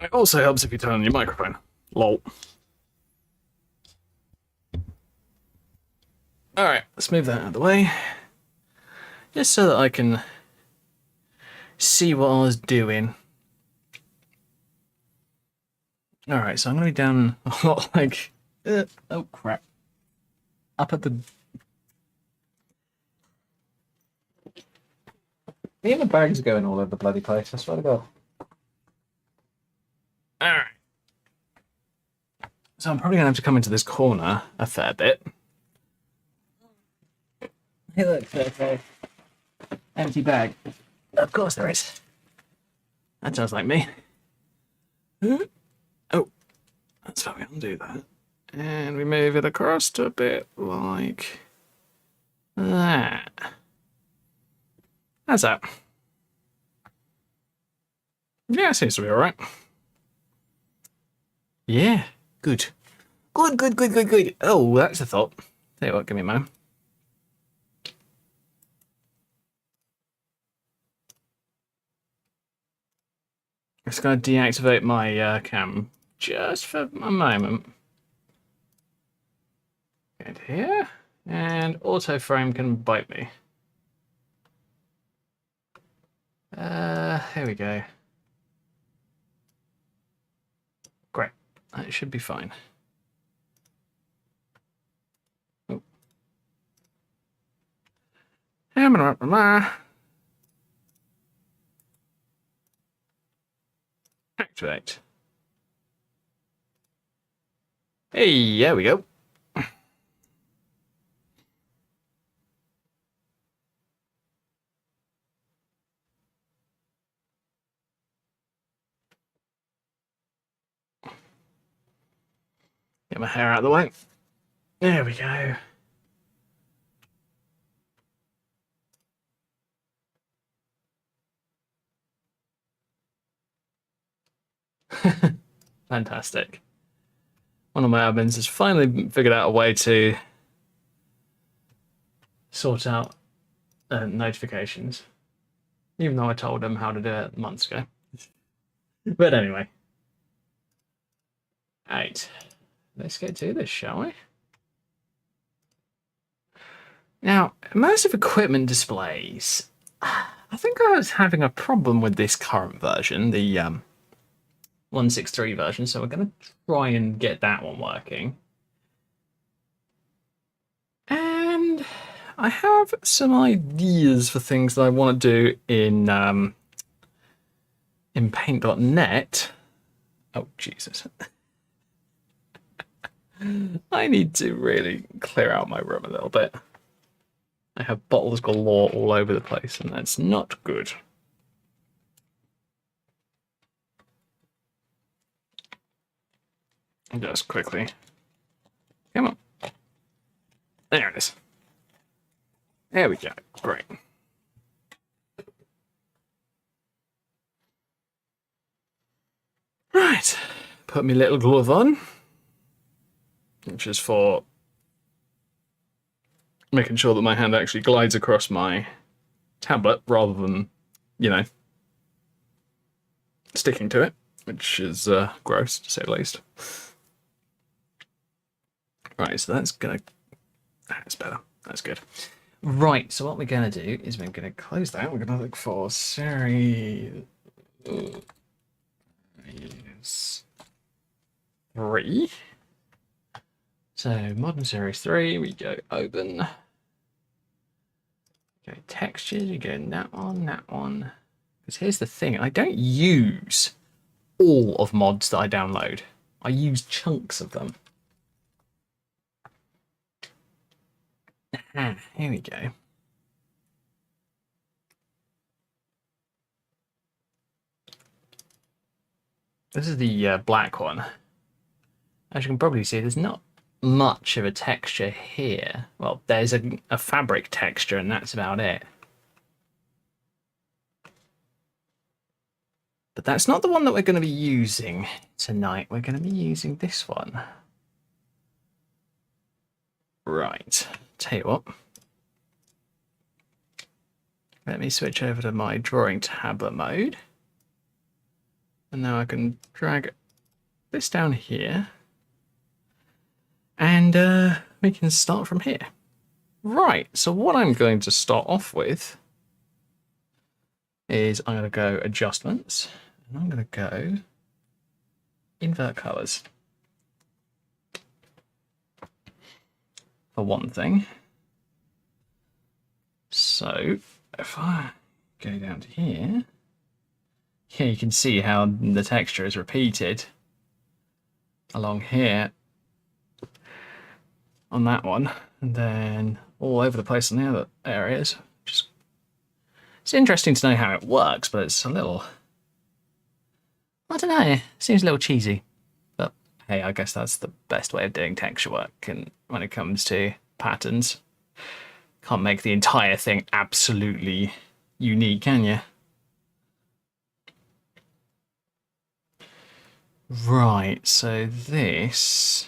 It also helps if you turn on your microphone. Lol. Alright, let's move that out of the way. Just so that I can see what I was doing. Alright, so I'm going to be down a lot like... oh, crap. Up at the... Even bags are going all over the bloody place, I swear to God. Alright. So I'm probably going to have to come into this corner a fair bit. Hey look, there's an empty bag. Of course there is. That sounds like me. Oh, that's how we undo that. And we move it across to a bit like that. How's that? Yeah, it seems to be alright. Yeah, good. Good. Oh, that's a thought. Tell you what, give me a moment. I'm just going to deactivate my cam just for a moment. Get here, and auto frame can bite me. Here we go. Great, that should be fine. Oh. Activate. Hey, there we go. Get my hair out of the way. There we go. Fantastic. One of my admins has finally figured out a way to sort out notifications, even though I told him how to do it months ago. But anyway. Right. Let's get to this, shall we? Now, immersive equipment displays. I think I was having a problem with this current version, the 163 version, so we're going to try and get that one working. And I have some ideas for things that I want to do in Paint.net. Oh, Jesus. I need to really clear out my room a little bit. I have bottles galore all over the place, and that's not good. Just quickly. Come on. There it is. There we go. Great. Right. Put my little glove on. Which is for making sure that my hand actually glides across my tablet rather than, you know, sticking to it, which is gross, to say the least. Right, so that's better. That's good. Right, so what we're going to do is we're going to close that. We're going to look for series 3. So modern series 3, we go open. Go textures, you go that one. Because here's the thing, I don't use all of mods that I download. I use chunks of them. Aha, here we go. This is the black one. As you can probably see, there's not much of a texture here. Well, there's a fabric texture, and that's about it. But that's not the one that we're going to be using tonight. We're going to be using this one. Right. Tell you what. Let me switch over to my drawing tablet mode. And now I can drag this down here. And we can start from here. Right, so what I'm going to start off with is I'm going to go adjustments. And I'm going to go invert colors. For one thing. So if I go down to here, you can see how the texture is repeated along here on that one, and then all over the place on the other areas. Just, it's interesting to know how it works, but it's a little, I don't know, seems a little cheesy. But hey, I guess that's the best way of doing texture work, and when it comes to patterns. Can't make the entire thing absolutely unique, can you? Right, so this...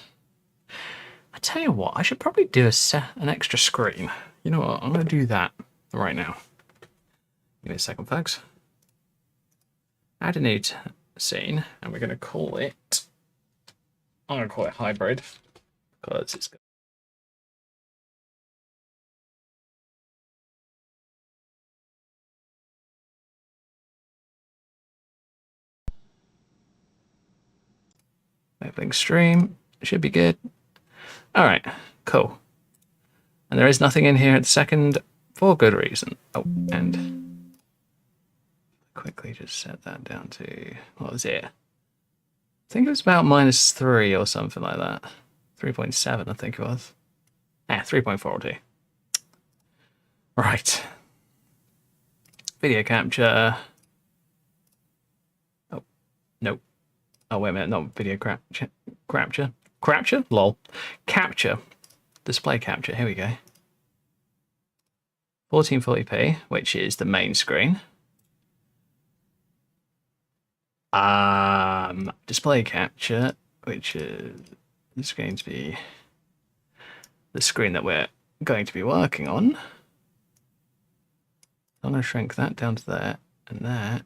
I tell you what, I should probably do an extra screen. You know what, I'm going to do that right now. Give me a second, folks. Add a new scene, and we're going to call it... I'm going to call it hybrid, because it's... Labeling stream, should be good. Alright, cool. And there is nothing in here at the second for good reason. Oh, and quickly just set that down to, what was it? I think it was about -3 or something like that. 3.7, I think it was. 3.42. Right. Video capture. Oh, nope. Oh, wait a minute, not video capture. Capture? Lol. Capture. Display capture, here we go. 1440p, which is the main screen. Display capture, which is going to be the screen that we're going to be working on. I'm going to shrink that down to there, and that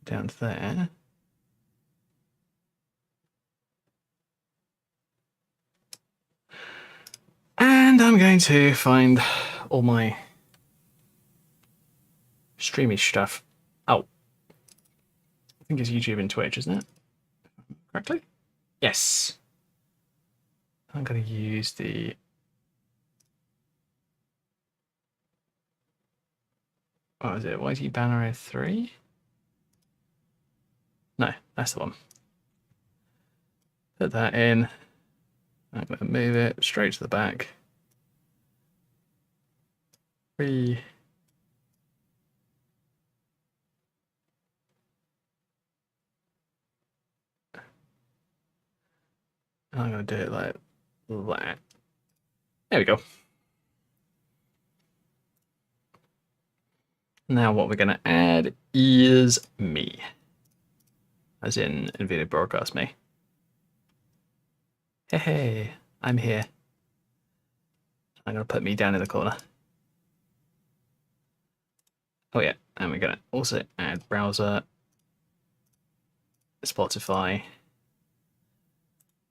down to there. And I'm going to find all my streamy stuff. Oh, I think it's YouTube and Twitch, isn't it? Correctly? Yes. I'm going to use the... What was it? YT Banner 3? No, that's the one. Put that in. I'm going to move it straight to the back. I'm going to do it like that. There we go. Now what we're going to add is me. As in NVIDIA Broadcast me. Hey, I'm here. I'm going to put me down in the corner. Oh yeah, and we're going to also add browser, Spotify,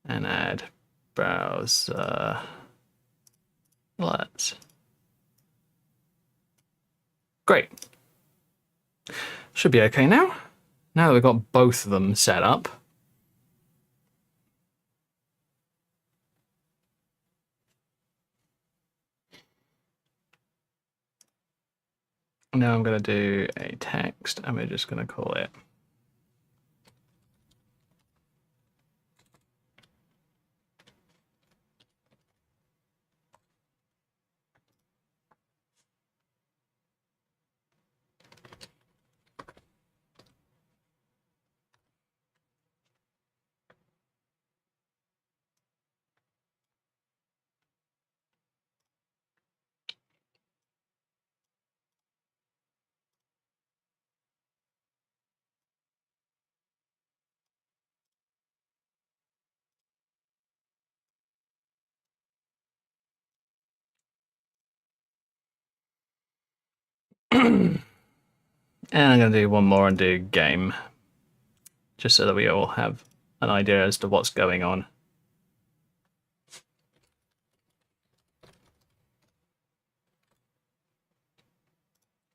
and add browser alerts. Great. Should be okay now. Now that we've got both of them set up. Now I'm going to do a text, and we're just going to call it and I'm going to do one more and do game. just so that we all have an idea as to what's going on.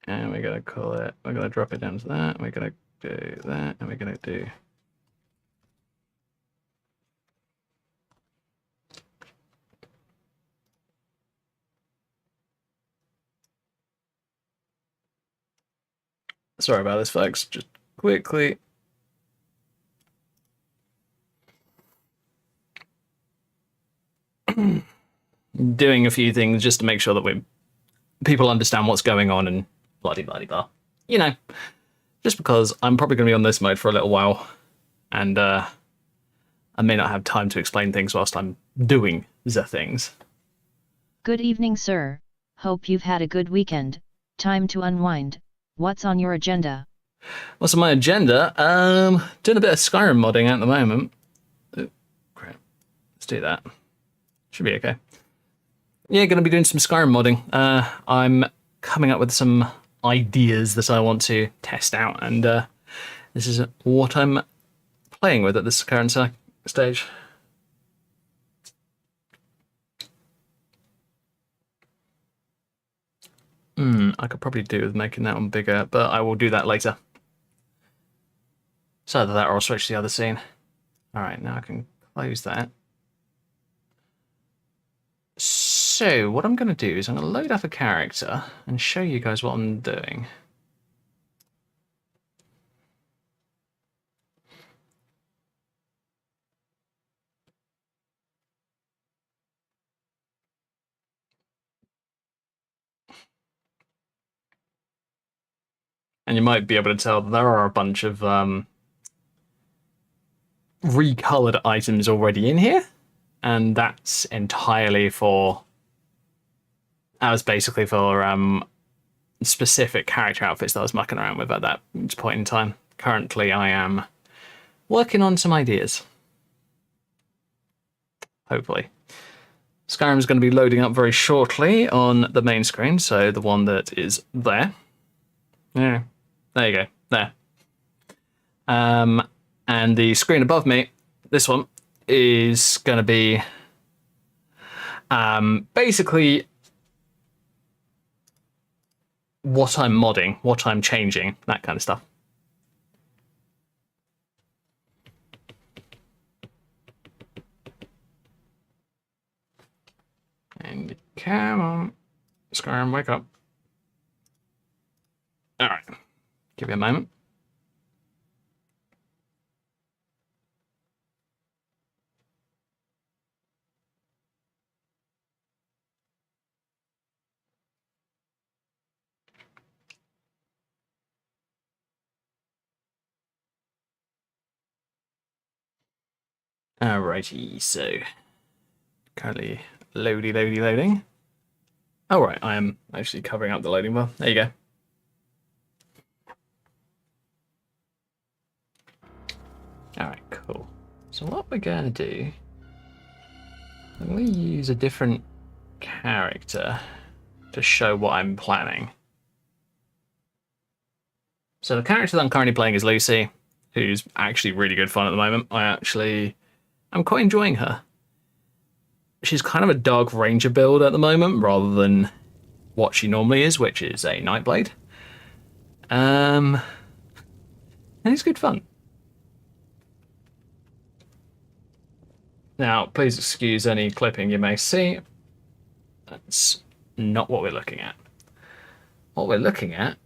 And we're going to call it, we're going to drop it down to that, we're going to do that, and we're going to do... Sorry about this, folks. Just quickly. Doing a few things just to make sure that people understand what's going on and blah. You know, just because I'm probably going to be on this mode for a little while, and I may not have time to explain things whilst I'm doing the things. Good evening, sir. Hope you've had a good weekend. Time to unwind. What's on your agenda? What's on my agenda? Doing a bit of Skyrim modding at the moment. Oh, crap. Let's do that. Should be okay. Yeah, going to be doing some Skyrim modding. I'm coming up with some ideas that I want to test out, and this is what I'm playing with at this current stage. I could probably do with making that one bigger, but I will do that later. So either that or I'll switch to the other scene. Alright, now I can close that. So what I'm going to do is I'm going to load up a character and show you guys what I'm doing. And you might be able to tell that there are a bunch of recolored items already in here, and that's entirely for... That was basically for specific character outfits that I was mucking around with at that point in time. Currently, I am working on some ideas. Hopefully. Skyrim's going to be loading up very shortly on the main screen, so the one that is there. Yeah, there you go, there. And the screen above me, this one, is going to be basically what I'm modding, what I'm changing, that kind of stuff. And come on, Skyrim, wake up. All right, give me a moment. Alrighty, so currently loading. Oh right, I am actually covering up the loading bar. There you go. Alright, cool. So what we're going to do, I'm going to use a different character to show what I'm planning. So the character that I'm currently playing is Lucy, who's actually really good fun at the moment. I'm quite enjoying her. She's kind of a Dark Ranger build at the moment, rather than what she normally is, which is a Nightblade. And it's good fun. Now, please excuse any clipping you may see. That's not what we're looking at. What we're looking at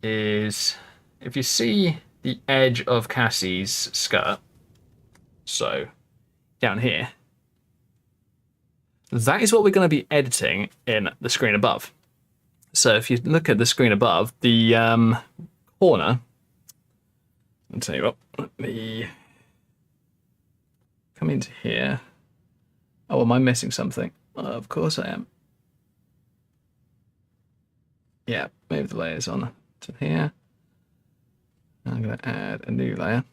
is, if you see the edge of Cassie's skirt, so down here, that is what we're going to be editing in the screen above. So if you look at the screen above, the corner, I'll tell you what, let me come into here. Oh, am I missing something? Of course I am. Yeah, move the layers on to here. I'm going to add a new layer.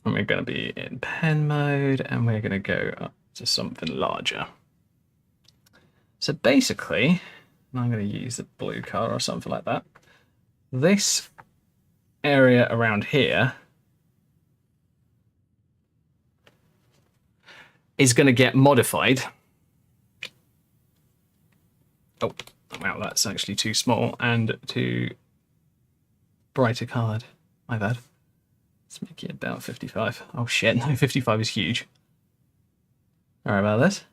And we're going to be in pen mode, and we're going to go up to something larger. So basically, I'm going to use the blue color or something like that. This area around here is going to get modified. Oh, wow, that's actually too small and too brighter coloured. My bad. Let's make it about 55. Oh shit, no, 55 is huge. Alright about this.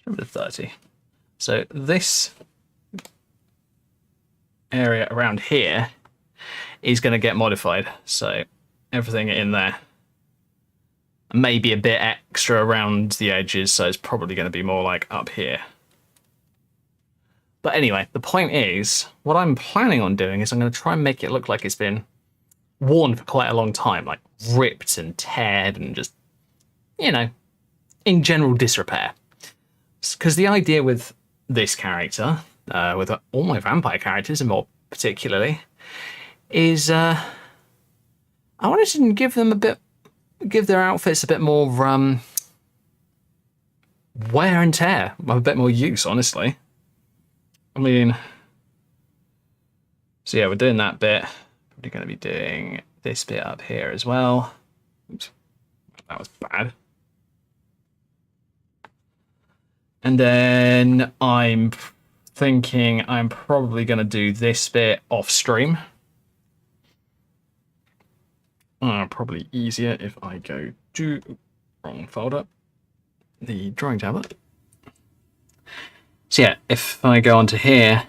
Remember 30. So this area around here is going to get modified. So everything in there. Maybe a bit extra around the edges, so it's probably going to be more like up here. But anyway, the point is, what I'm planning on doing is I'm going to try and make it look like it's been worn for quite a long time, like ripped and teared and just, you know, in general disrepair. Because the idea with this character, with all my vampire characters and more particularly, is I wanted to give their outfits a bit more wear and tear, a bit more use, honestly. I mean, so yeah, we're doing that bit. Probably going to be doing this bit up here as well. Oops, that was bad. And then I'm thinking I'm probably going to do this bit off stream. Probably easier if I go to wrong folder, the drawing tablet. So yeah, if I go onto here,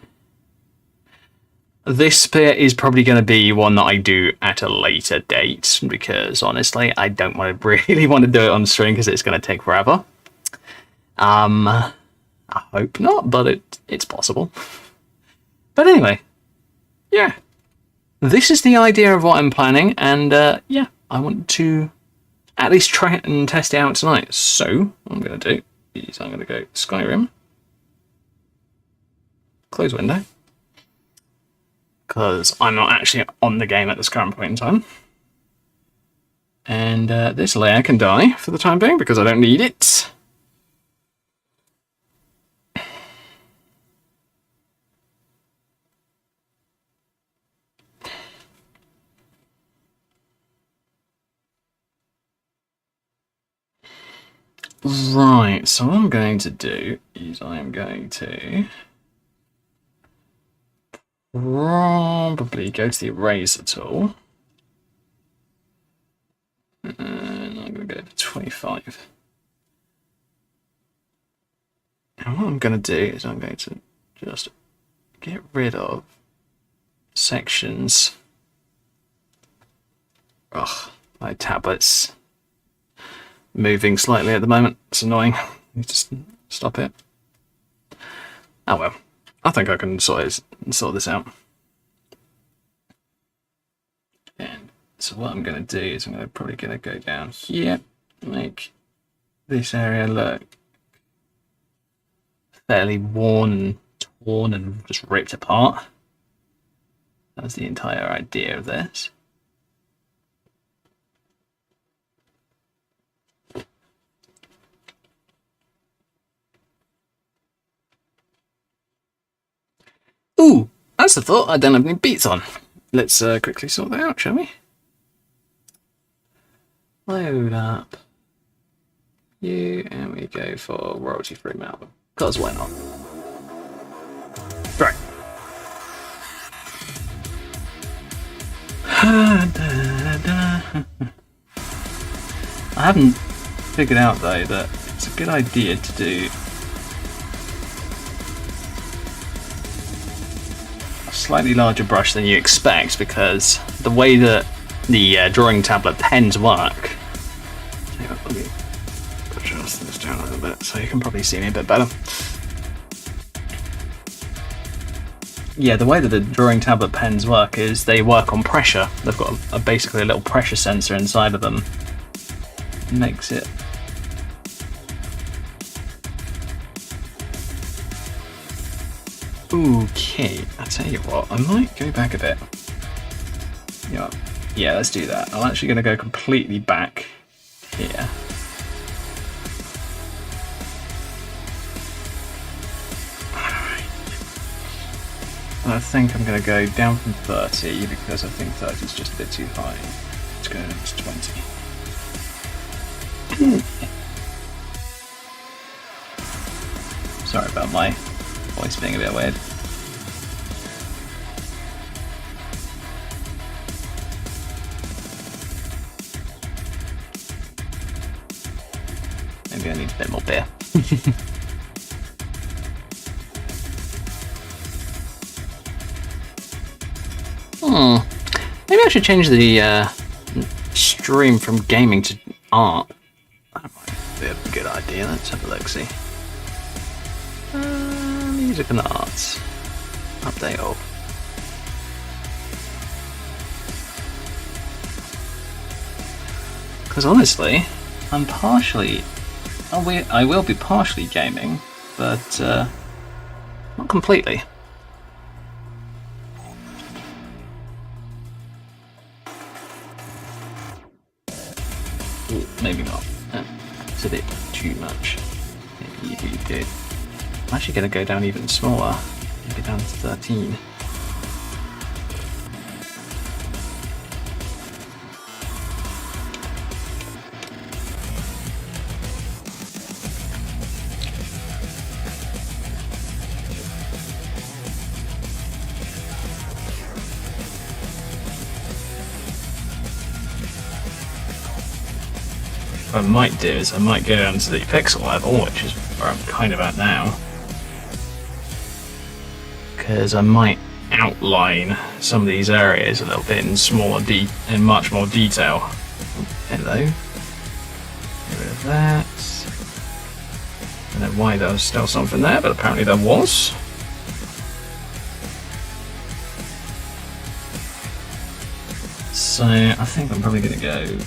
this bit is probably going to be one that I do at a later date, because honestly, I don't really want to do it on stream because it's going to take forever. I hope not, but it's possible. But anyway, yeah. This is the idea of what I'm planning, and yeah, I want to at least try it and test it out tonight. So, what I'm going to do is I'm going to go Skyrim, close window, because I'm not actually on the game at this current point in time. And this layer can die for the time being, because I don't need it. Right, so what I'm going to do is I'm going to probably go to the eraser tool. And I'm going to go to 25. And what I'm going to do is I'm going to just get rid of sections. Ugh, my tablet's moving slightly at the moment. It's annoying. You just stop it. Oh well. I think I can sort this out. And so what I'm going to do is I'm probably going to go down here, make this area look fairly worn, torn, and just ripped apart. That's the entire idea of this. Ooh, that's the thought. I don't have any beats on. Let's quickly sort that out, shall we? Load up you, and we go for royalty-free album. Because why not? Right. I haven't figured out, though, that it's a good idea to do slightly larger brush than you expect, because the way that the drawing tablet pens work. Let me adjust this down a little bit so you can probably see me a bit better. Yeah, the way that the drawing tablet pens work is they work on pressure. They've got basically a little pressure sensor inside of them. It makes it okay, I tell you what, I might go back a bit. Yeah, let's do that. I'm actually going to go completely back here. And I think I'm going to go down from 30 because I think 30 is just a bit too high. Let's go down to 20. Sorry about my voice being a bit weird. Maybe I need a bit more beer. Maybe I should change the stream from gaming to art. That might be a good idea. Let's have a look, see. Music and arts. Update all. Because honestly, I'm partially... I will be partially gaming, but not completely. Ooh, maybe not. It's a bit too much. Maybe you do good. I'm actually going to go down even smaller. Maybe down to 13. What I might do is I might go down to the pixel level, which is where I'm kind of at now, because I might outline some of these areas a little bit in much more detail. Hello. Get rid of that. I don't know why there was still something there, but apparently there was. So I think I'm probably going to go.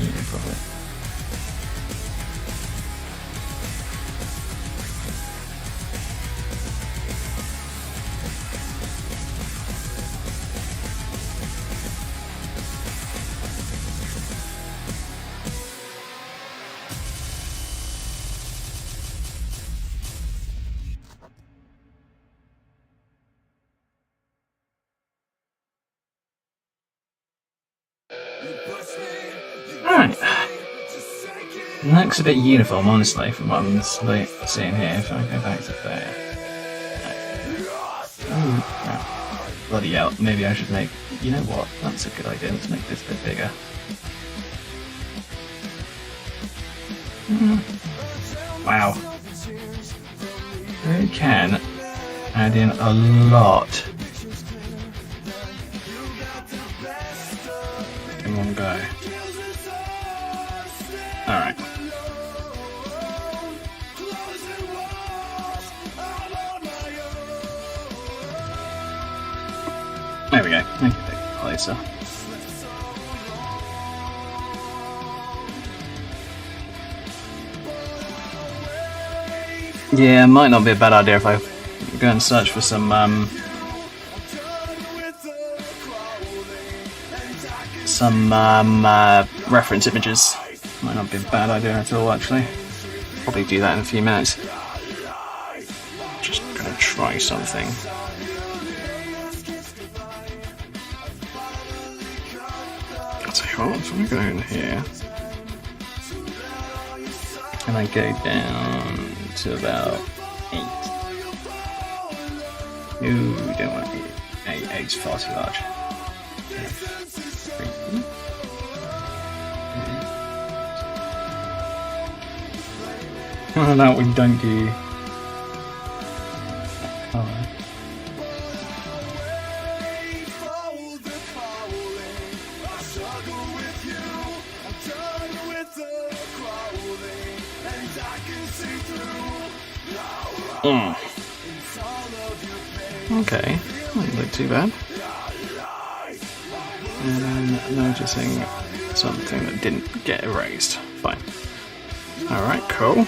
Yeah, probably. Alright. Looks a bit uniform, honestly, from what I'm seeing here. If I go back to there. Oh, crap. Bloody hell. Maybe I should make... You know what? That's a good idea. Let's make this a bit bigger. Wow. We can add in a lot in one go. Alright. There we go. Make it a bit closer. Yeah, might not be a bad idea if I go and search for some reference images. Might not be a bad idea at all, actually. Probably do that in a few minutes. Just gonna try something. I'll tell you what, if I go in here and I go down to about 8. No, we don't want 8. 8's far too large. 3. Oh, no, we don't do. Oh. Okay, doesn't look too bad. And I'm noticing something that didn't get erased. Fine. Alright, cool.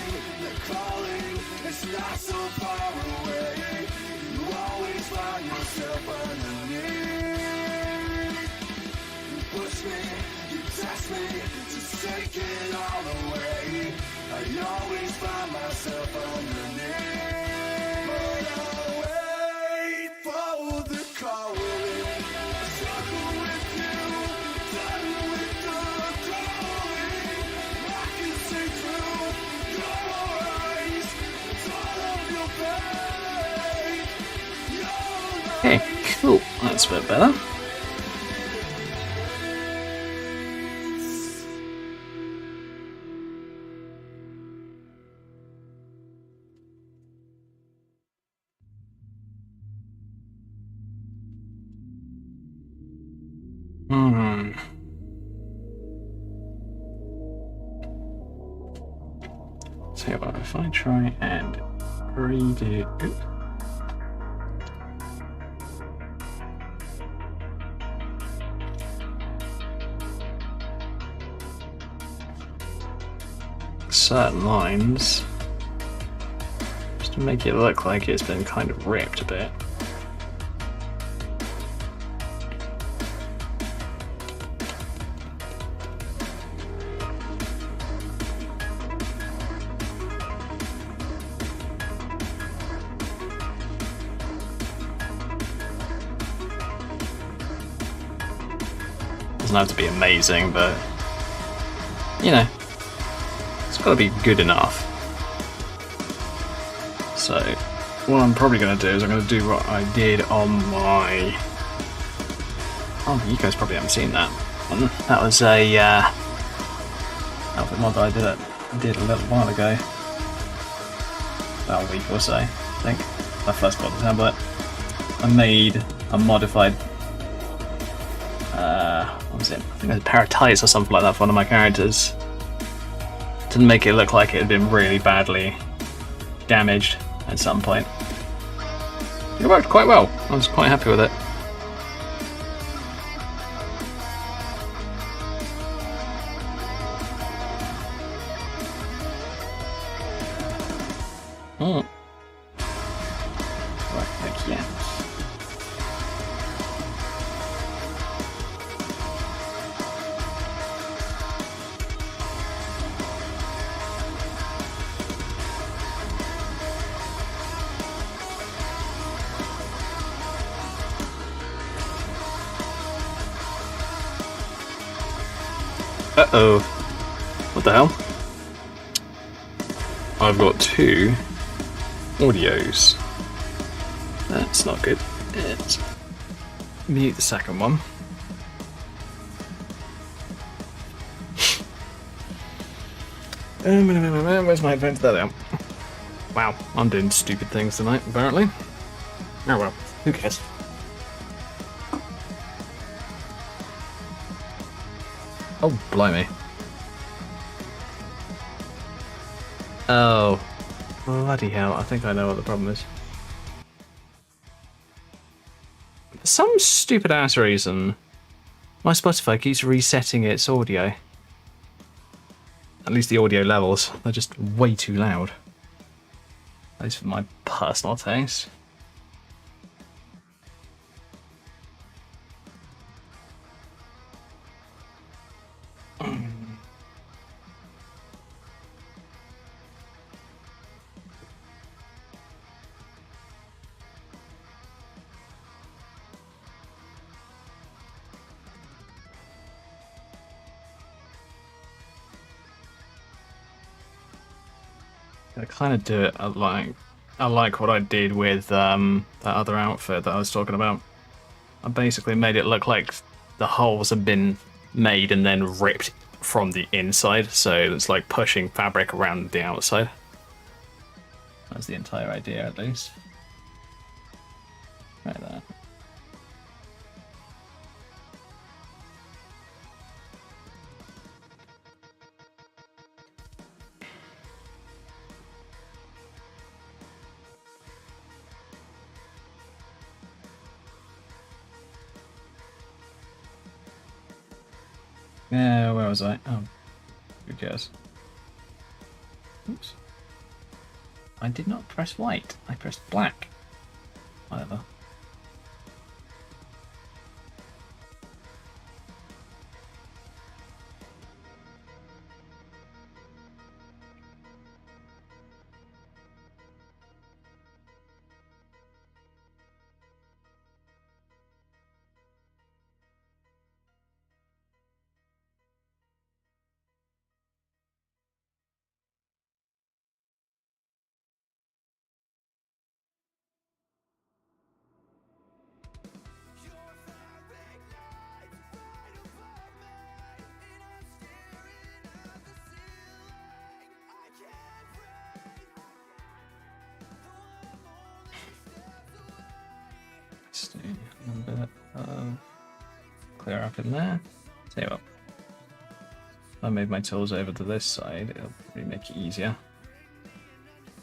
That's a bit better. So if I try and redo... certain lines, just to make it look like it's been kind of ripped a bit. Doesn't have to be amazing, but you know, it's got to be good enough. So what I'm probably going to do is I'm going to do what I did on my... Oh, you guys probably haven't seen that one. That was a outfit mod that I did a little while ago. About a week or so, I think. I first got the template. I made a modified what was it? I think it was a pair of tights or something like that for one of my characters. To make it look like it had been really badly damaged at some point. It worked quite well. I was quite happy with it. Oh. Right, thank you. Uh-oh. What the hell? I've got two audios. That's not good. Let's mute the second one. Where's my headphones? There they are. Wow, I'm doing stupid things tonight, apparently. Oh well, who cares? Oh, blimey. Oh, bloody hell, I think I know what the problem is. For some stupid ass reason, my Spotify keeps resetting its audio. At least the audio levels. They're just way too loud. At least for my personal taste. I kind of do it I like what I did with that other outfit that I was talking about. I basically made it look like the holes had been made and then ripped from the inside, so it's like pushing fabric around the outside. That's the entire idea, at least. Right there. Yeah, where was I? Oh, who cares? Oops. I did not press white. I pressed black. Whatever. do a little bit of clear up in there. Tell you what, if I move my tools over to this side, it'll probably make it easier.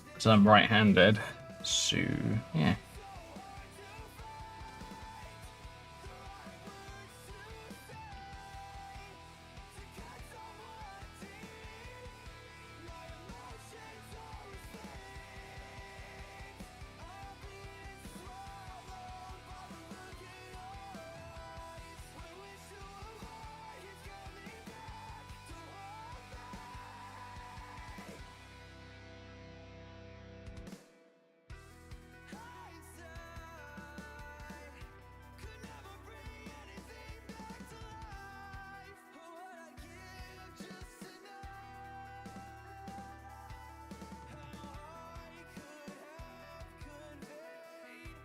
Because I'm right-handed, so yeah.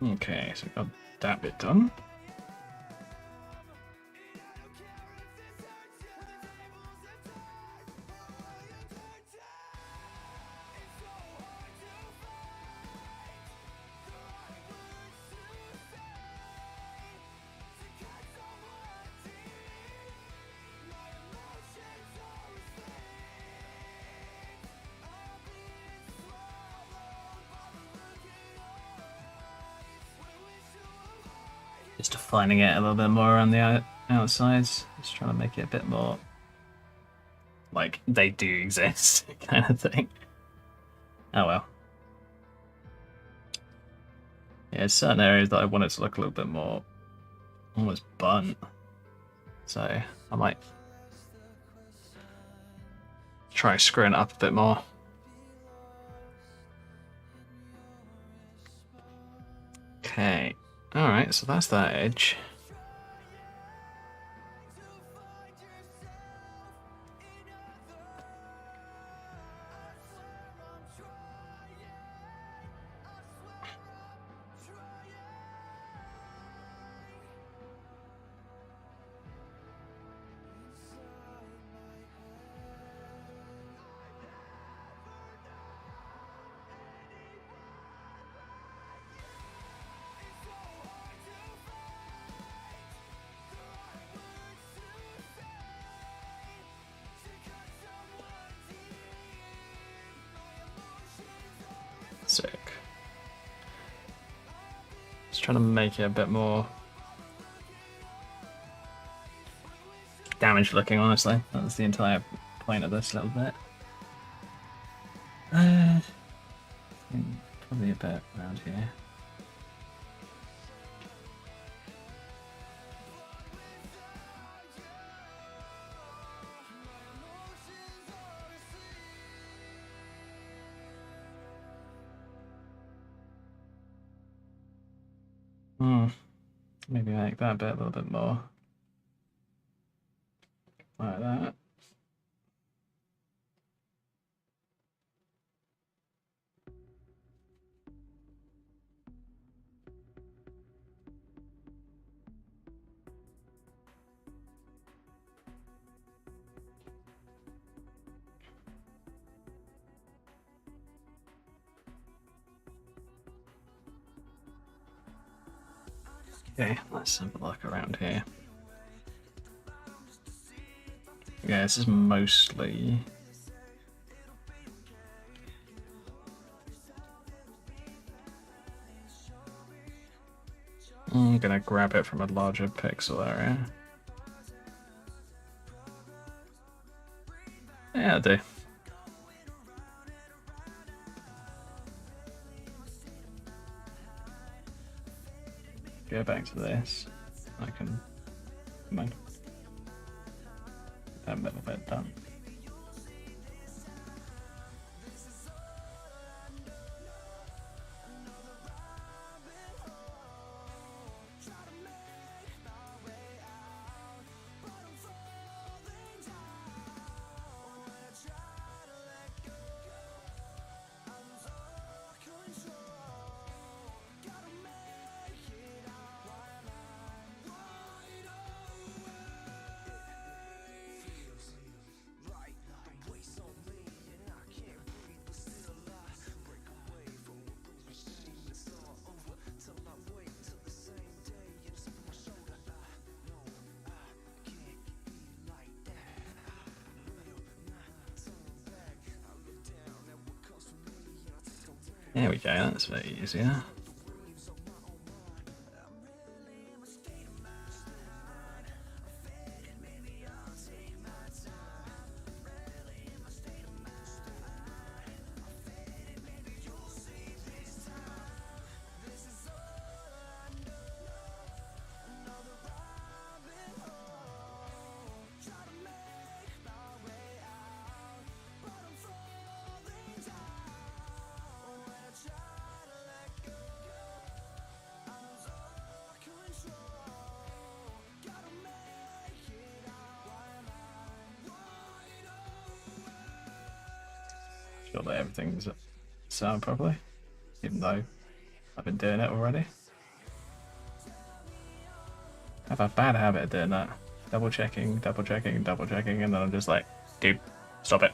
Okay, so we got that bit done. Just defining it a little bit more around the outsides. Just trying to make it a bit more like they do exist, kind of thing. Oh well. Yeah, certain areas that I want it to look a little bit more almost burnt. So I might try screwing it up a bit more. Okay. Alright, so that's that edge. Sick. Just trying to make it a bit more damaged looking, honestly. That's the entire point of this little bit. Probably a bit around here. Maybe make that bit a little bit more like that. Okay, let's have a look around here. Yeah, this is mostly I'm gonna grab it from a larger pixel area. Yeah, I do. Go back to this. I can come on. That little bit done. There we go, that's very easier. Sure that everything's set up properly, even though I've been doing it already. I have a bad habit of doing that. Double checking, double checking, double checking, and then I'm just like, dude, stop it.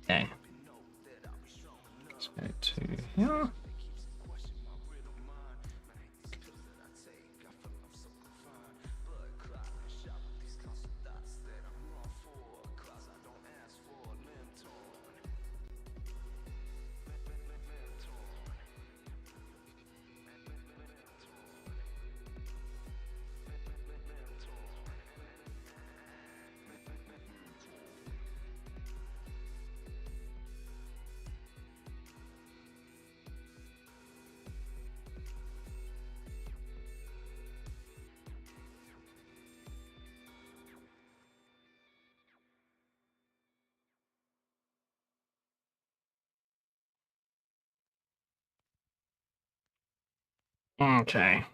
Okay. Let's go to here. Okay.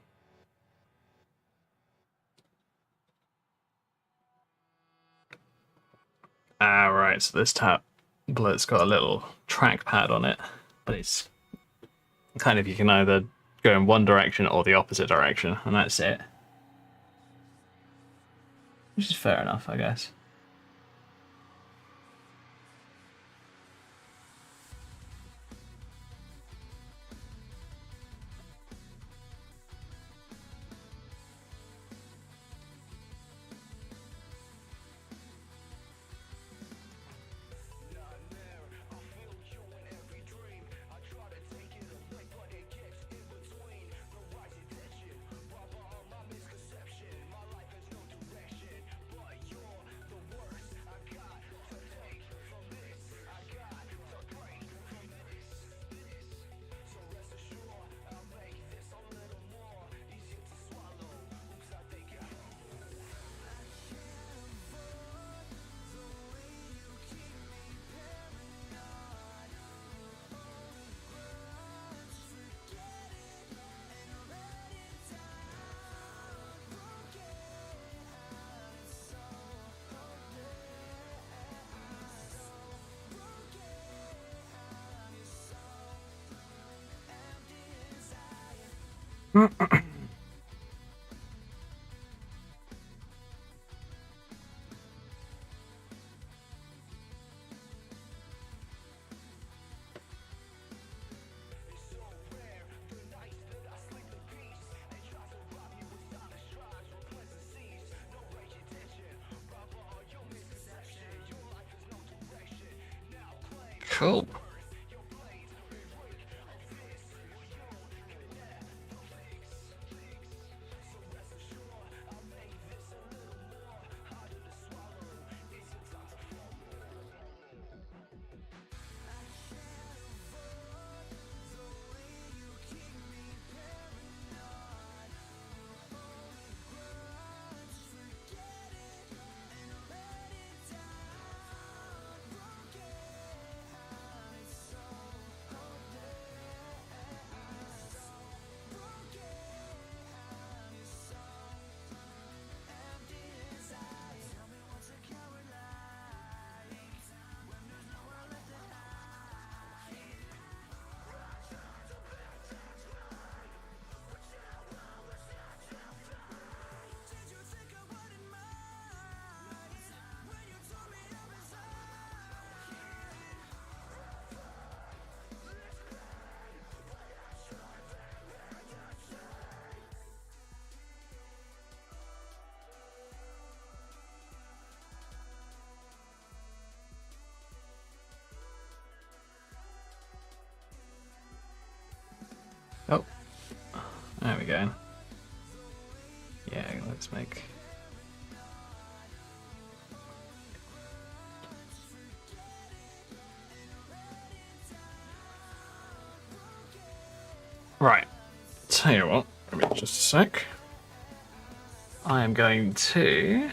Right, so this tablet's got a little trackpad on it, but it's kind of, you can either go in one direction or the opposite direction, and that's it. Which is fair enough, I guess. Cool. Oh, there we go. Yeah, let's make... Right, tell you what, give me just a sec. I am going to...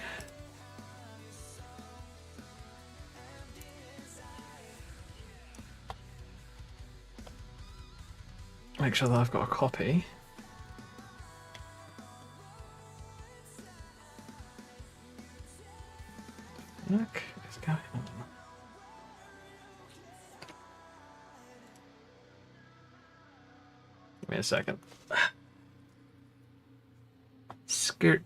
make sure that I've got a copy. Look, it's going on. Give me a second. Skirt.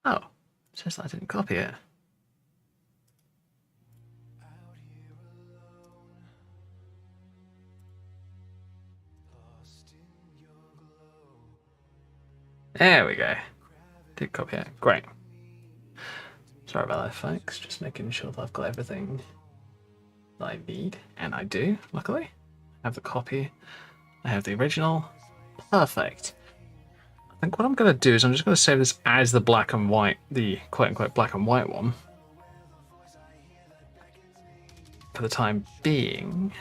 Oh, it says I didn't copy it. There we go. Did copy it. Great. Sorry about that, folks. Just making sure that I've got everything that I need. And I do, luckily. I have the copy. I have the original. Perfect. I think what I'm going to do is I'm just going to save this as the black and white, the quote-unquote black and white one. For the time being.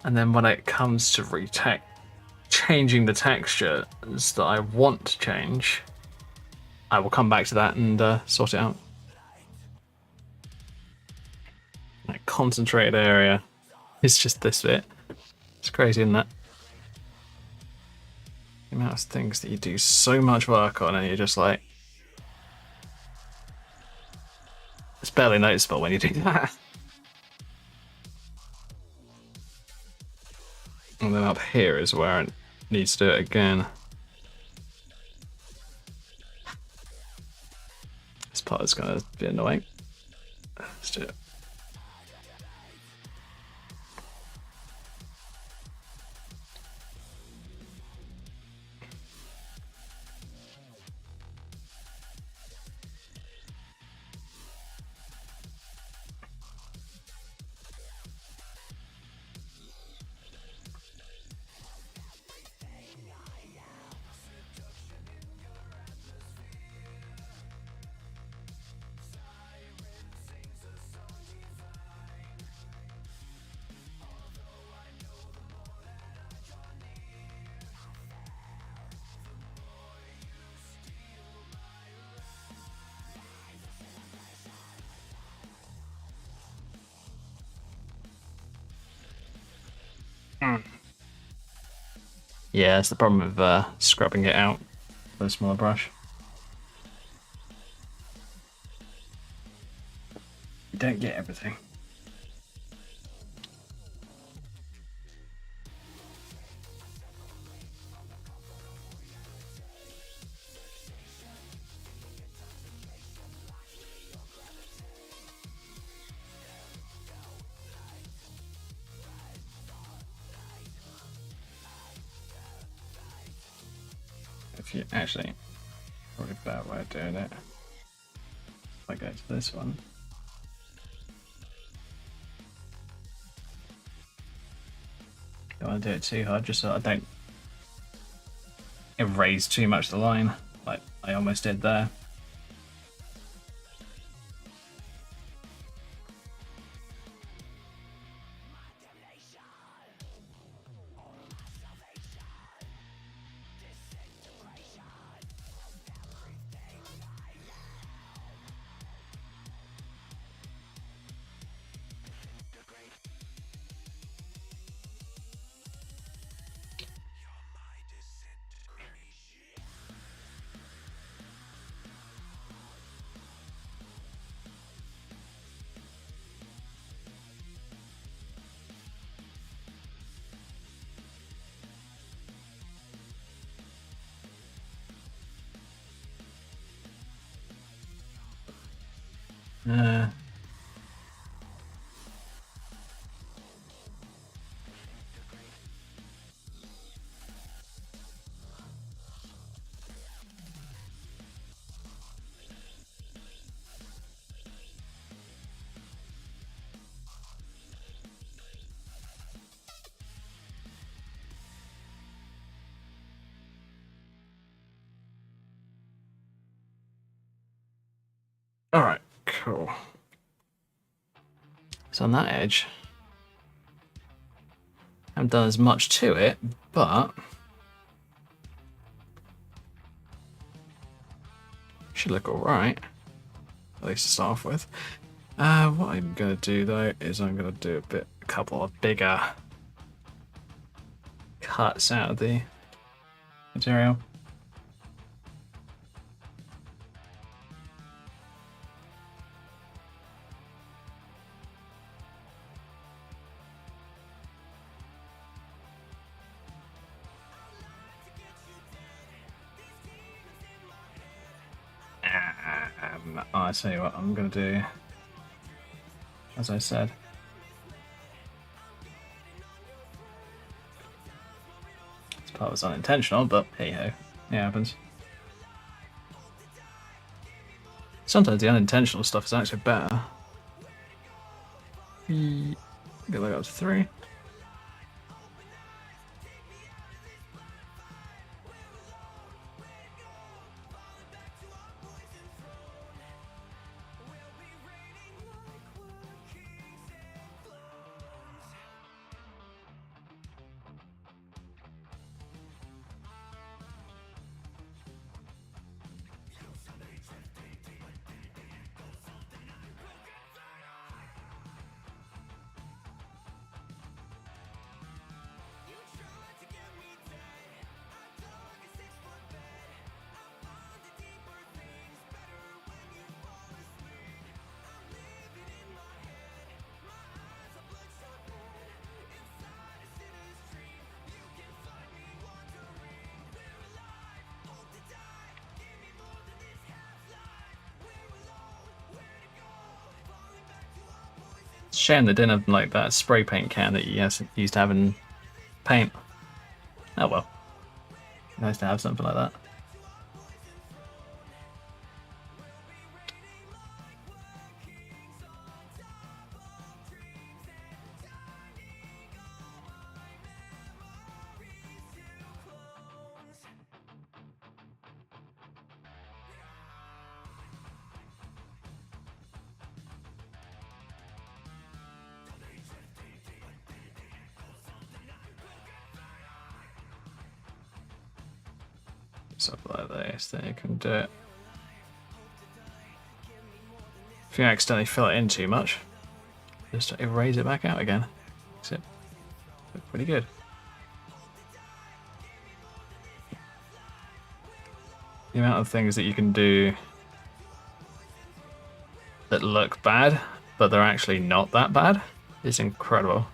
And then when it comes to changing the textures that I want to change, I will come back to that and sort it out. That concentrated area is just this bit. It's crazy, isn't it? The amount of things that you do so much work on and you're just like... It's barely noticeable when you do that. And then up here is where it needs to do it again. This part is going to be annoying. Let's do it. Yeah, it's the problem with scrubbing it out with a smaller brush. You don't get everything. If you actually, probably a bad way of doing it. If I go to this one. Don't want to do it too hard, just so I don't erase too much of the line, like I almost did there. Uh, Alright, cool. So on that edge, I haven't done as much to it, but should look alright. At least to start off with. What I'm gonna do though is I'm gonna do a couple of bigger cuts out of the material. I tell you what I'm gonna do, as I said. This part was unintentional, but hey ho, it happens. Sometimes the unintentional stuff is actually better. Get that up to 3. Shame they didn't have like that spray paint can that you used to have in paint. Oh well. Nice to have something like that. Stuff like this, then you can do it. If you accidentally fill it in too much, just erase it back out again. That's it. Look pretty good. The amount of things that you can do that look bad, but they're actually not that bad, is incredible.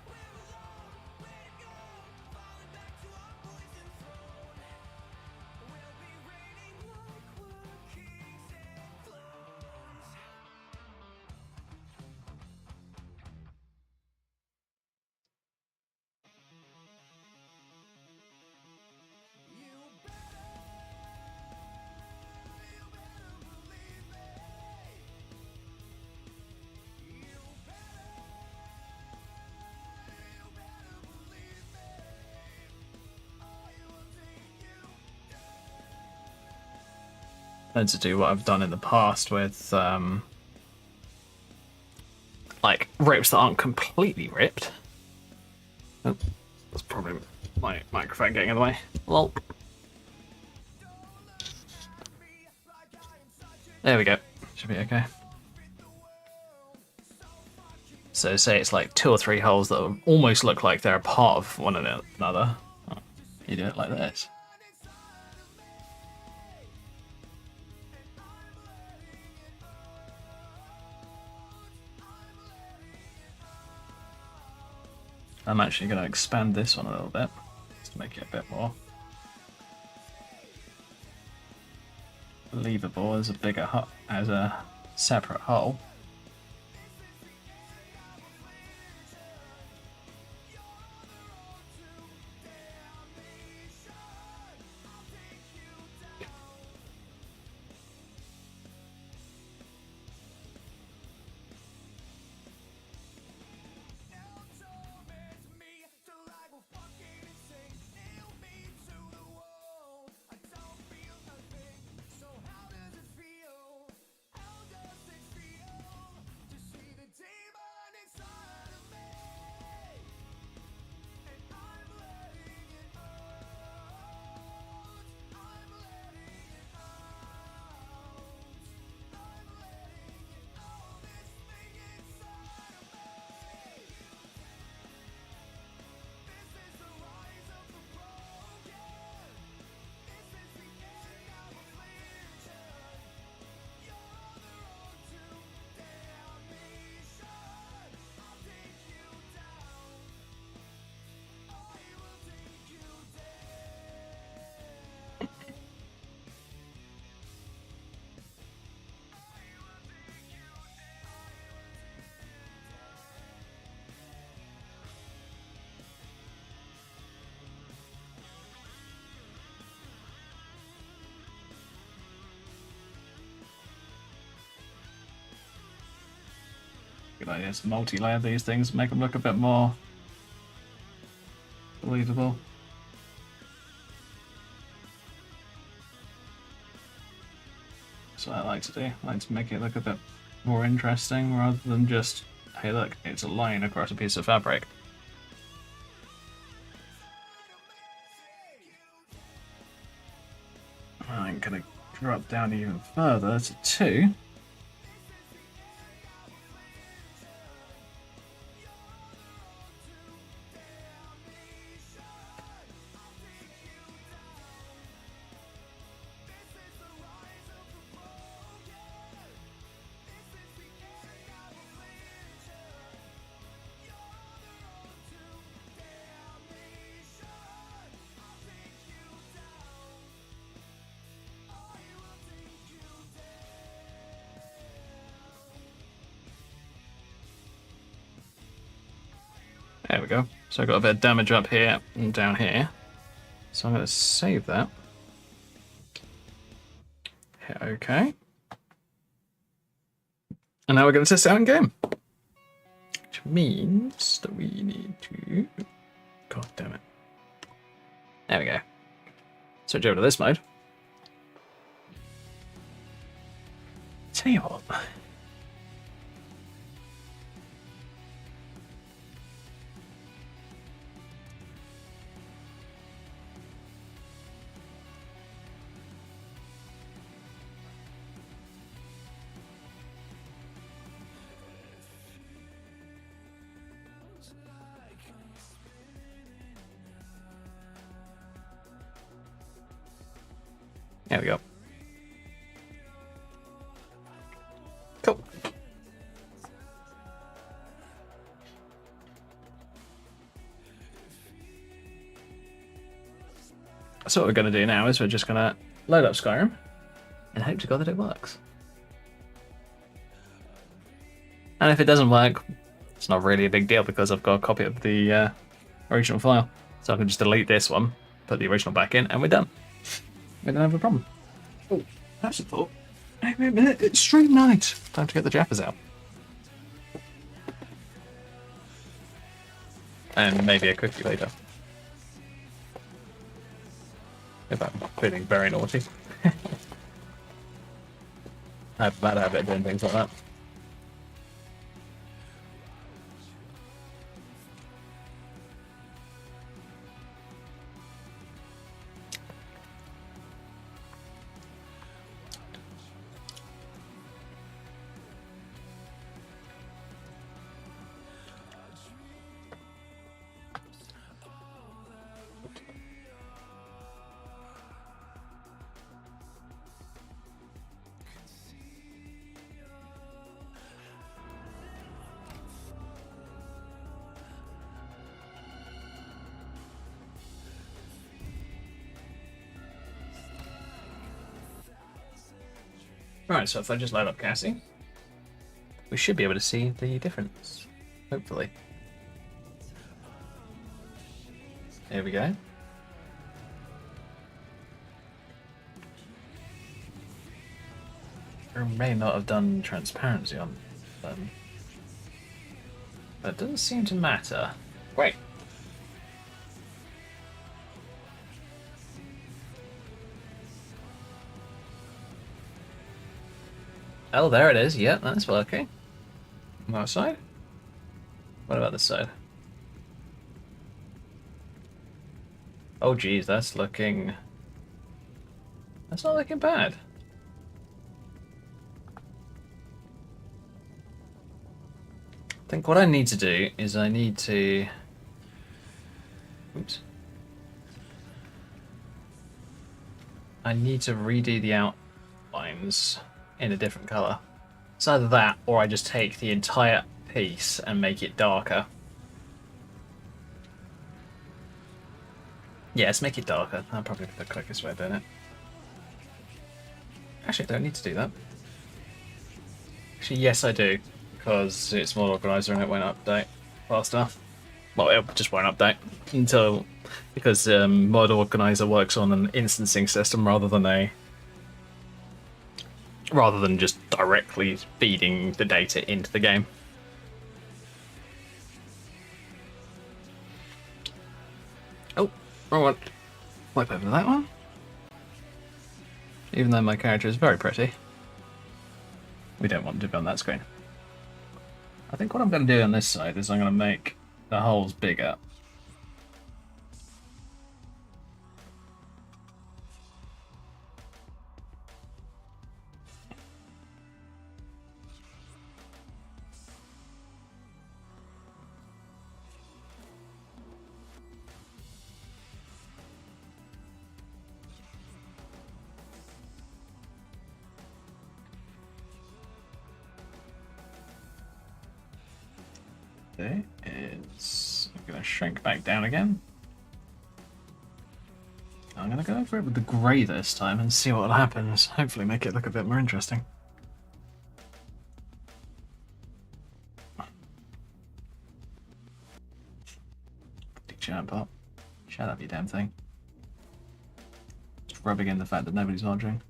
And to do what I've done in the past with like rips that aren't completely ripped. Oh, that's probably my microphone getting in the way. Lol. There we go. Should be okay. So say it's like 2 or 3 holes that almost look like they're a part of one another. You do it like this. I'm actually going to expand this one a little bit, just to make it a bit more believable as a separate hole. but yes, multi-layer these things, make them look a bit more believable. That's what I like to do. I like to make it look a bit more interesting rather than just, hey look, it's a line across a piece of fabric. I'm going to drop down even further to 2. There we go. So I've got a bit of damage up here and down here. So I'm going to save that. Hit OK. And now we're going to test it out in game. Which means that we need to... God damn it. There we go. Switch over to this mode. Tell you what. There we go. Cool. So what we're going to do now is we're just going to load up Skyrim and hope to God that it works. And if it doesn't work, it's not really a big deal because I've got a copy of the original file. So I can just delete this one, put the original back in, and we're done. We don't have a problem. Oh, that's a thought. Hey, wait a minute, it's stream night. Time to get the jappers out. And maybe a cookie later. If I'm feeling very naughty. I have a bad habit of doing things like that. Right, so if I just load up Cassie, we should be able to see the difference, hopefully. There we go. I may not have done transparency on them. That doesn't seem to matter. Wait. Oh, there it is. Yep, that's working. On that side? What about this side? Oh, geez, that's looking... That's not looking bad. I think what I need to do is I need to... Oops. I need to redo the outlines in a different colour. It's either that, or I just take the entire piece and make it darker. Yeah, let's make it darker. That'll probably be the quickest way of doing it. Actually, I don't need to do that. Actually, yes I do, because it's Mod Organizer and it won't update fast enough. Well, it just won't update until... because Mod Organizer works on an instancing system rather than just directly feeding the data into the game. wrong one. Wipe over that one. Even though my character is very pretty, we don't want to be on that screen. I think what I'm going to do on this side is I'm going to make the holes bigger. Is I'm going to shrink back down again. I'm going to go over it with the grey this time and see what happens. Hopefully make it look a bit more interesting. Jump up. Shut up, you damn thing. Just rubbing in the fact that nobody's watching.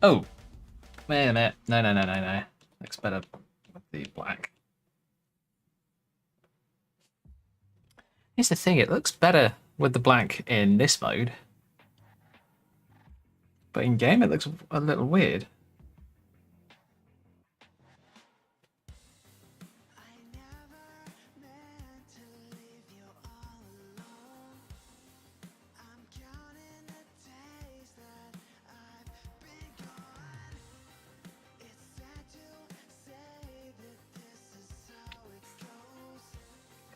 Oh! Wait a minute. No. Looks better with the black. Here's the thing, it looks better with the black in this mode. But in game it looks a little weird.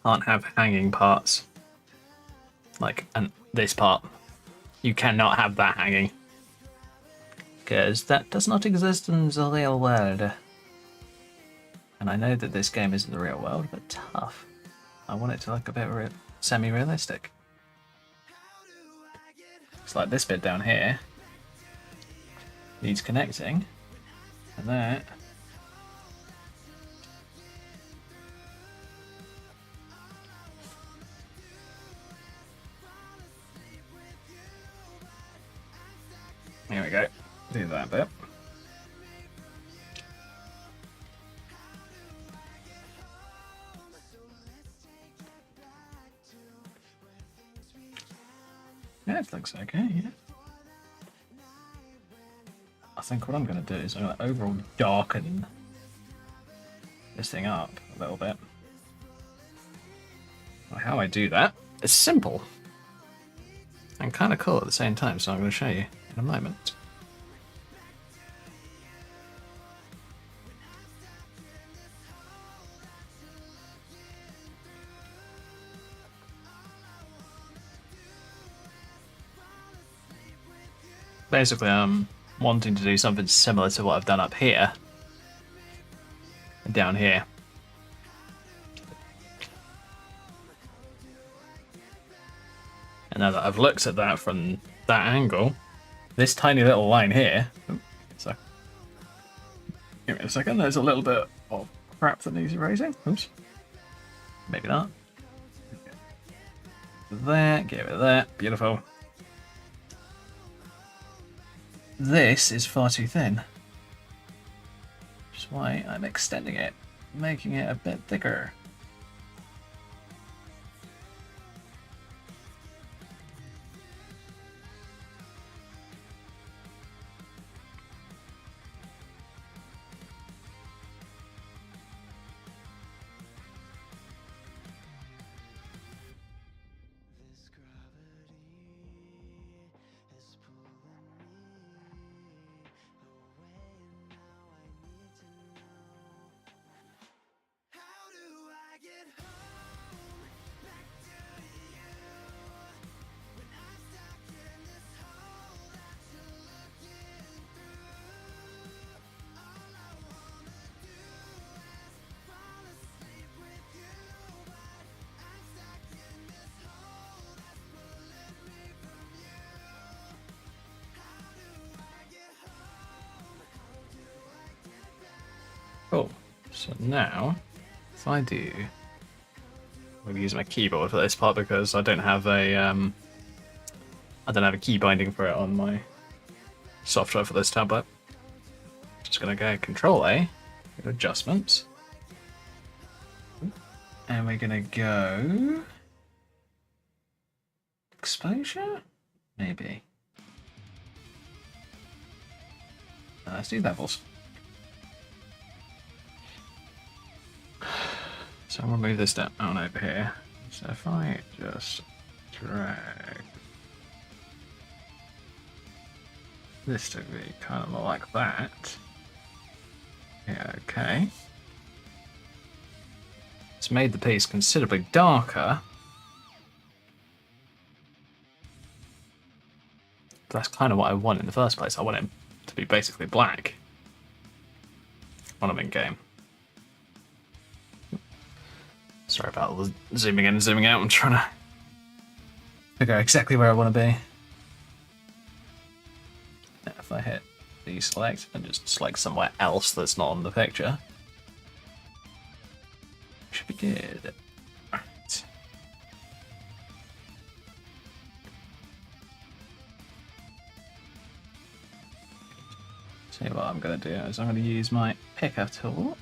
Can't have hanging parts. Like this part. You cannot have that hanging. Because that does not exist in the real world. And I know that this game isn't the real world, but tough. I want it to look a bit semi-realistic. It's like this bit down here needs connecting. And that. Here we go. Do that bit. Yeah, it looks okay, yeah. I think what I'm going to do is I'm going to overall darken this thing up a little bit. Well, how I do that is simple and kind of cool at the same time, so I'm going to show you in a moment. Basically, I'm wanting to do something similar to what I've done up here and down here. And now that I've looked at that from that angle, this tiny little line here, so give me a second, there's a little bit of crap that needs erasing. Oops. Maybe not. There, give it that, beautiful. This is far too thin, which is why I'm extending it, making it a bit thicker. Cool. So now, if I do, I'm going to use my keyboard for this part because I don't have a key binding for it on my software for this tablet. Just going to go Control A, go to Adjustments, and we're going to go exposure? Maybe. Let's do levels. So I'm going to move this down over here. So if I just drag this to be kind of more like that. Yeah, okay. It's made the piece considerably darker. But that's kind of what I want in the first place. I want it to be basically black when I'm in game. Sorry about the zooming in and zooming out. I'm trying to figure out exactly where I want to be. Now if I hit deselect and just select somewhere else that's not on the picture, should be good. Right. So what I'm going to do is I'm going to use my picker tool.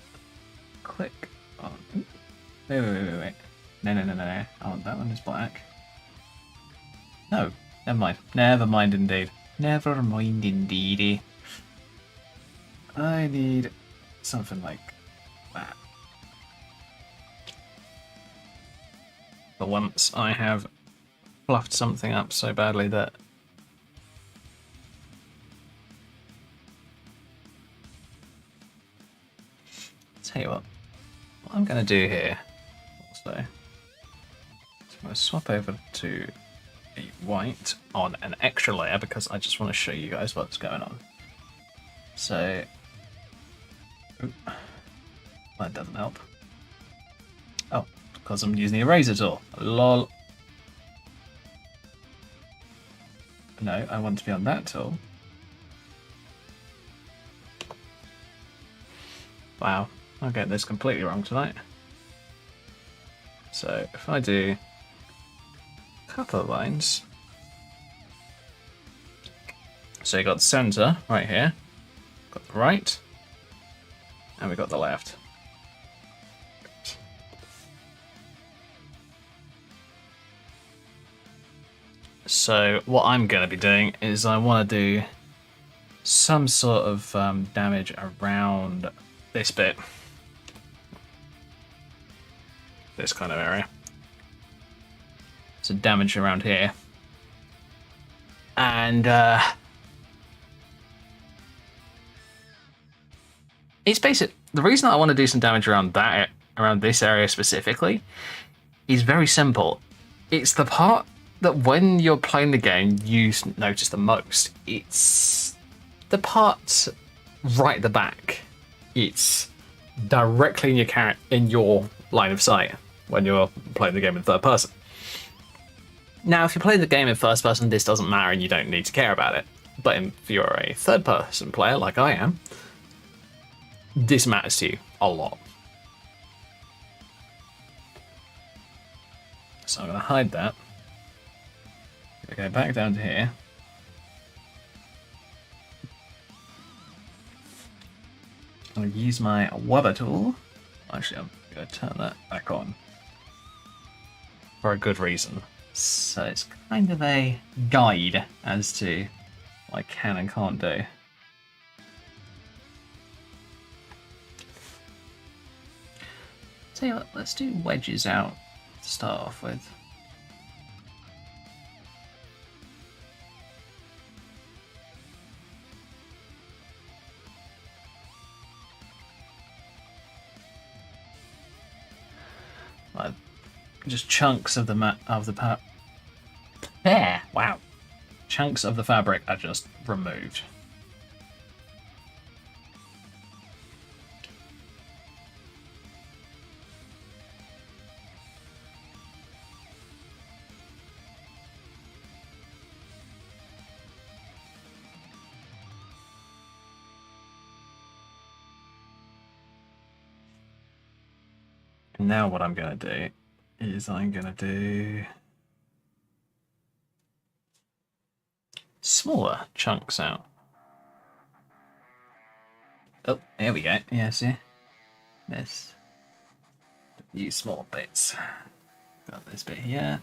Click on. Wait. No. I want that one is black. No, never mind. Never mind indeed. Never mind indeedy. I need something like that. But once I have fluffed something up so badly that tell you what I'm going to do here also, so I'm going to swap over to a white on an extra layer because I just want to show you guys what's going on. So that doesn't help. Oh, because I'm using the eraser tool. Lol. No, I want to be on that tool. Wow, I'll get this completely wrong tonight. So if I do a couple of lines, so you got the center right here, got the right, and we got the left. So what I'm going to be doing is I want to do some sort of damage around this bit. This kind of area. So damage around here. And it's basic. The reason I want to do some damage around this area specifically is very simple. It's the part that when you're playing the game you notice the most. It's the part right at the back. It's directly in your line of sight when you're playing the game in third person. Now, if you play the game in first person, this doesn't matter and you don't need to care about it. But if you're a third person player like I am, this matters to you a lot. So I'm going to hide that. I'm going to go back down to here. I'm going to use my Wubber tool. Actually, I'm going to turn that back on for a good reason. So it's kind of a guide as to what I can and can't do. Tell you what, let's do wedges out to start off with. Like, just chunks of the there. Wow, chunks of the fabric are just removed. Now what I'm going to do is I'm going to do smaller chunks out. Oh, there we go. Yeah, see? This. Use small bits. Got this bit here.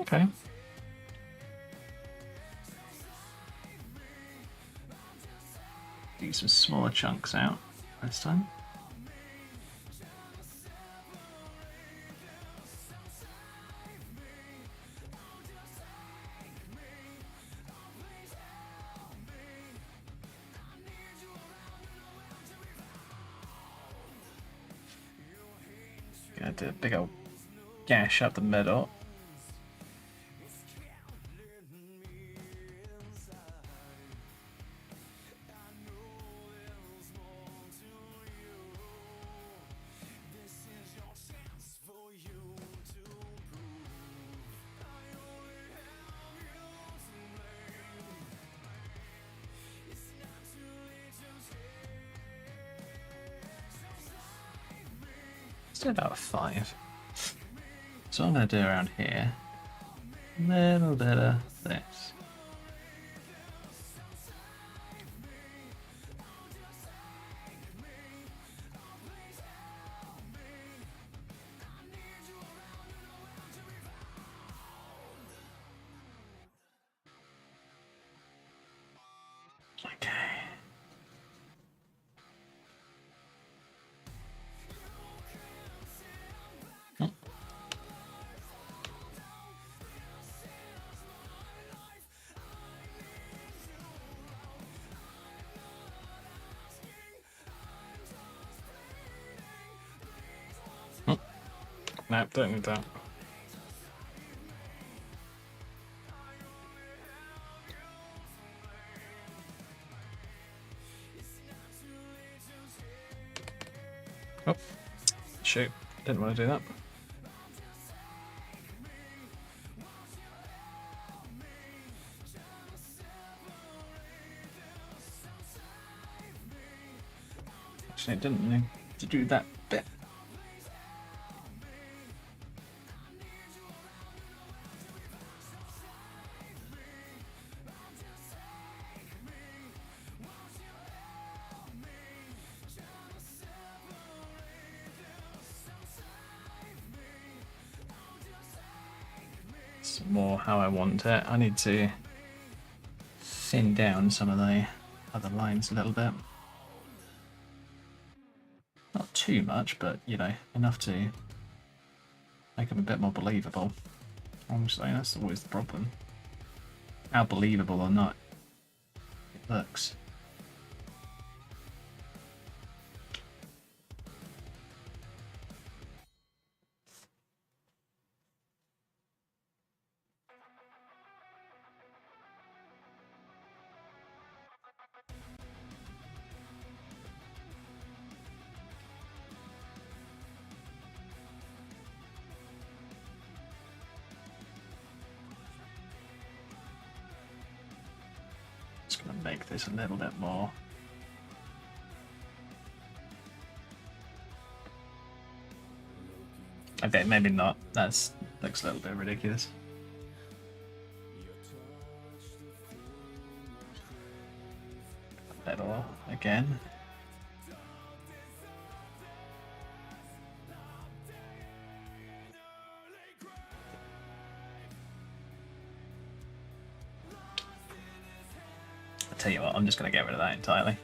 Okay. Do some smaller chunks out this time. Gonna do a big old gash up the middle. Let's do about 5. So I'm going to do around here a little bit of this. Okay. Oh. Oh. No, don't need that. Oh, shoot, didn't want to do that. Actually, I didn't need to do that bit. It's more how I want it. I need to thin down some of the other lines a little bit. Not too much, but you know, enough to make them a bit more believable. Honestly, that's always the problem. How believable or not it looks. Just going to make this a little bit more. Okay, maybe not. That looks a little bit ridiculous. Middle again. I'll tell you what, I'm just going to get rid of that entirely.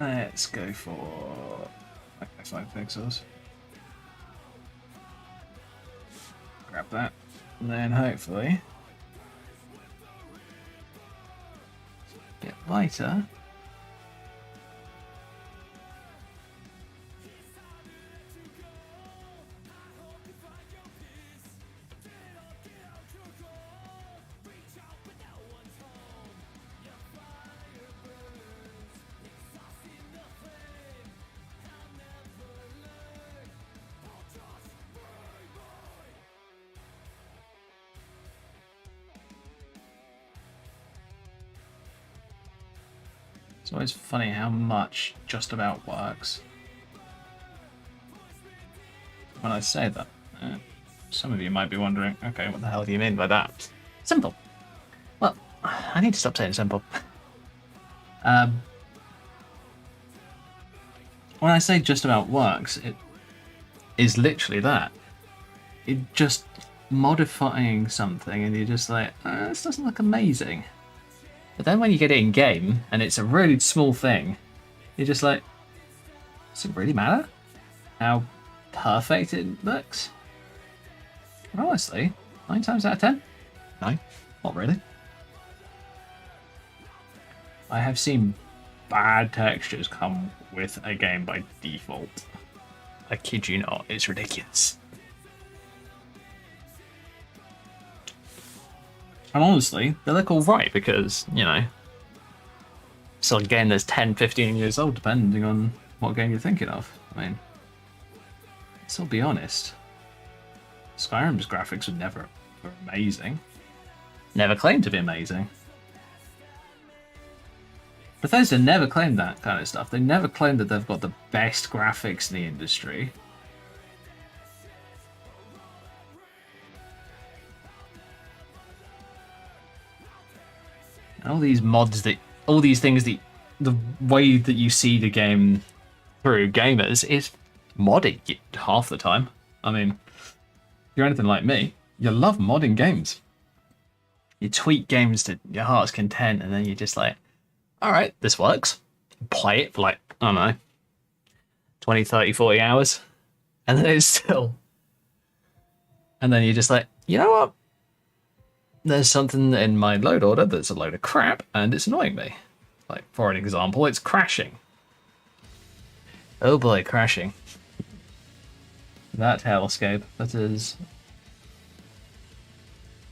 Let's go for 5 pixels. Grab that, and then hopefully get lighter. It's always funny how much just about works. When I say that, some of you might be wondering, okay, what the hell do you mean by that? Simple. Well, I need to stop saying simple. When I say just about works, it is literally that. It just modifying something and you're just like, this doesn't look amazing. But then when you get it in game and it's a really small thing, you're just like, does it really matter how perfect it looks? And honestly, 9 times out of 10? No, not really. I have seen bad textures come with a game by default. I kid you not, it's ridiculous. And honestly, they look alright because, you know, it's a game that's 10, 15 years old, depending on what game you're thinking of. I mean, let's all be honest. Skyrim's graphics were amazing. Never claimed to be amazing. Bethesda never claimed that kind of stuff. They never claimed that they've got the best graphics in the industry. And all these mods all these things the way that you see the game through gamers is modding half the time. I mean, if you're anything like me, you love modding games. You tweak games to your heart's content and then you're just like, alright, this works. Play it for like, I don't know, 20, 30, 40 hours. And then it's still... And then you're just like, you know what? There's something in my load order that's a load of crap and it's annoying me. Like, for an example, it's crashing. Oh boy, crashing. That hellscape. That is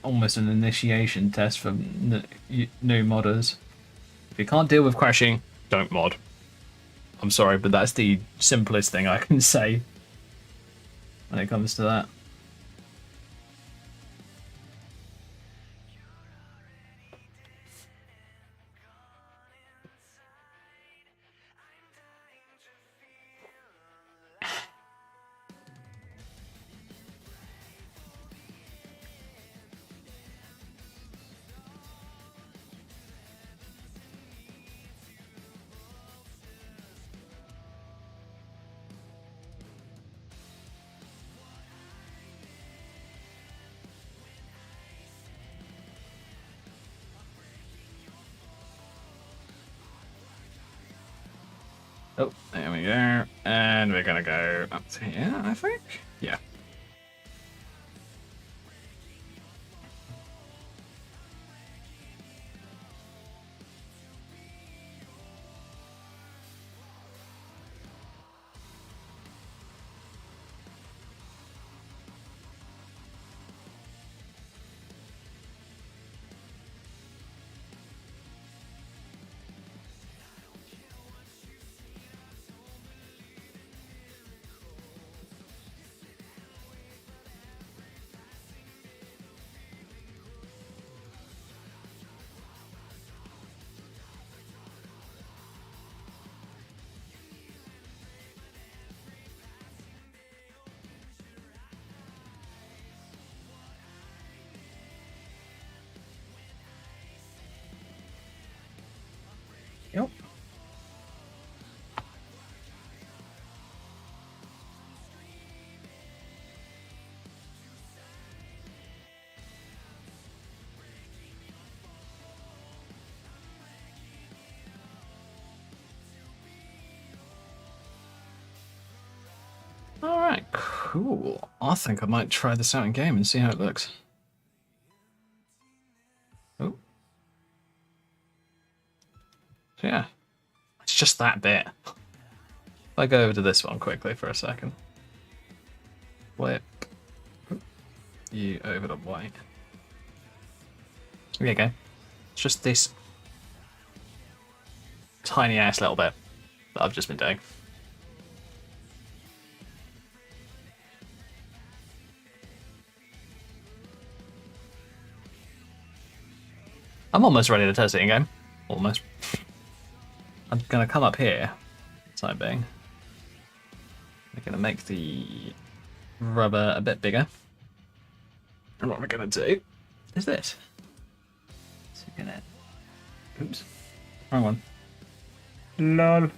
almost an initiation test for new modders. If you can't deal with crashing, don't mod. I'm sorry, but that's the simplest thing I can say when it comes to that. Oh, there we go. And we're gonna go up to here, I think? Yeah. Yep. Alright, cool. I think I might try this out in game and see how it looks. Oh. So yeah, it's just that bit. If I go over to this one quickly for a second. Flip you over to white. There you go. It's just this tiny ass little bit that I've just been doing. I'm almost ready to test it in game. Almost. I'm gonna come up here, time being. We're gonna make the rubber a bit bigger. And what we're gonna do is this. So we're gonna, oops, wrong one. Lol.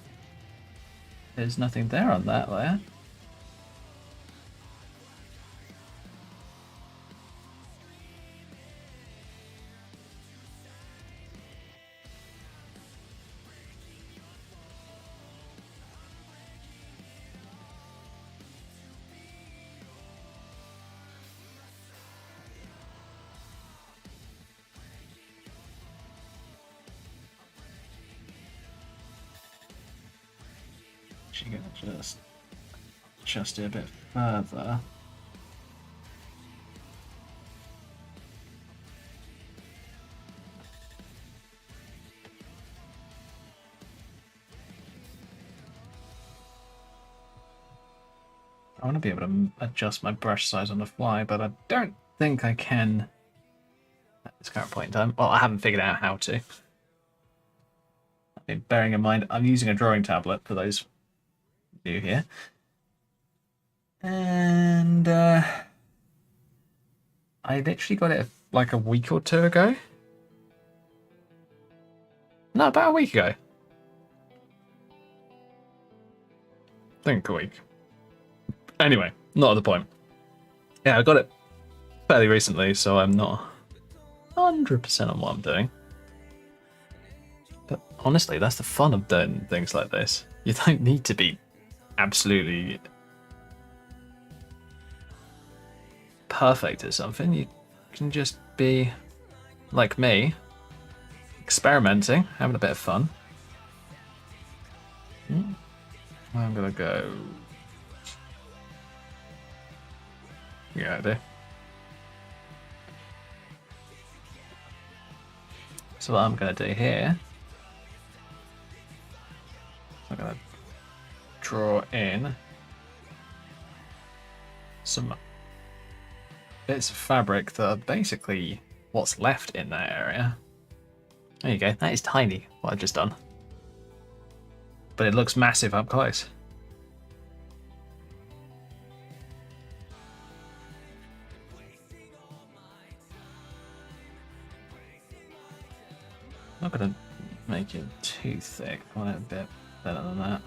There's nothing there on that layer. Actually gonna just adjust it a bit further. I want to be able to adjust my brush size on the fly, but I don't think I can at this current point in time. Well, I haven't figured out how to. I mean, bearing in mind, I'm using a drawing tablet for those new here. And I literally got it like a week or two ago. No, about a week ago. I think a week. Anyway, not at the point. Yeah, I got it fairly recently, so I'm not 100% on what I'm doing. But honestly, that's the fun of doing things like this. You don't need to be absolutely perfect at something. You can just be like me, experimenting, having a bit of fun. I'm gonna go. Yeah, there. So what I'm gonna do here, I'm gonna draw in some bits of fabric that are basically what's left in that area. There you go. That is tiny, what I've just done. But it looks massive up close. I'm not going to make it too thick. I want it a bit better than that.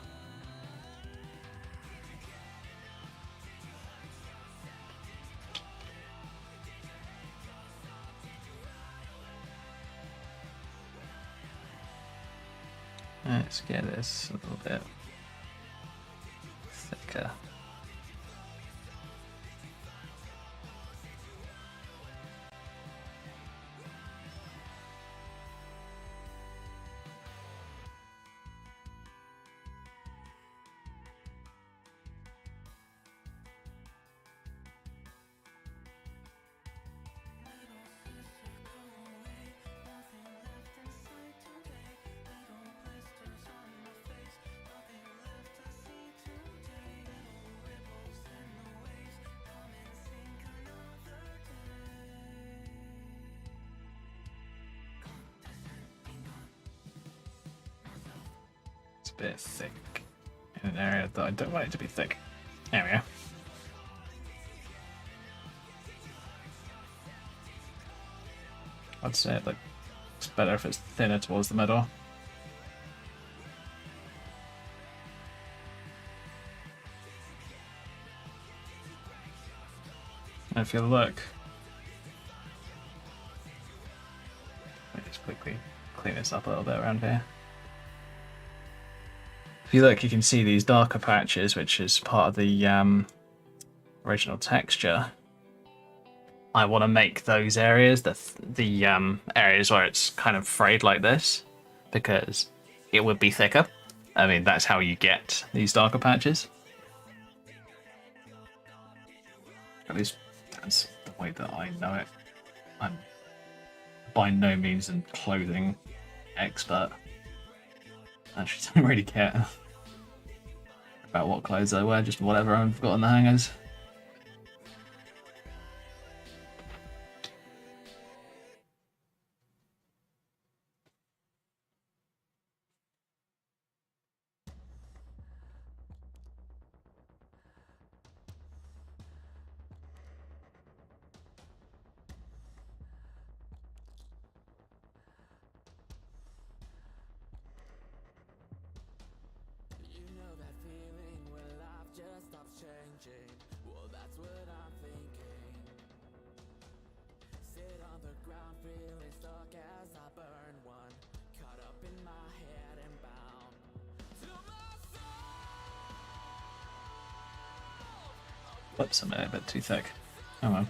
Let's get this a little bit thicker. It's a bit thick in an area that I don't want it to be thick. There we go. I'd say it's better if it's thinner towards the middle. And if you look, let me just quickly clean this up a little bit around here. If you look, you can see these darker patches, which is part of the original texture. I want to make those areas, the areas where it's kind of frayed like this, because it would be thicker. I mean, that's how you get these darker patches. At least that's the way that I know it. I'm by no means a clothing expert. I actually don't really care about what clothes I wear, just whatever I've got on the hangers. Whoops, I made it a bit too thick. Oh well.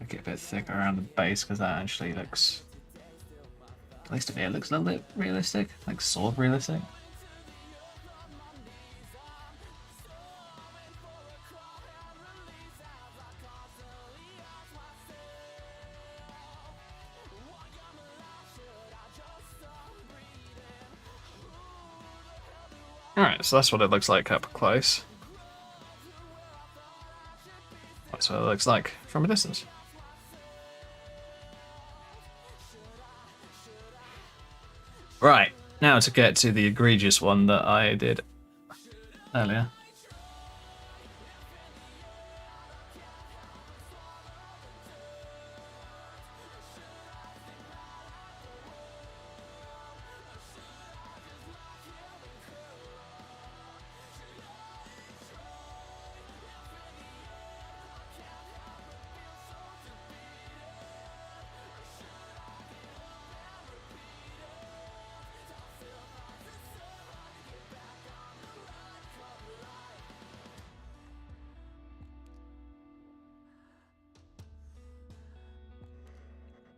Make it a bit thicker around the base because that actually looks, at least to me, it looks a little bit realistic, like sort of realistic. Alright, so that's what it looks like up close. That's what it looks like from a distance. Right, now to get to the egregious one that I did earlier.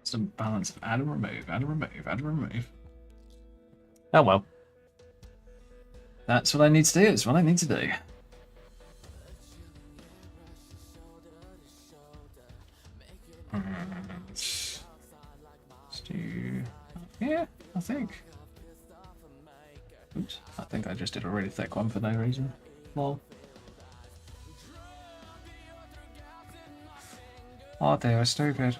It's a balance of add and remove, add and remove, add and remove. Oh well. That's what I need to do, it's what I need to do. Let's do... yeah, I think. Oops, I think I just did a really thick one for no reason. Lol. Oh, they were stupid.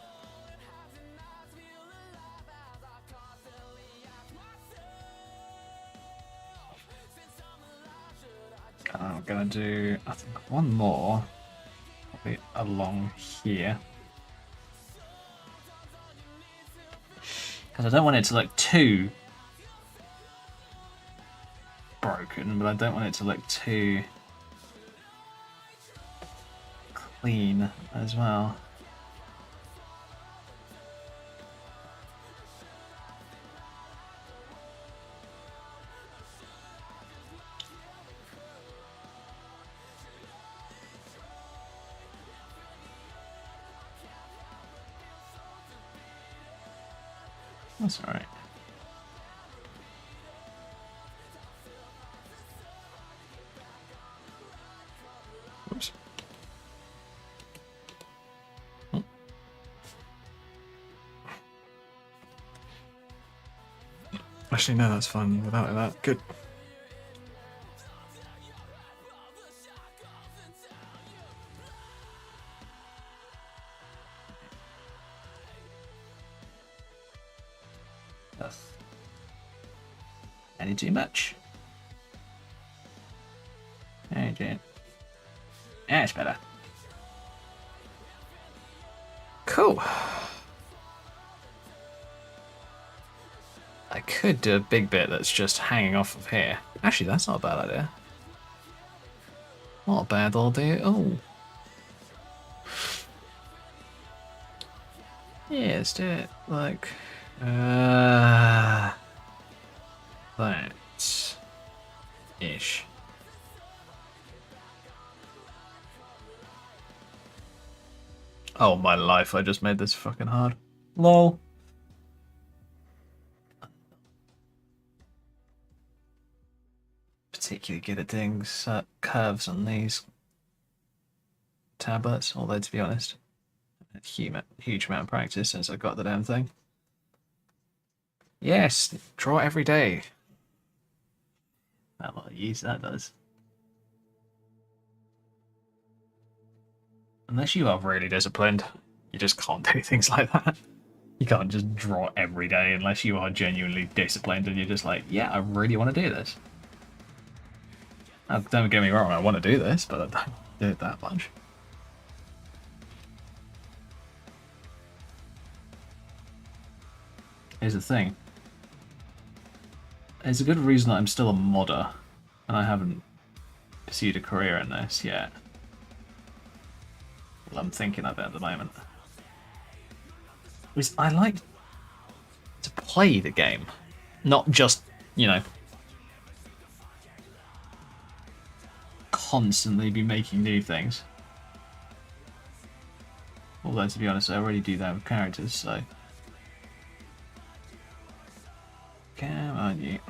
I'm gonna do, I think, one more, probably along here. Because I don't want it to look too broken, but I don't want it to look too clean as well. That's alright. Oops. Actually, no, that's fine without that. Good. Any too much? Okay. Yeah, it's better. Cool. I could do a big bit that's just hanging off of here. Actually, that's not a bad idea. Not a bad idea at all. Yeah, let's do it like that ish. Oh my life, I just made this fucking hard. Lol. Particularly good at doing curves on these tablets, although to be honest, a huge amount of practice since I got the damn thing. Yes, draw every day. That lot of use that does. Unless you are really disciplined, you just can't do things like that. You can't just draw every day unless you are genuinely disciplined and you're just like, yeah, I really want to do this. Now, don't get me wrong, I want to do this, but I don't do it that much. Here's the thing. there's a good reason that I'm still a modder, and I haven't pursued a career in this yet. Well, I'm thinking of it at the moment. Is I like to play the game, not just, you know, constantly be making new things. Although, to be honest, I already do that with characters, so... Come on, you.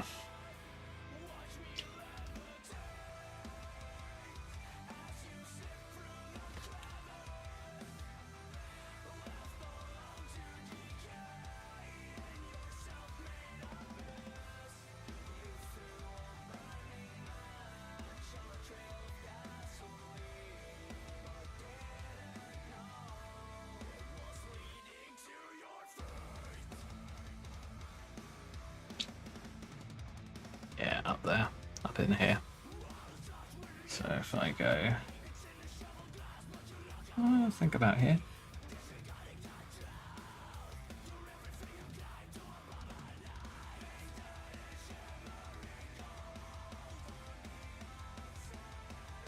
Yeah, up there. Up in here. So if I go... think about here.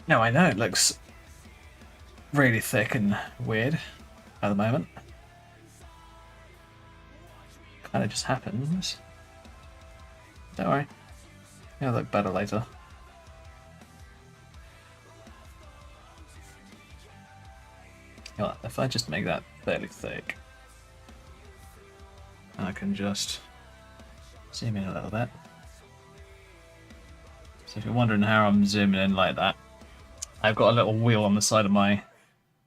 No, I know it looks really thick and weird at the moment. Kind of just happens. Don't worry. It'll look better later. You know what, if I just make that fairly thick, I can just zoom in a little bit. So if you're wondering how I'm zooming in like that, I've got a little wheel on the side of my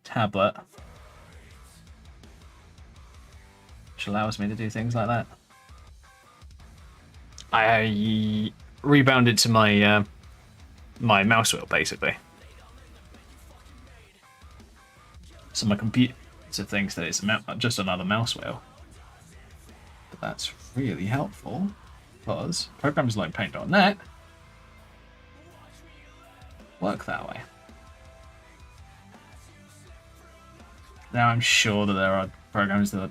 tablet which allows me to do things like that. I rebounded to my my mouse wheel basically. So my computer thinks that it's just another mouse wheel. But that's really helpful because programs like Paint.net work that way. Now I'm sure that there are programs that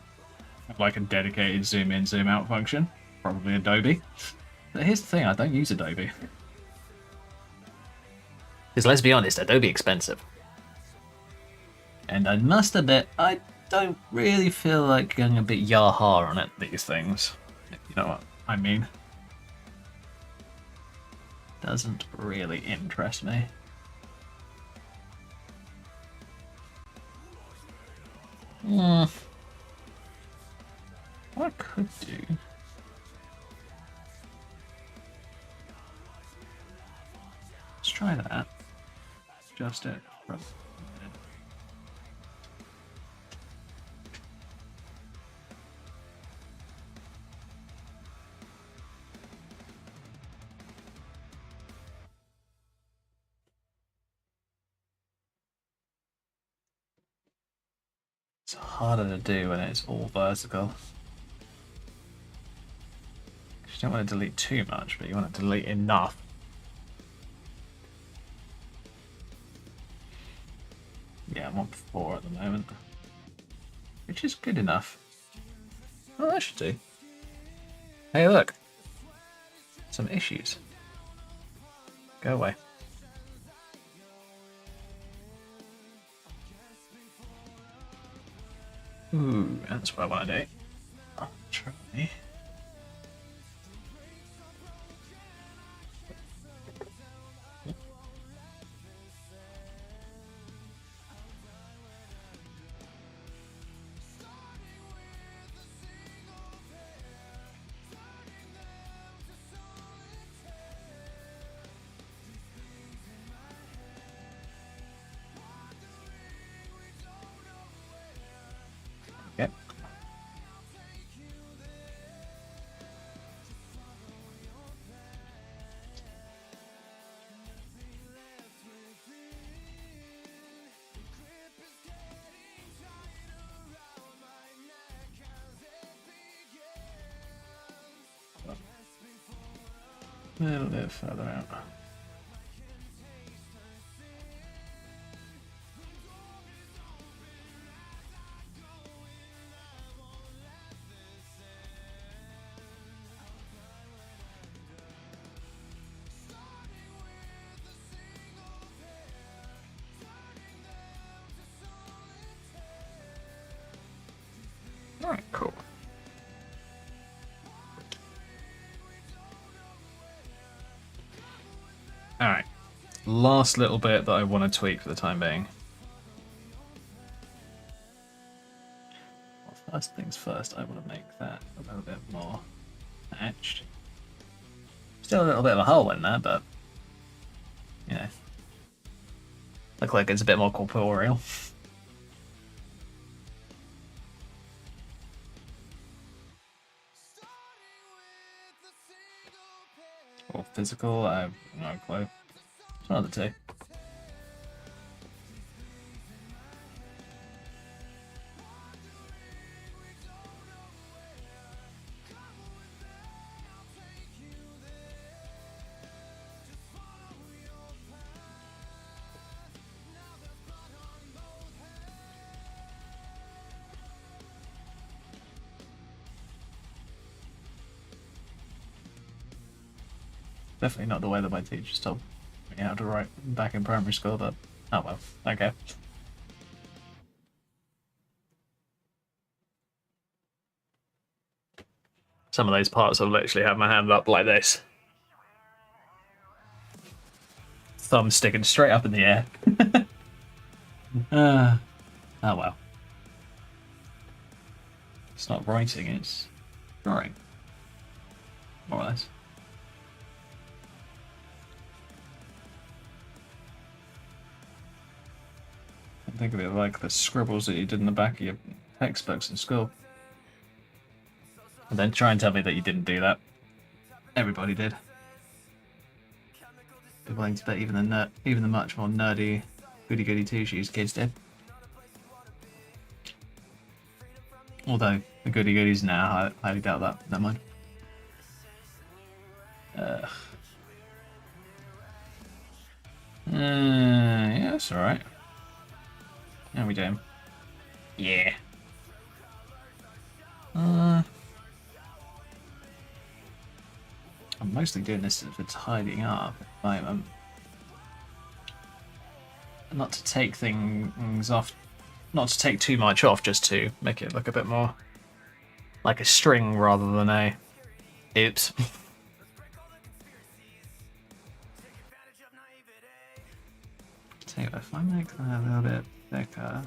have like a dedicated zoom in, zoom out function, probably Adobe. But here's the thing, I don't use Adobe. Because let's be honest, Adobe expensive. And I must admit, I don't really feel like going a bit yaha on it, these things. If you know what I mean. Doesn't really interest me. What I could do... Let's try that. Adjust it for a minute. It's harder to do when it's all vertical. You don't want to delete too much, but you want to delete enough. Yeah, I'm on 4 at the moment, which is good enough. Well, that should do. Hey, look. Some issues. Go away. Ooh, that's what I want to do. I'll try. Yep. A little bit further out. Alright. Last little bit that I want to tweak for the time being. Well, first things first, I want to make that a little bit more hatched. Still a little bit of a hole in there, but you know, look like it's a bit more corporeal. Or physical, I have no clue. It's one of the two. Definitely not the way that my teachers told me how to write back in primary school, but oh well, okay. Some of those parts I'll literally have my hand up like this. Thumb sticking straight up in the air. Oh well. It's not writing, it's drawing. More or less. Think of it like the scribbles that you did in the back of your textbooks in school. And then try and tell me that you didn't do that. Everybody did. Be willing to bet even the much more nerdy goody goody two shoes kids did. Although the goody goodies now, I highly doubt that. Never mind. Yeah, that's alright. How we doing? Yeah. I'm mostly doing this for tidying up at the moment. Not to take things off, not to take too much off, just to make it look a bit more like a string rather than a... Oops. Tell you what, if I make that a little bit thicker...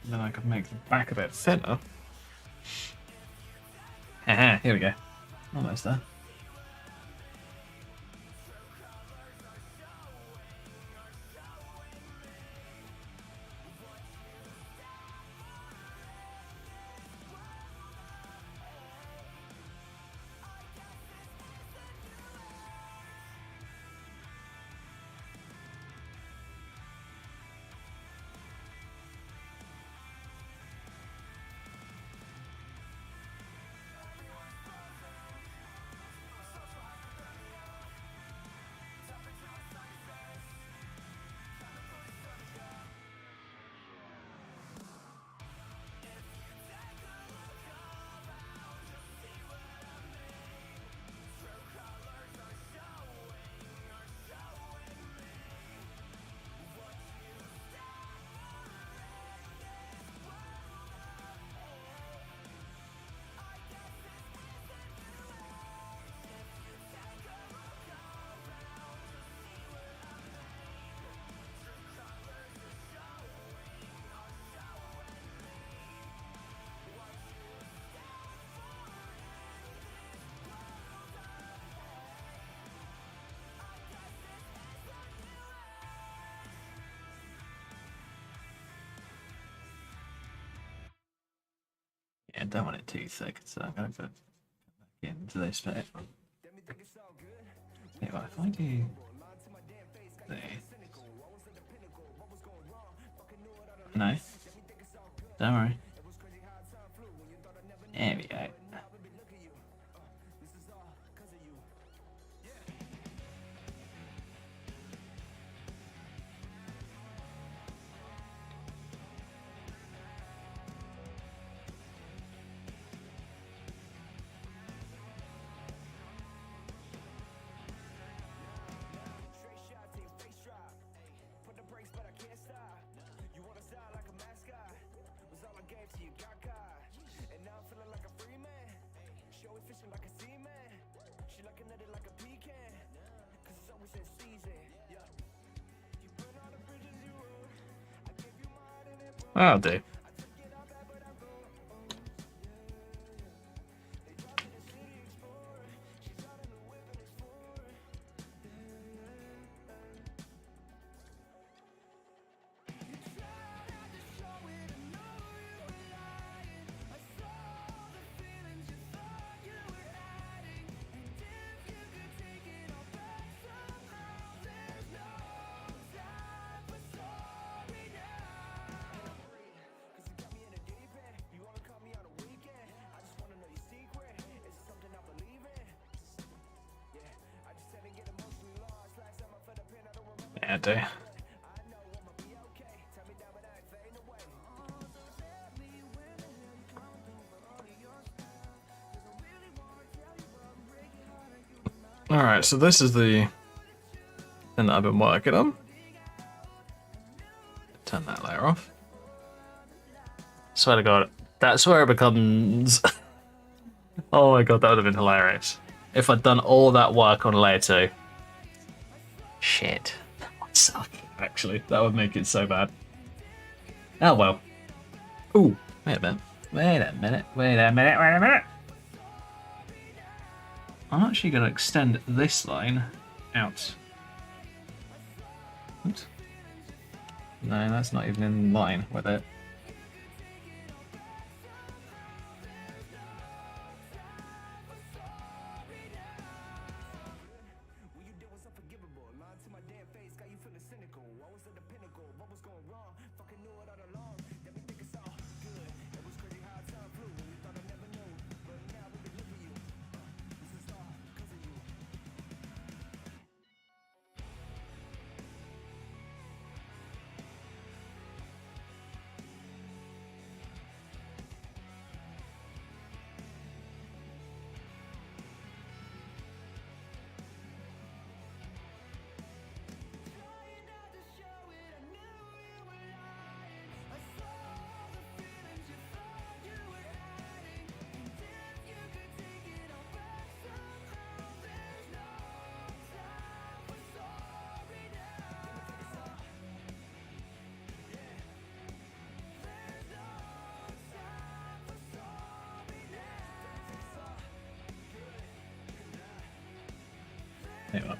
Then I could make the back a bit thinner. Haha, here we go. Almost there. Yeah, I don't want it too thick, so I'm going to put it back into this bit. Yeah, well, if I do this... No. Don't worry. There we go. I'll do. Yeah, I do. Alright, so this is the thing that I've been working on. Turn that layer off. Swear to God, that's where it becomes... Oh my God, that would have been hilarious. If I'd done all that work on layer 2. Shit. That would suck, actually. That would make it so bad. Oh well. Ooh, wait a minute. Wait a minute. Wait a minute. Wait a minute. I'm actually going to extend this line out. Oops. No, that's not even in line with it. There you are.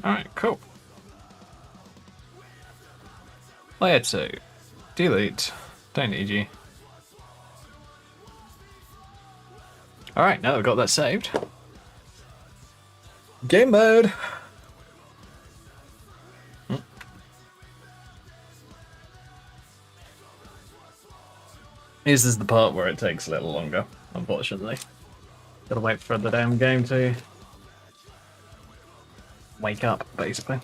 Alright, cool. Layer 2. Delete. Don't need you. Alright, now that we've got that saved. Game mode! This is the part where it takes a little longer, unfortunately. Gotta wait for the damn game to wake up, basically.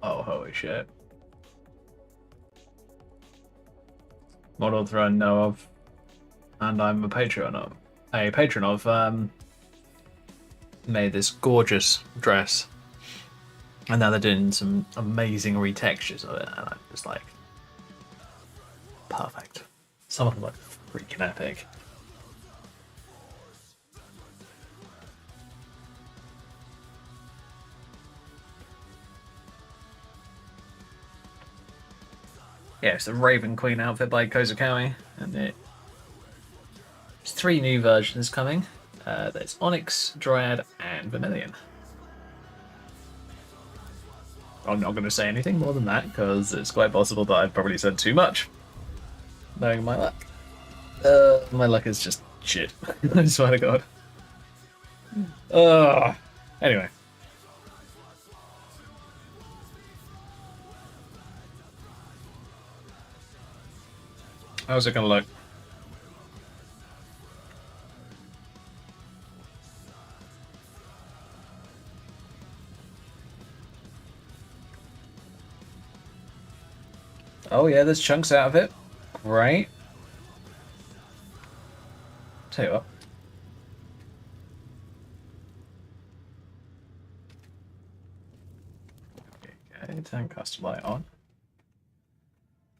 Oh, holy shit. Mod author I know of, and I'm a patron of, made this gorgeous dress. And now they're doing some amazing retextures of it, and I'm just like, perfect. Some of them look freaking epic. Yeah, it's the Raven Queen outfit by Kozukami, and there's 3 new versions coming. There's Onyx, Dryad, and Vermilion. I'm not going to say anything more than that, because it's quite possible that I've probably said too much, knowing my luck. My luck is just shit. I swear to God. Anyway. How's it going to look? Oh yeah, there's chunks out of it. Great. Tell you what. Okay, turn custom light on.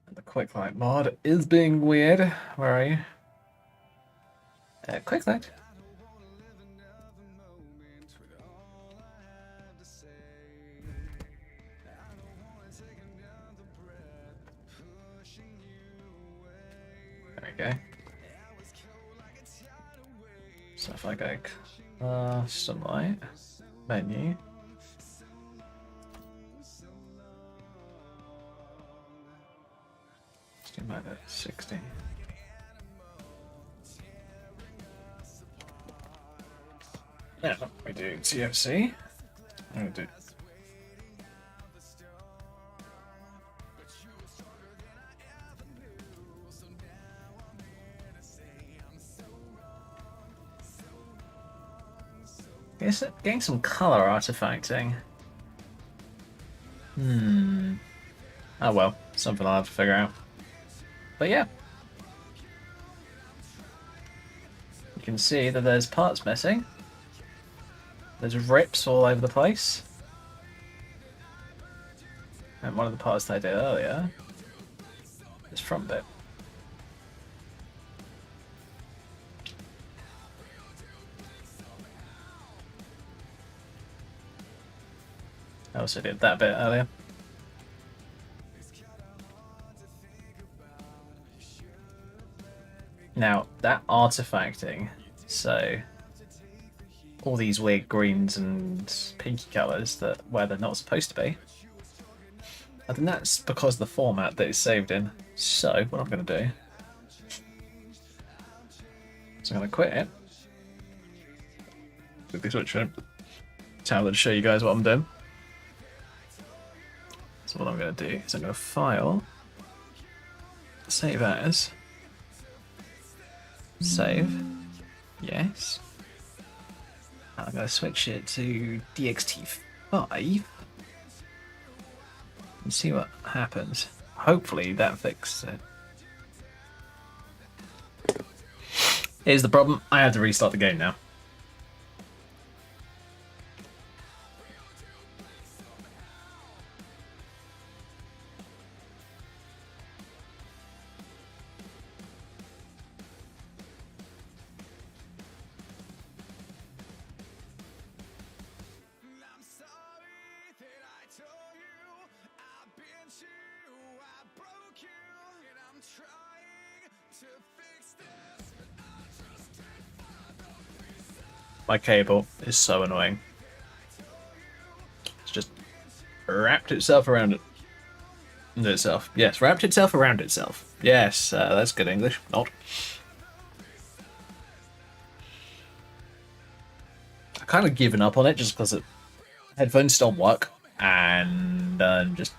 And the quick light mod is being weird. Where are you? Quick light. There we go. So if I go custom light, menu. Let's do mine at 60. Now we do TFC. I'm gonna do. Getting some color artifacting. Oh well, something I'll have to figure out. But yeah. You can see that there's parts missing. There's rips all over the place. And one of the parts that I did earlier, this front bit. I also did that bit earlier. Now, that artifacting, so all these weird greens and pinky colours that where they're not supposed to be, I think that's because of the format that it's saved in. So, what I'm going to do is I'm going to quit it. Quickly switch it. Tablet to show you guys what I'm doing. So what I'm going to do is I'm going to file, save as, save, yes. I'm going to switch it to DXT5 and see what happens. Hopefully that fixes it. Here's the problem, I have to restart the game now. My cable is so annoying. It's just wrapped itself around itself. Yes, wrapped itself around itself. Yes, that's good English. Not. I kind of given up on it just because Headphones don't work, and just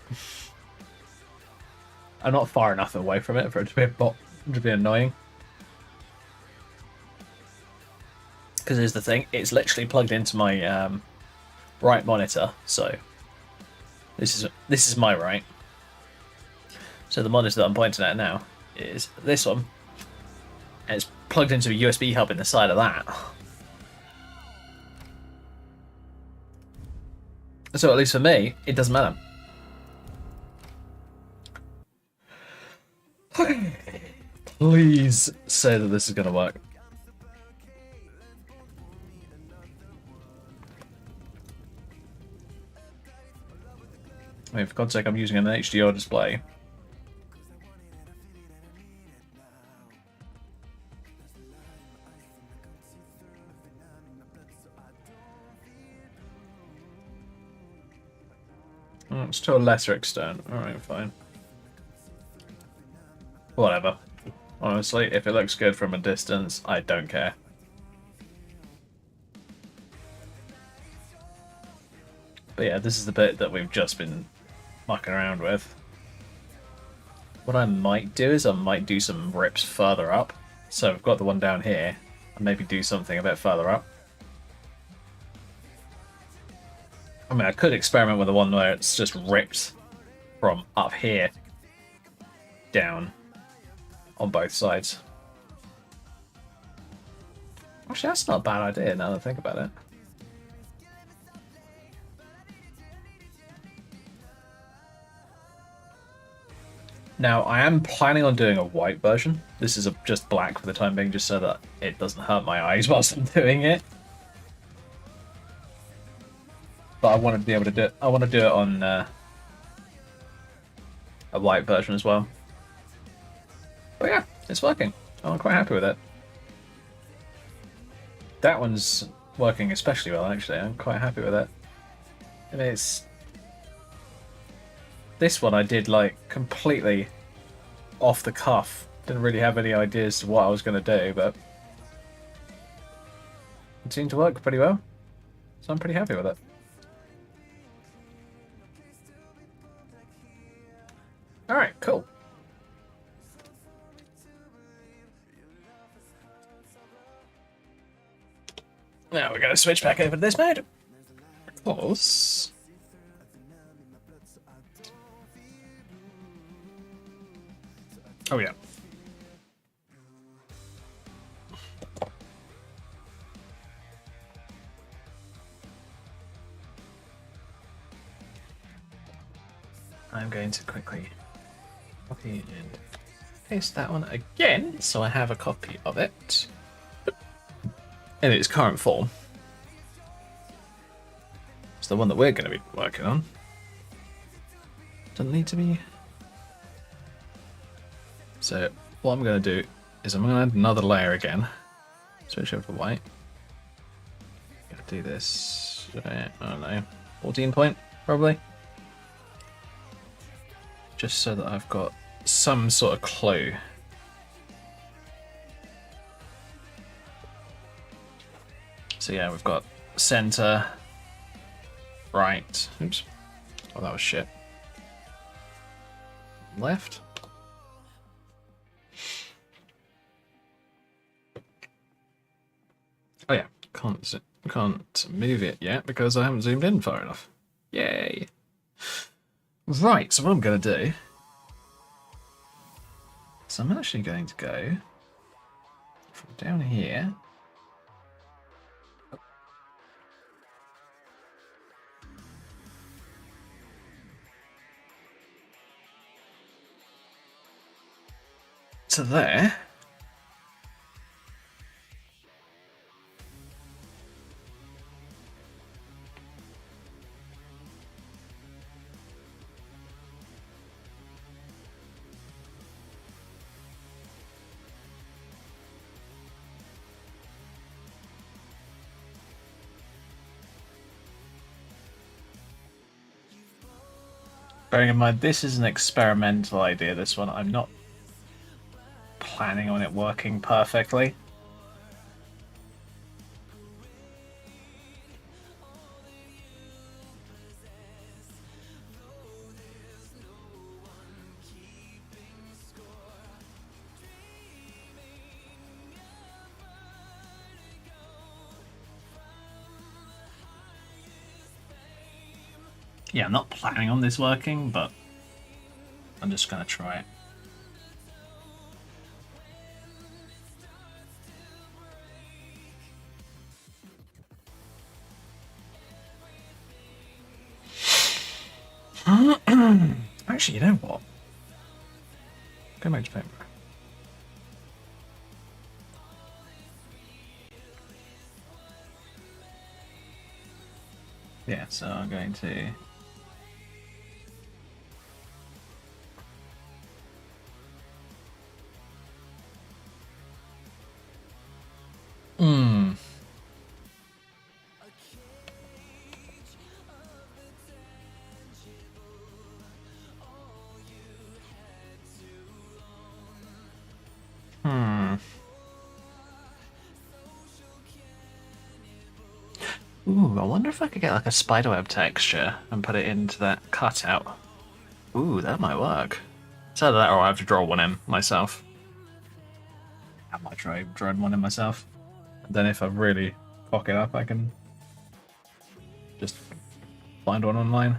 I'm not far enough away from it for it to be annoying. Because here's the thing, it's literally plugged into my right monitor, so this is my right. So the monitor that I'm pointing at now is this one, and it's plugged into a USB hub in the side of that. So at least for me, it doesn't matter. Please say that this is going to work. I mean, for God's sake, I'm using an HDR display. It's to a lesser extent. Alright, fine. Whatever. Honestly, if it looks good from a distance, I don't care. But yeah, this is the bit that we've just been mucking around with. What I might do is I might do some rips further up. So I've got the one down here, and maybe do something a bit further up. I mean, I could experiment with the one where it's just ripped from up here down on both sides. Actually, that's not a bad idea now that I think about it. Now, I am planning on doing a white version. This is just black for the time being, just so that it doesn't hurt my eyes whilst I'm doing it. But I want to be able to do it. I want to do it on a white version as well. But yeah, it's working. I'm quite happy with it. That one's working especially well, actually. I'm quite happy with it. I mean, it's... This one I did, like, completely off the cuff. Didn't really have any ideas to what I was going to do, but it seemed to work pretty well. So I'm pretty happy with it. Alright, cool. Now we're going to switch back over to this mode. Of course. Oh yeah. I'm going to quickly copy and paste that one again, so I have a copy of it in its current form. It's the one that we're going to be working on. Doesn't need to be. So what I'm going to do is I'm going to add another layer again. Switch over to white. Gonna do this. I don't know, 14 point probably. Just so that I've got some sort of clue. So yeah, we've got center, right, oops, oh that was shit, left, oh yeah, can't move it yet because I haven't zoomed in far enough. Yay! Right, so what I'm going to do is I'm actually going to go from down here to there. Bearing in mind, this is an experimental idea, this one. I'm not planning on it working perfectly. Yeah, I'm not planning on this working, but I'm just gonna try it. Actually, you know what? Go back to paper. Yeah, so I'm going to... Hmm. Hmm. Ooh, I wonder if I could get like a spiderweb texture and put it into that cutout. Ooh, that might work. It's either that or I have to draw one in myself. I might try drawing one in myself. And then if I really cock it up, I can just find one online.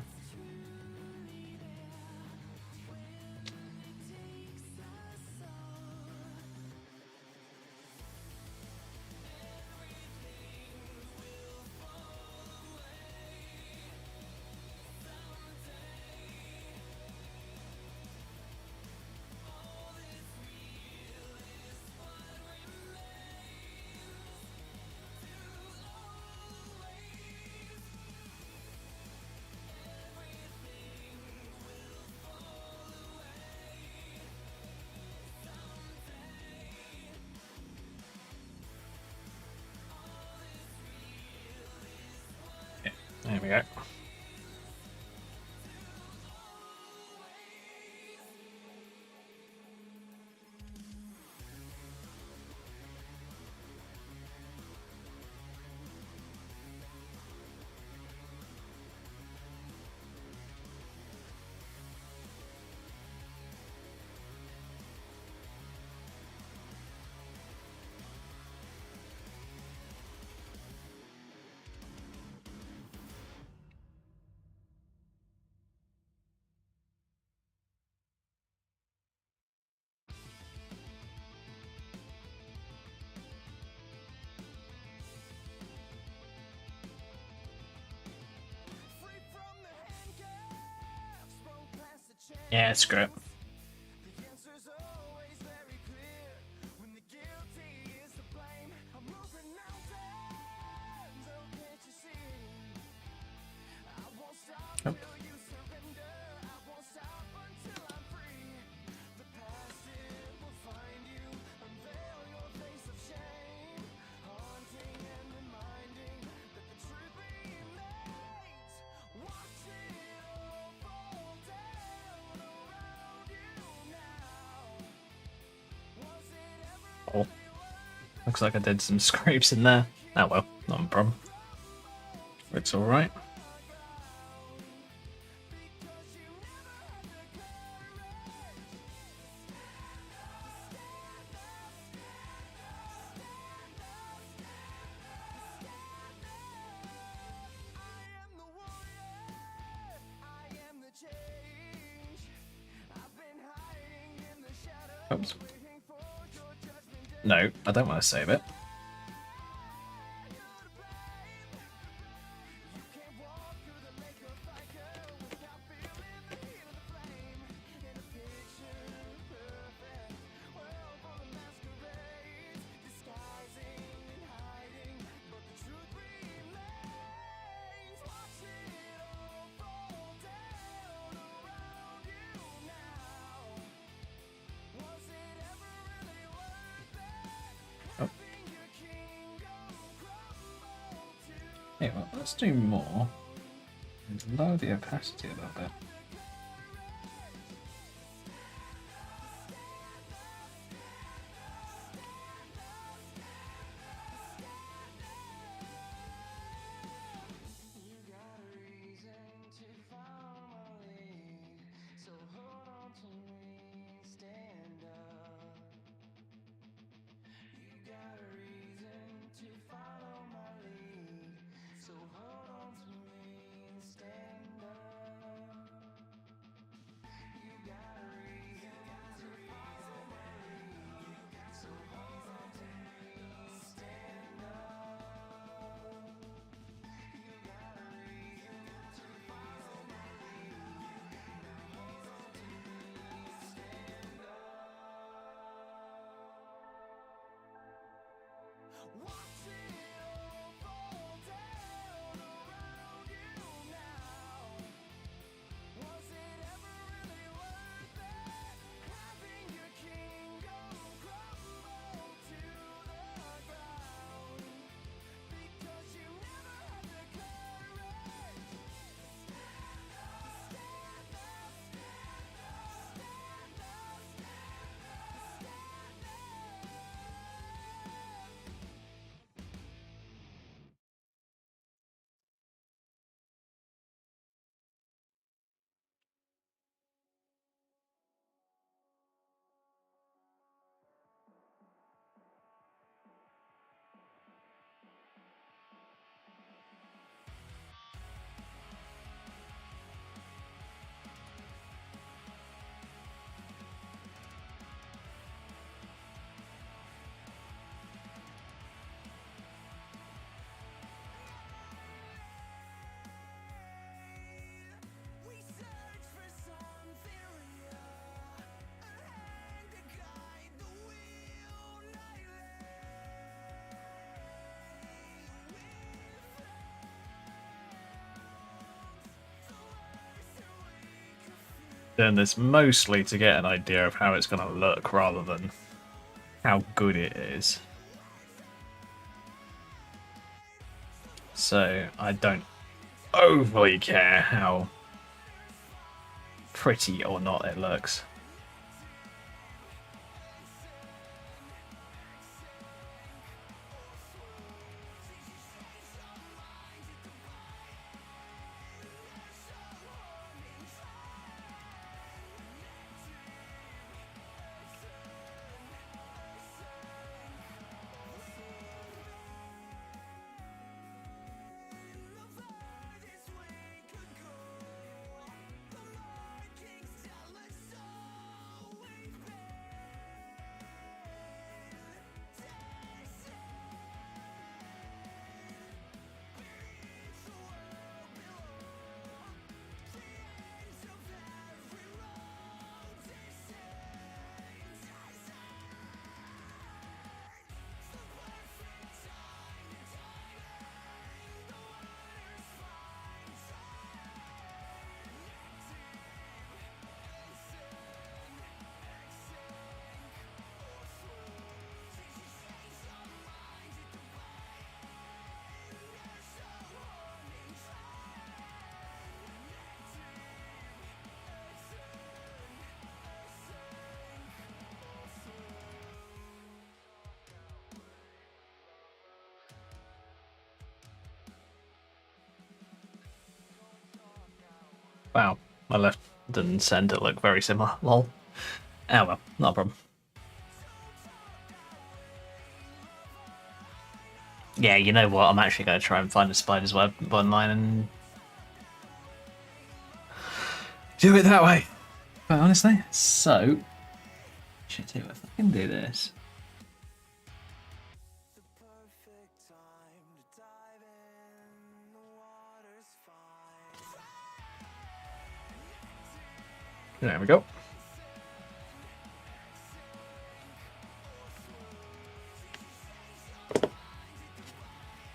Yeah, there we go. Yeah, screw it. Oh. Oh. Looks like I did some scrapes in there. Oh well, not a problem. It's alright. Oops. No, I don't want to save it. Oh. Yeah, well, let's do more and lower the opacity a little bit. Doing this mostly to get an idea of how it's going to look rather than how good it is. So I don't overly care how pretty or not it looks. Wow, my left and centre look very similar. Lol. Oh well, not a problem. Yeah, you know what? I'm actually going to try and find a spider's web online and do it that way. But honestly, so shit, if I can do this. There we go.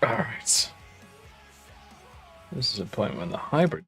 Alright. This is a point when the hybrid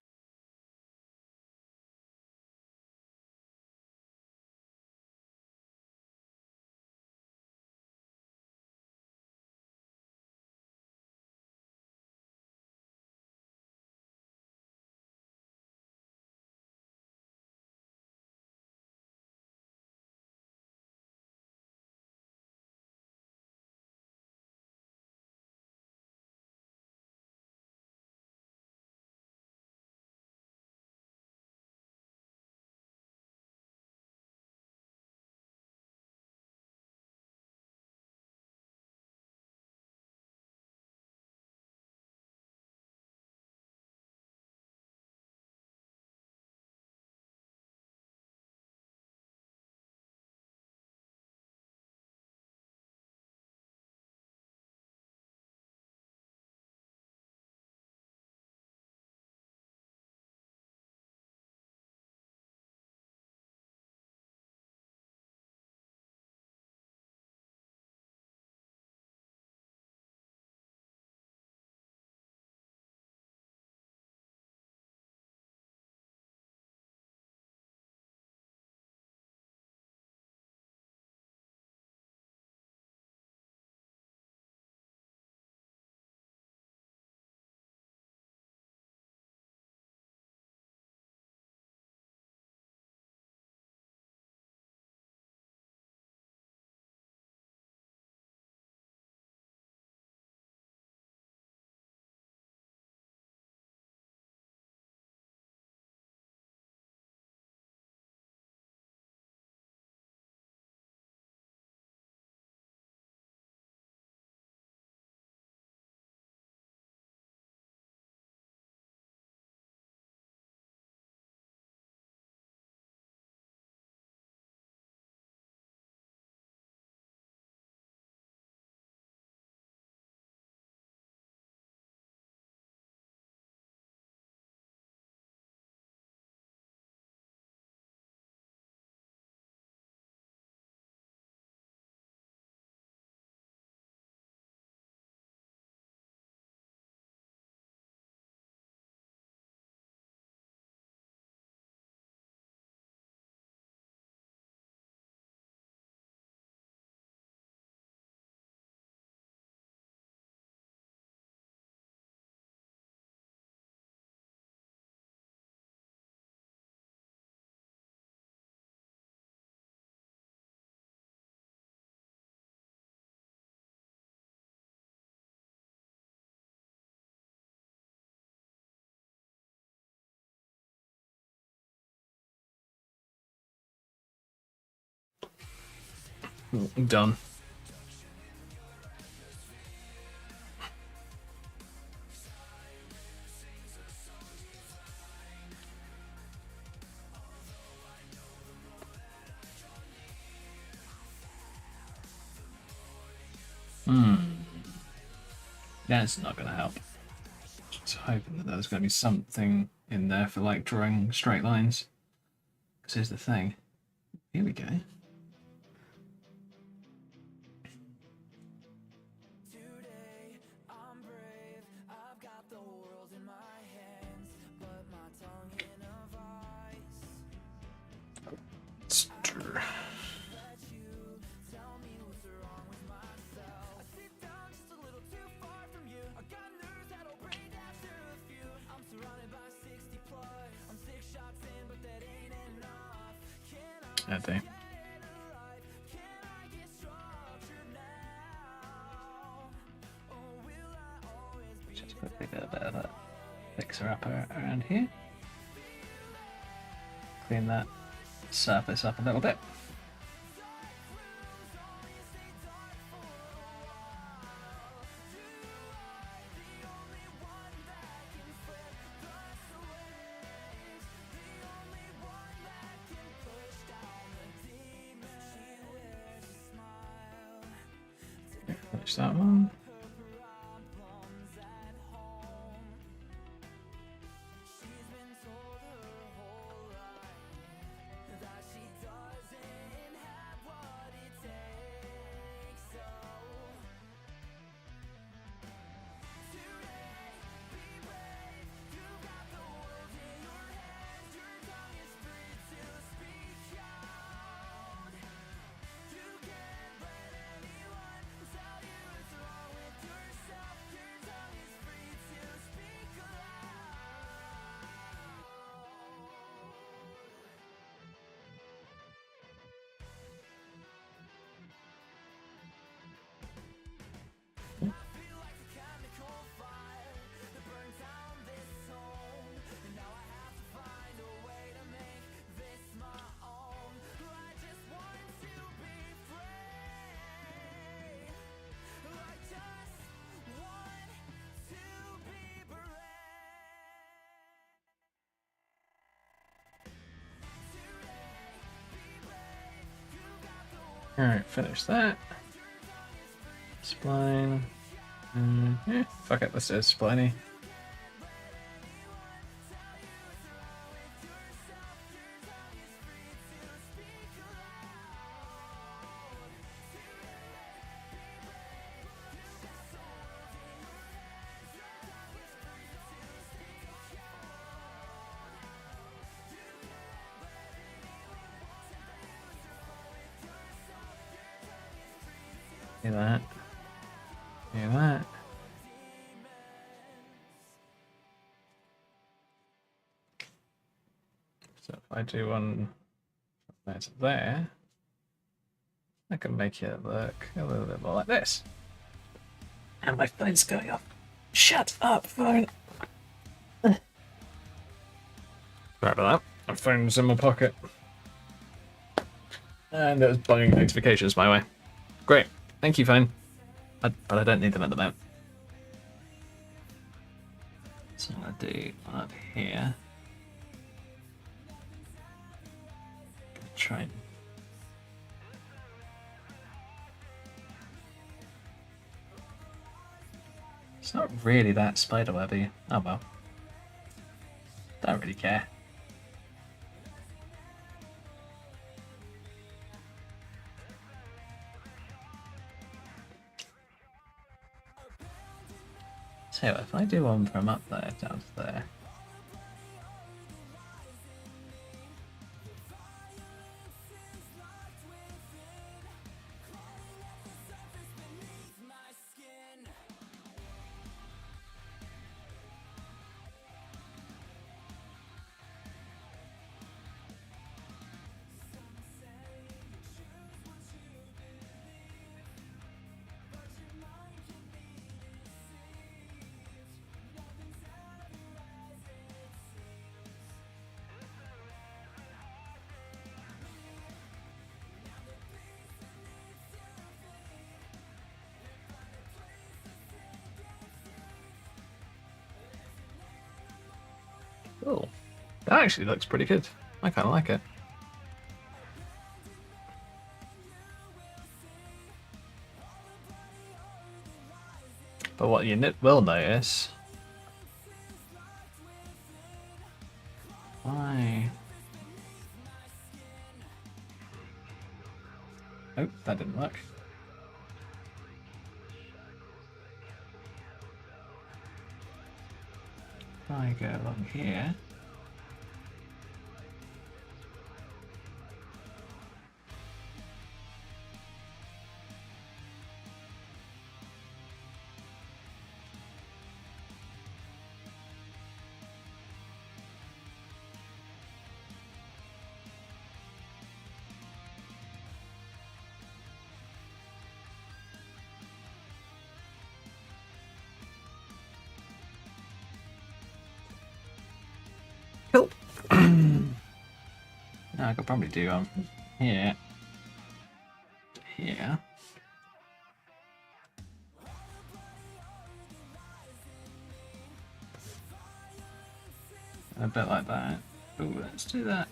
Done. That's not going to help. Just hoping that there's going to be something in there for like drawing straight lines. Because here's the thing. Here we go. Okay. Just quickly do a bit of a fixer upper around here. Clean that surface up a little bit. Finish that one. Alright, finish that. Spline. Yeah, fuck it, let's do a spliney. Do that. Do that. So if I do one from there to there, I can make it look a little bit more like this. And my phone's going off. Shut up, phone. Sorry about that. My phone's in my pocket. And it was bugging notifications my way. Great. Thank you, phone. But I don't need them at the moment. So I'm going to do one up here. Try and... It's not really that spiderwebby. Oh well. Don't really care. So if I do one from up there down to there. Cool. That actually looks pretty good. I kind of like it. But what you will notice... Why? Oh, that didn't work. If I go along here... Cool. Now I could probably do here, here. A bit like that. Oh, let's do that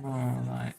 more like.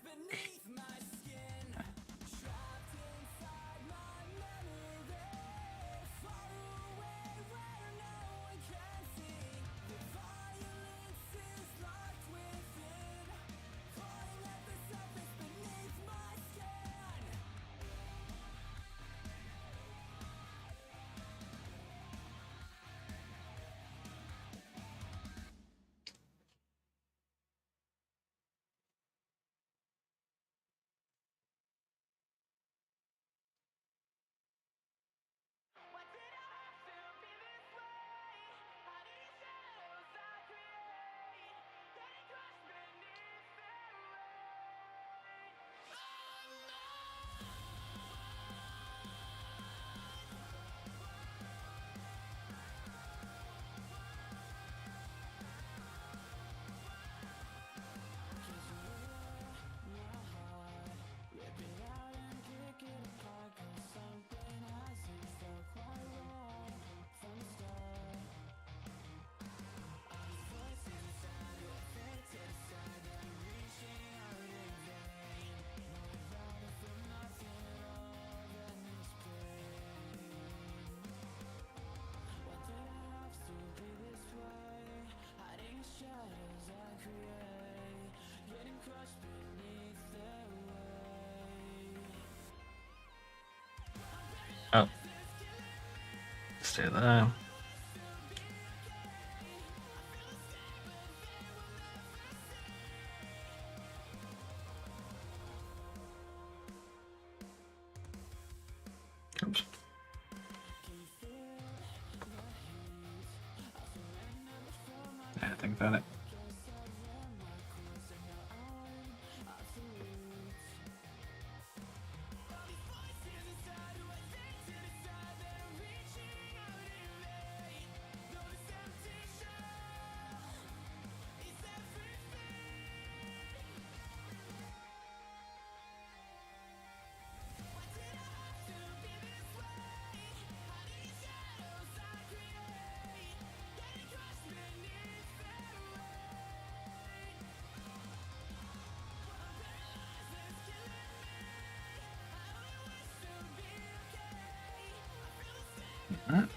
Oh, stay there. Oops. Yeah, think about it. Right.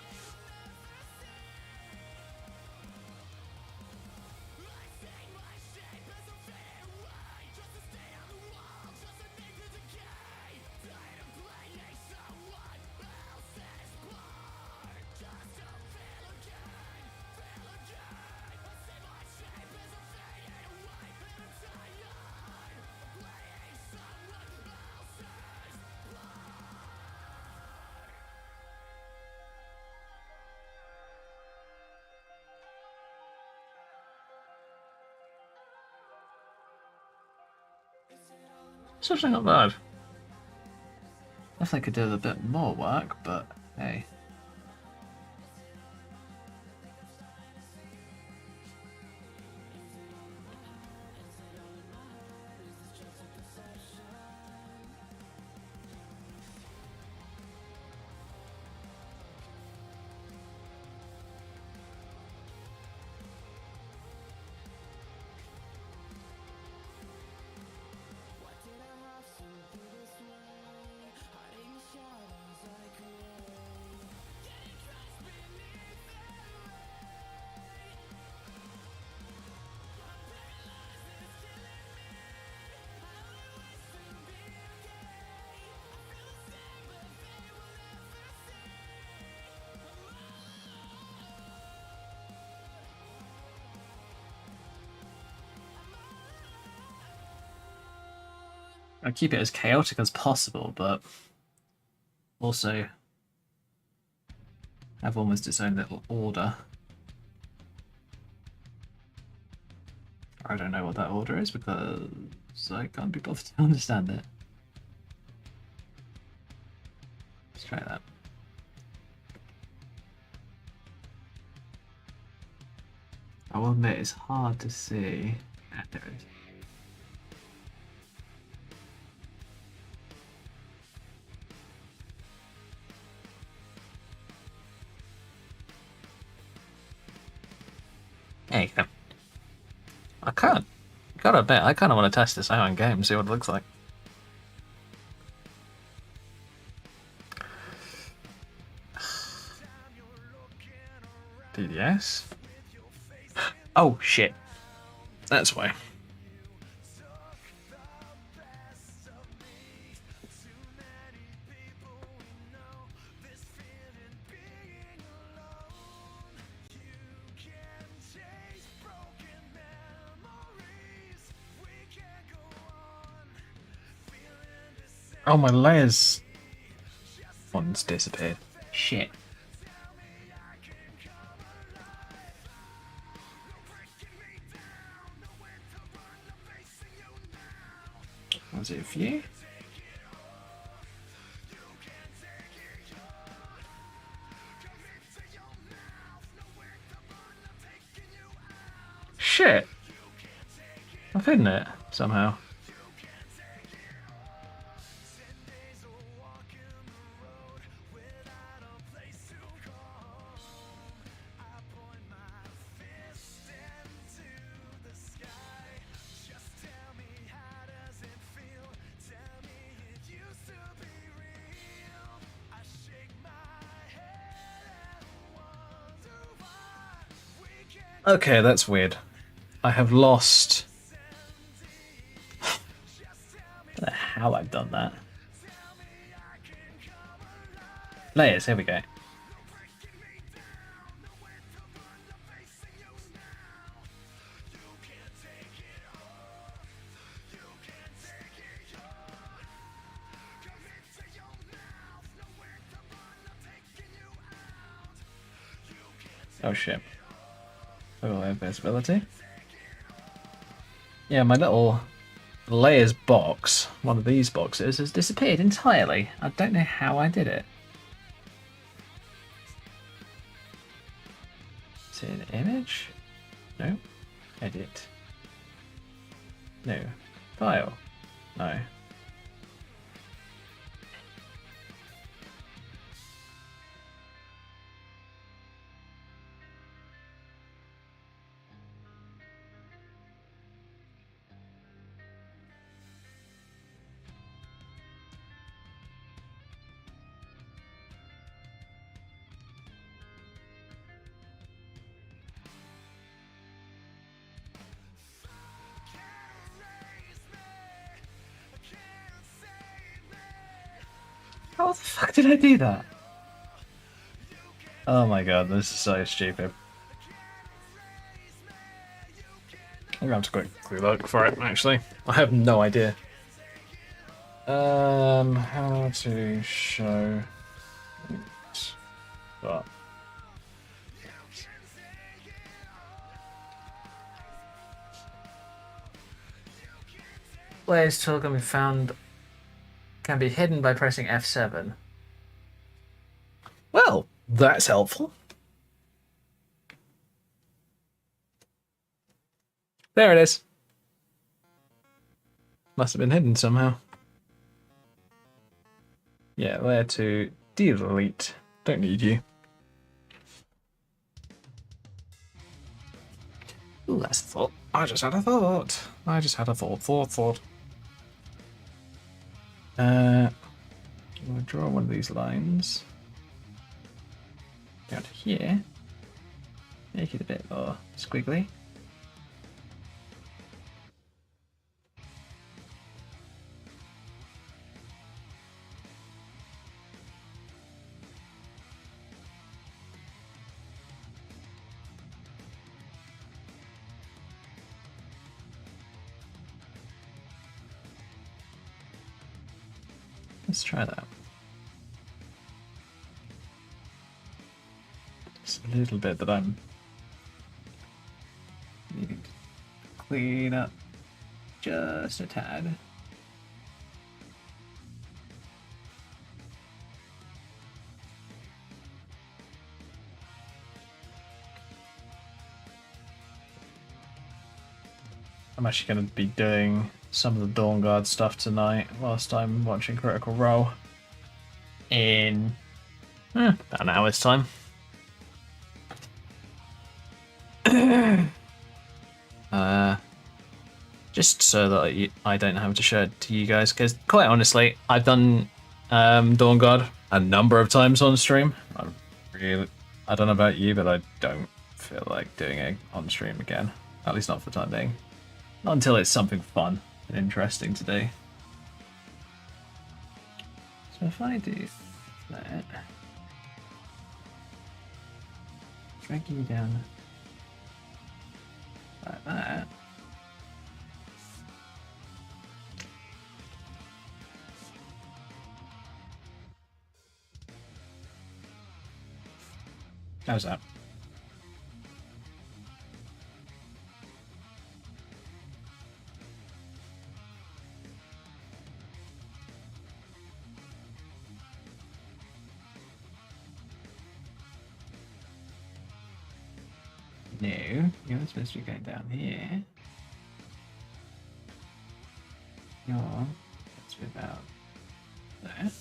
It's actually not bad. Definitely could do a bit more work, but hey. I keep it as chaotic as possible, but also have almost its own little order. I don't know what that order is because I can't be bothered to understand it. Let's try that. I will admit it's hard to see. Ah, there it is. There you go. Gotta admit, I kind of want to test this out in game and see what it looks like. DDS? Oh shit. That's why. Oh, my layers one's disappeared. Shit. Was it a few? Shit. I've hidden it somehow. Okay, that's weird. I have lost... I don't know how I've done that. Layers, here we go. Oh shit. Oh, visibility. Yeah, my little layers box, one of these boxes, has disappeared entirely. I don't know how I did it. Is it an image? No. Edit. No. File. No. How the fuck did I do that? Oh my god, this is so stupid. I'm gonna have to quickly look for it, actually. I have no idea. How to show it. But layers tool can be found, can be hidden by pressing F7. Well, that's helpful. There it is. Must have been hidden somehow. Yeah, layer 2, delete. Don't need you. Ooh, that's a thought. I just had a thought. Thought. We'll draw one of these lines down to here. Make it a bit more squiggly. Let's try that. Just a little bit that I'm needing to clean up just a tad. I'm actually going to be doing some of the Dawnguard stuff tonight whilst I'm watching Critical Role in about an hour's time. Just so that I don't have to show it to you guys, because quite honestly, I've done Dawnguard a number of times on stream. I don't know about you, but I don't feel like doing it on stream again. At least not for the time being. Not until it's something fun and interesting to do. So if I do that, drag you down like that. How's that? No, you're supposed to be going down here. You're supposed to be about there.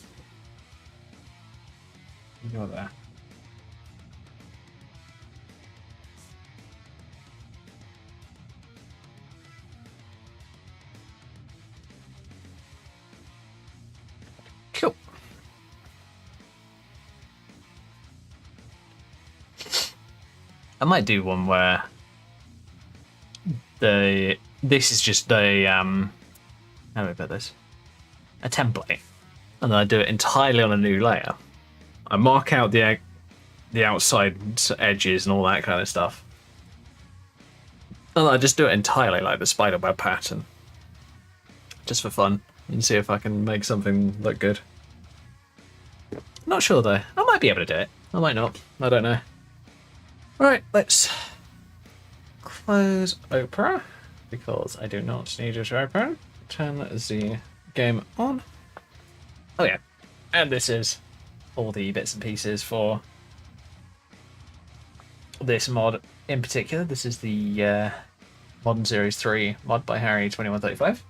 You're there. Cool. I might do one where this is just a how do I put this? A template, and then I do it entirely on a new layer. I mark out the outside edges and all that kind of stuff, and I just do it entirely like the spiderweb pattern, just for fun, and see if I can make something look good. Not sure though. I might be able to do it. I might not. I don't know. Right, let's close Opera, because I do not need it to open. Turn the game on. Oh yeah, and this is all the bits and pieces for this mod in particular. This is the Modern Series 3 mod by Harry2135.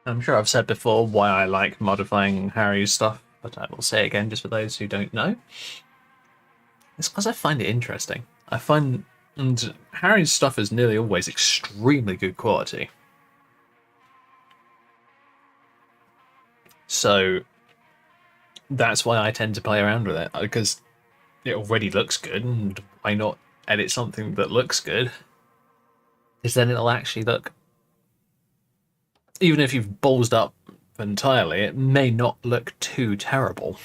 I'm sure I've said before why I like modifying Harry's stuff, but I will say it again just for those who don't know. It's because I find it interesting. And Harry's stuff is nearly always extremely good quality. So that's why I tend to play around with it, because it already looks good, and why not edit something that looks good? Because then it'll actually look... Even if you've ballsed up entirely, it may not look too terrible.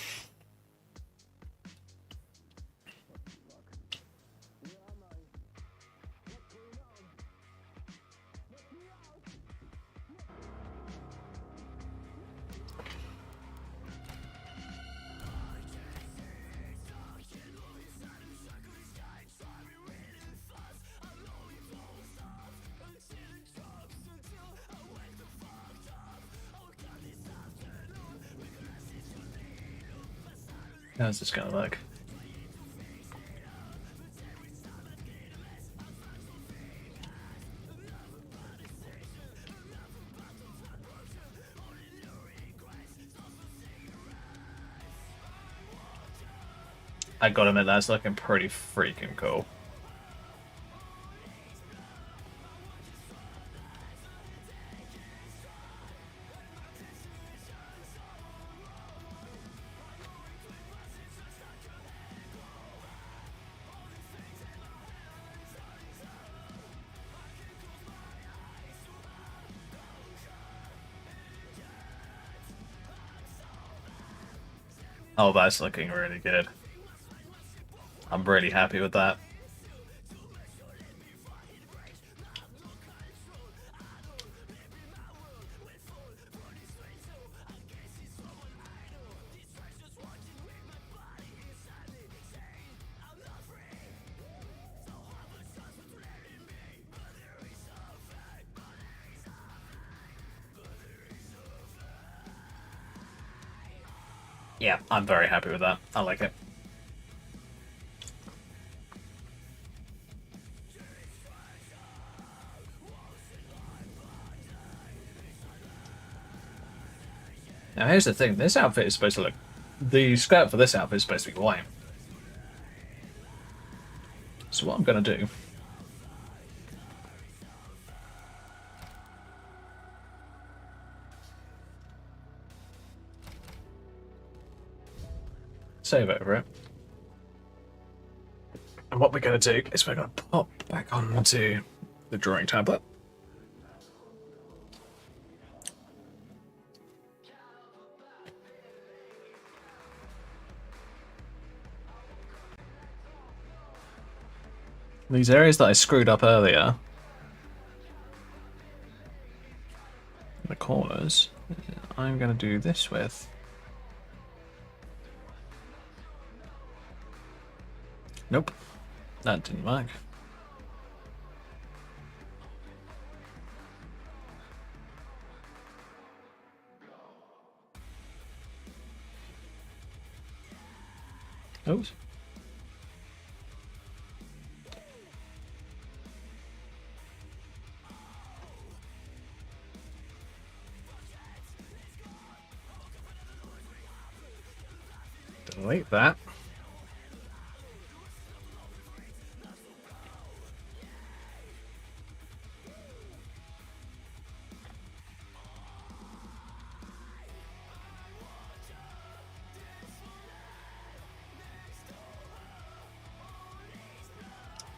How's this gonna look? I gotta admit, that's looking pretty freaking cool. Oh, that's looking really good. I'm really happy with that. Yeah, I'm very happy with that. I like it. Now here's the thing, this outfit is supposed to look... The skirt for this outfit is supposed to be white. So what I'm going to do... Save over it. And what we're going to do is we're going to pop back onto the drawing tablet. These areas that I screwed up earlier, the corners, I'm going to do this with. Nope, that didn't work. Oops. Delete that.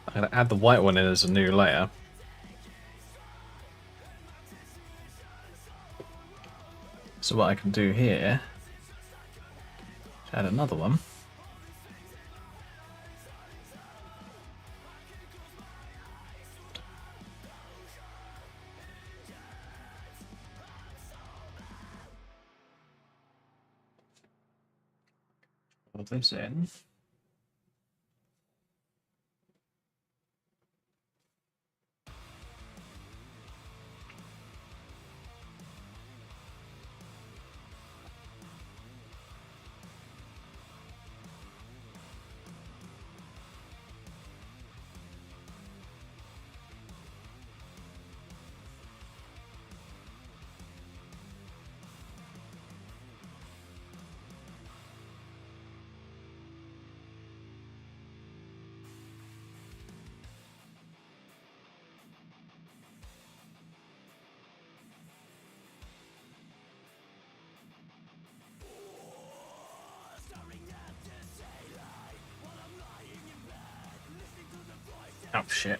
I'm going to add the white one in as a new layer. So what I can do here is add another one. Put this in. Oh shit.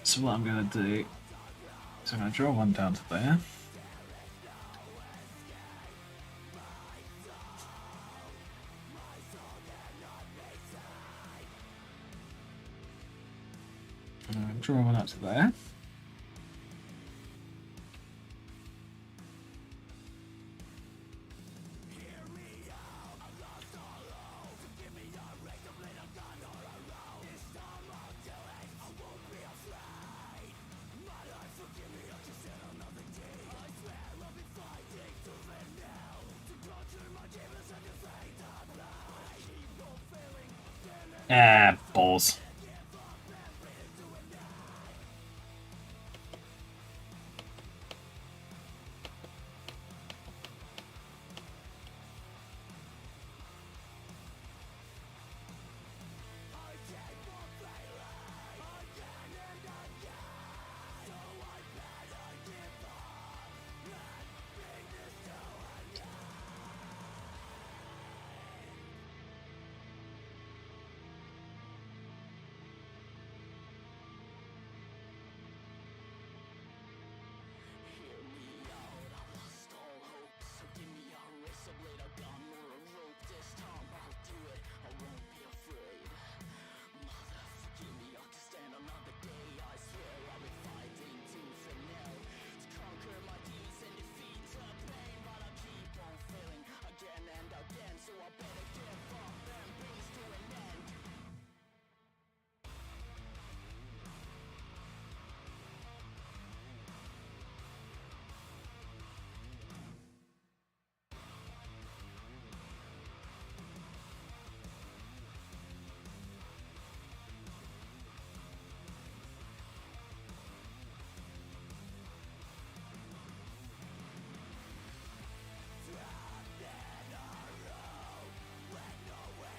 So what I'm going to do is I'm going to draw one down to there. And I'm going to draw one up to there. Ah, balls.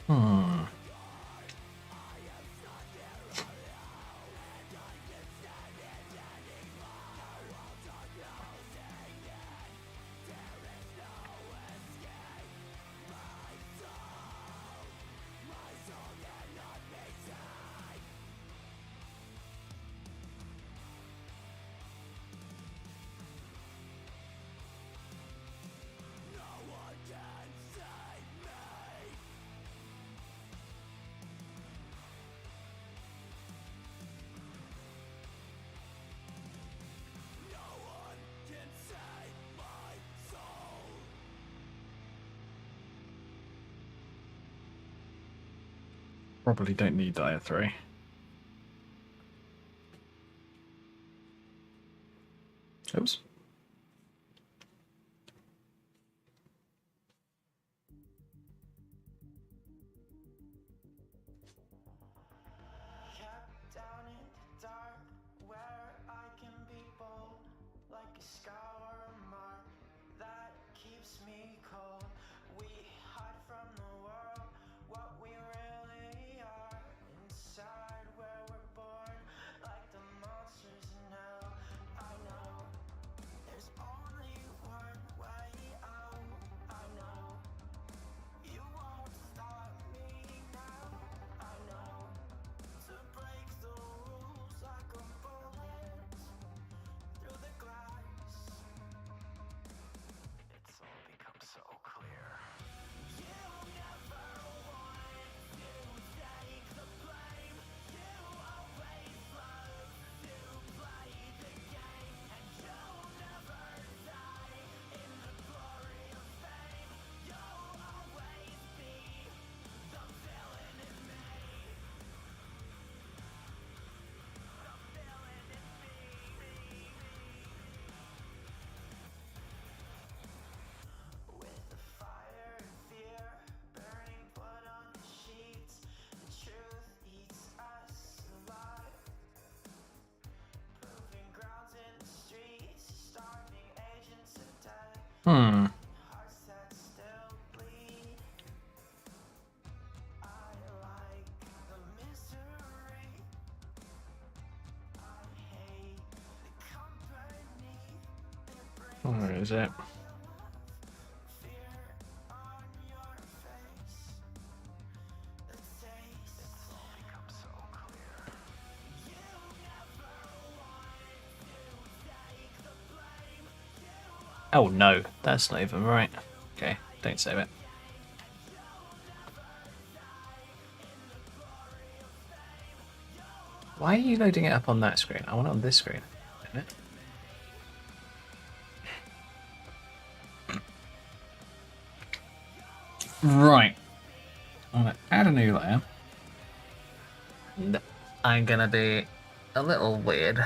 Hmm. Probably don't need Dire 3. Oops. Kept down in the dark, where I can be bold, like a scar or a mark that keeps me cold. We hide from the world, what we really are, inside where we're born, like the monsters in hell. I know there's only one way out. I know you won't stop me now. I know to break the rules like a bullet through the glass. It's all become so clear. You never want to take the blame. You always love to play the game, and you'll never die in the glory of fame. You'll always be the villain in me. With the fire and fear, burning blood on the sheets, the truth eats us alive. Proving grounds in the streets, starving agents of death, hearts that still bleed. I like the misery. I hate the company that brings Where is it? fear on your face. The taste, it's all become so clear. You never want to take the blame. Oh no, that's not even right. Okay, don't save it. Why are you loading it up on that screen? I want it on this screen. Isn't it? Right. I'm going to add a new layer. And I'm going to be a little weird.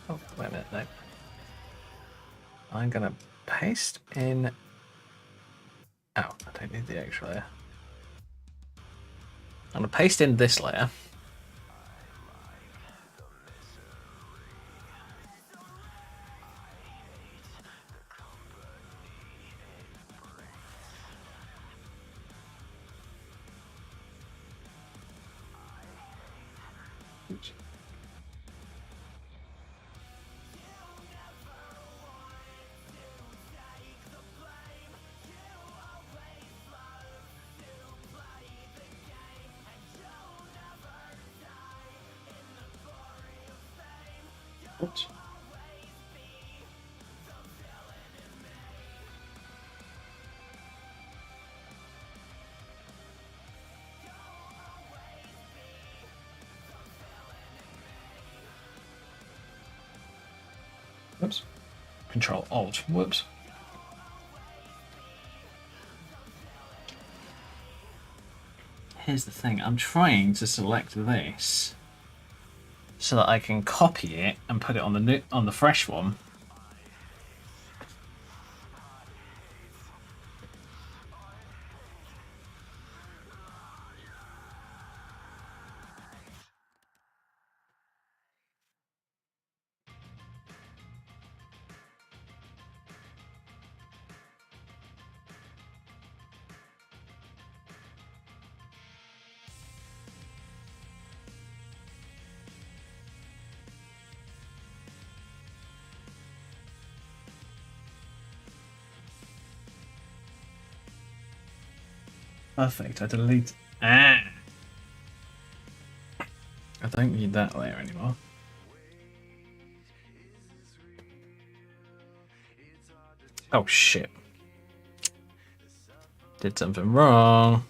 Oh, wait a minute, no. I'm going to paste in... Oh, I don't need the extra layer. I'm going to paste in this layer. Oops. Oops. Whoops. Control Alt. Whoops. Here's the thing. I'm trying to select this so that I can copy it and put it on the fresh one. Perfect. I delete. Ah! I don't need that layer anymore. Oh shit. Did something wrong.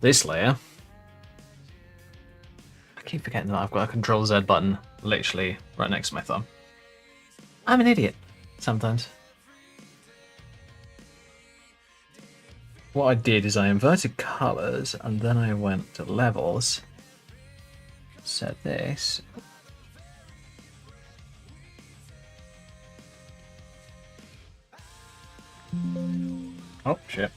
This layer. I keep forgetting that I've got a Control Z button literally right next to my thumb. I'm an idiot sometimes. What I did is I inverted colors and then I went to levels. Set this. Oh shit.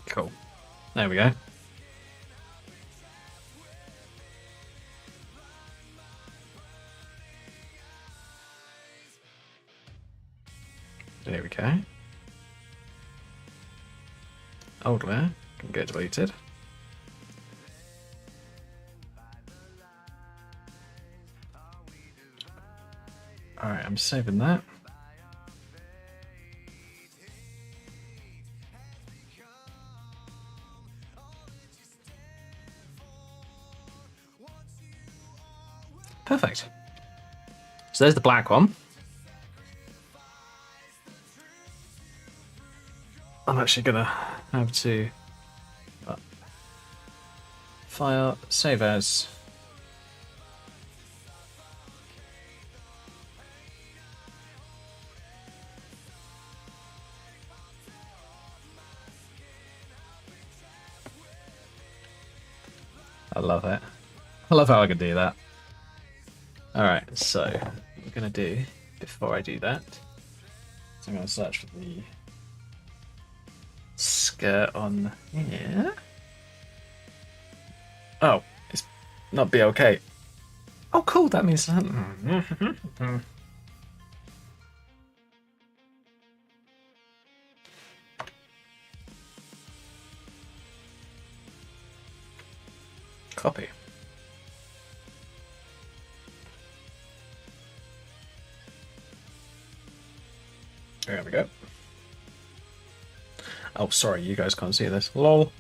Cool. There we go. There we go. Old layer can get deleted. Alright, I'm saving that. Perfect. So there's the black one. I'm actually gonna have to file, save as. I love it. I love how I can do that. Alright, so what I'm gonna do before I do that, so I'm gonna search for the skirt on here. Oh, it's not BLK. Oh, cool. That means copy. There we go. Oh, sorry, you guys can't see this. Lol.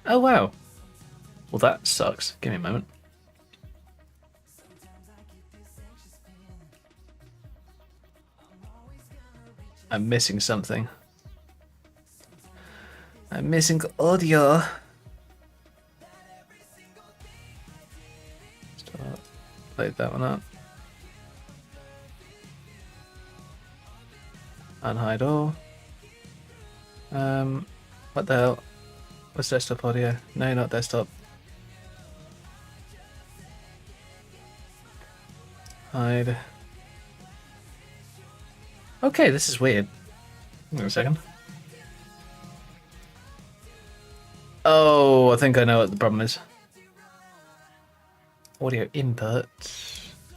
Oh wow. Well, that sucks. Give me a moment. I'm missing something. I'm missing audio. Start. Load that one up. Unhide all. What the hell? What's desktop audio? No, not desktop. Hide. Okay, this is weird. Hang on a second. Oh, I think I know what the problem is. Audio input.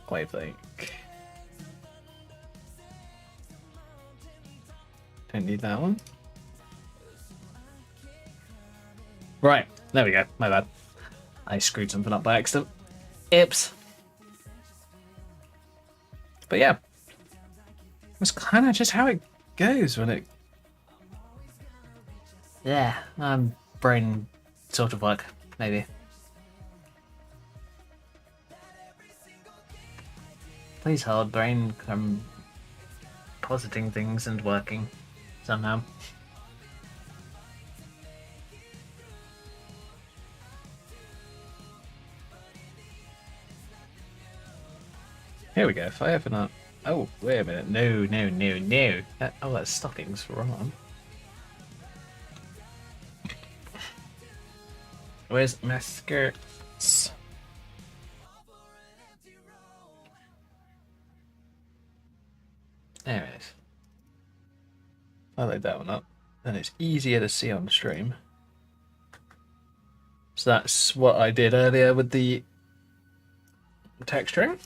Wavelength. Don't need that one. Right, there we go. My bad. I screwed something up by accident. Oops. But yeah, that's kind of just how it goes when it. Yeah, brain sort of work, maybe. Please hold, brain. I'm positing things and working somehow. Here we go. If I open up. Oh, wait a minute. No, no, no, no. Oh, that's stockings. Wrong. Where's my skirts? There it is. I load that one up, and it's easier to see on the stream. So that's what I did earlier with the texturing.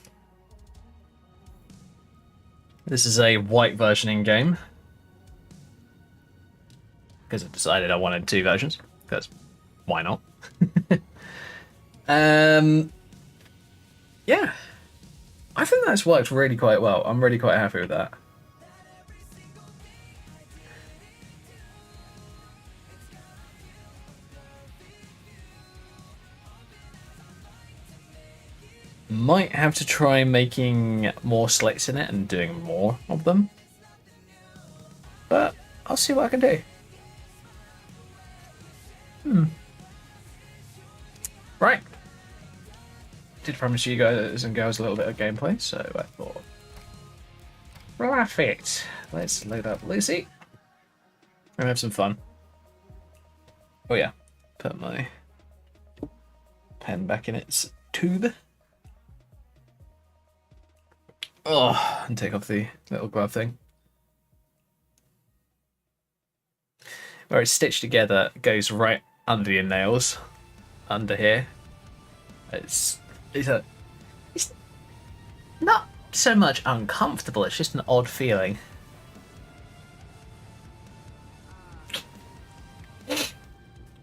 This is a white version in game because I decided I wanted two versions. Because why not? Yeah, I think that's worked really quite well. I'm really quite happy with that. Might have to try making more slits in it and doing more of them. But I'll see what I can do. Right. Did promise you guys and girls a little bit of gameplay, so I thought, perfect. Let's load up Lucy and have some fun. Oh yeah, put my pen back in its tube. Oh, and take off the little glove thing. Where it's stitched together, goes right under your nails, under here. It's not so much uncomfortable, it's just an odd feeling.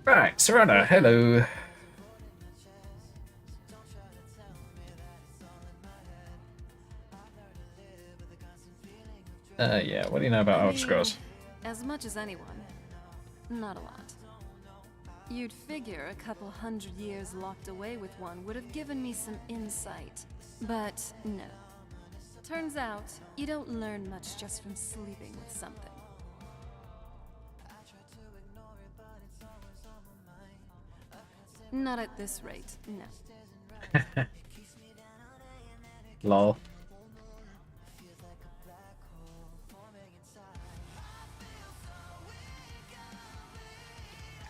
Right, Serrano, hello. Yeah, what do you know about Elder Scrolls? As much as anyone. Not a lot. You'd figure a couple hundred years locked away with one would have given me some insight. But no. Turns out, you don't learn much just from sleeping with something. Not at this rate, no. Lol.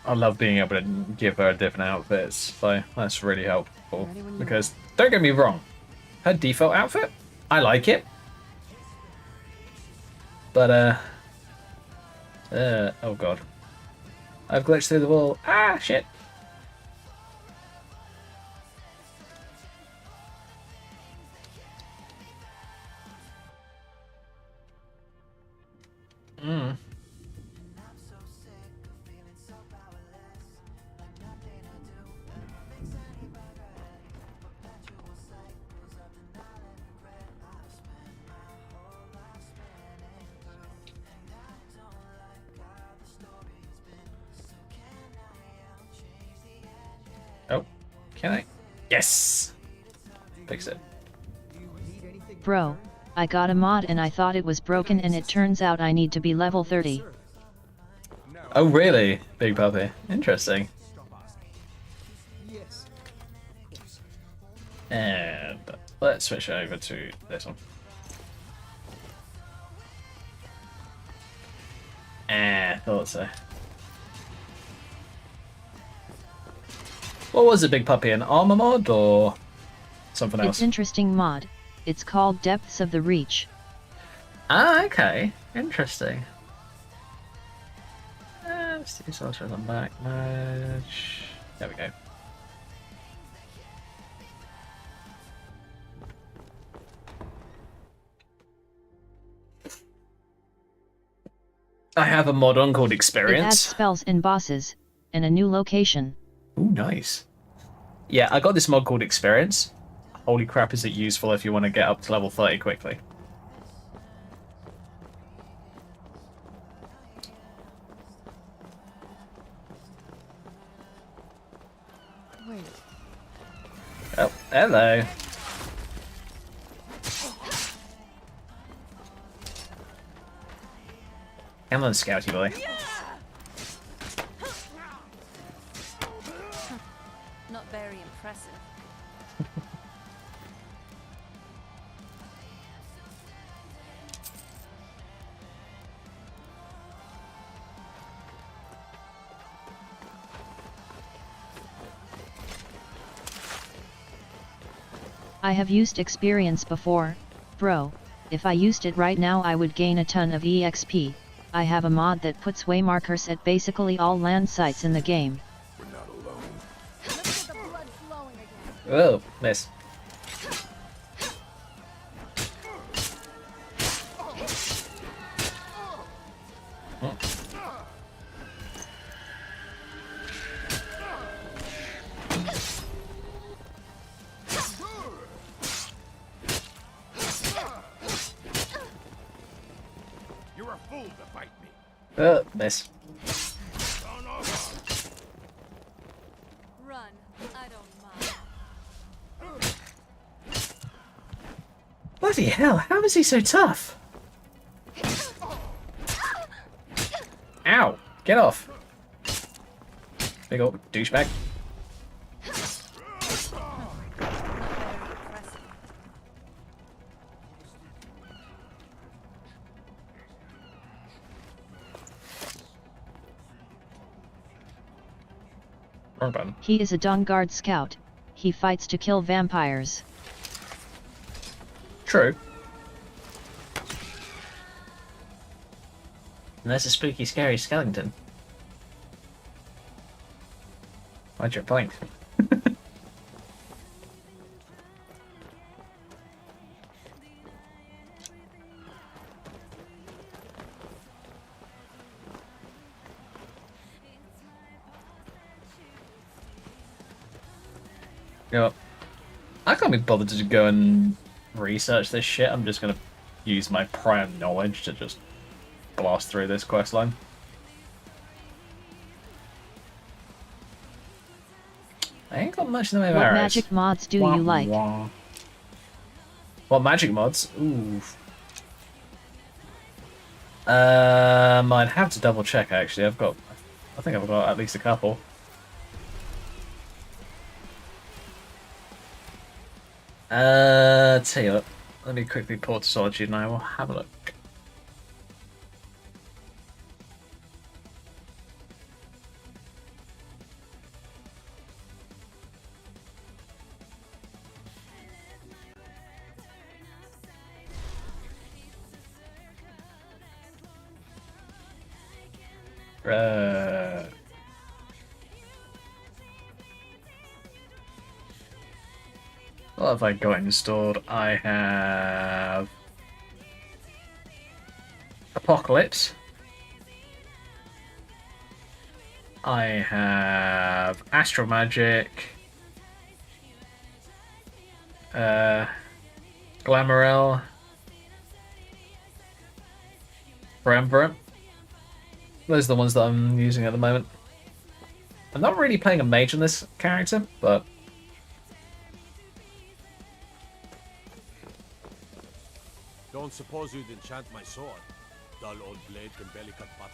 I love being able to give her different outfits, so that's really helpful. Because, don't get me wrong, her default outfit, I like it. But, oh god. I've glitched through the wall. Ah, shit. Oh, can I? Yes! Fix it. Bro, I got a mod and I thought it was broken and it turns out I need to be level 30. Oh, really? Big puppy. Interesting. And let's switch over to this one. Thought so. What was it, Big Puppy? An armor mod or something else? It's interesting mod. It's called Depths of the Reach. Ah, okay. Interesting. Let's do this on back match. There we go. I have a mod on called It adds Experience. spells and bosses, and a new location. Ooh, nice. Yeah, I got this mod called Experience. Holy crap, is it useful if you want to get up to level 30 quickly. Wait. Oh, hello. Come on, Scouty boy. Not very impressive. I have used Experience before, bro. If I used it right now I would gain a ton of EXP. I have a mod that puts waymarkers at basically all land sites in the game. Let's get the blood flowing again. Oh, miss. Oh. You're a fool to fight me. Miss. Run. I don't mind. Bloody hell, how is he so tough? Ow! Get off! Big old douchebag. Not very impressive. Wrong button. He is a Dawnguard scout. He fights to kill vampires. True. And that's a spooky, scary skeleton. What's your point? You know what? I can't be bothered to go and research this shit. I'm just gonna use my prior knowledge to just blast through this questline. I ain't got much in the way of What arrows. magic mods do Wah, you like? wah. What magic mods? Ooh. I'd have to double check actually. I think I've got at least a couple. Tell you what, let me quickly port to Solitude and I will have a look. What have I got installed? I have Apocalypse. I have Astral Magic. Glamourel. Triumvirate. Those are the ones that I'm using at the moment. I'm not really playing a mage on this character, but Don't suppose you'd enchant my sword? Dull old blade can barely cut butter.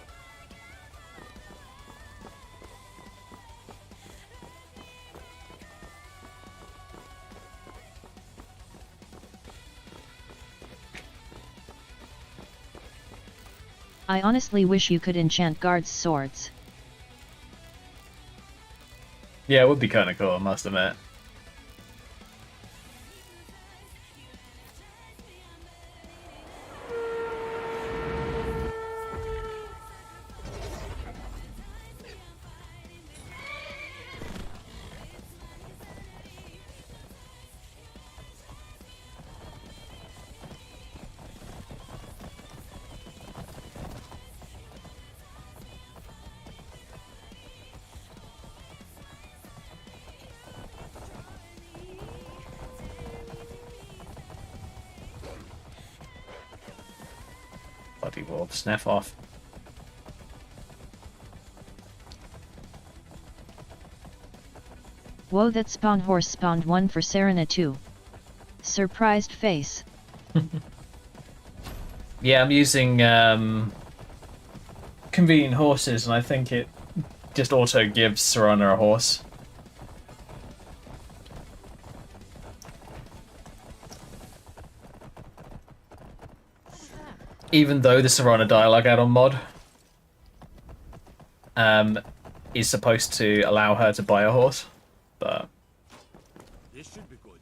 I honestly wish you could enchant guards' swords. yeah, it would be kind of cool, I must admit. Bloody wolf, sniff off. Whoa, that spawn horse spawned one for Serena too. Surprised face. Yeah, I'm using convenient horses, and I think it just auto gives Serana a horse. Even though the Serana dialogue add-on mod is supposed to allow her to buy a horse, but This should be good.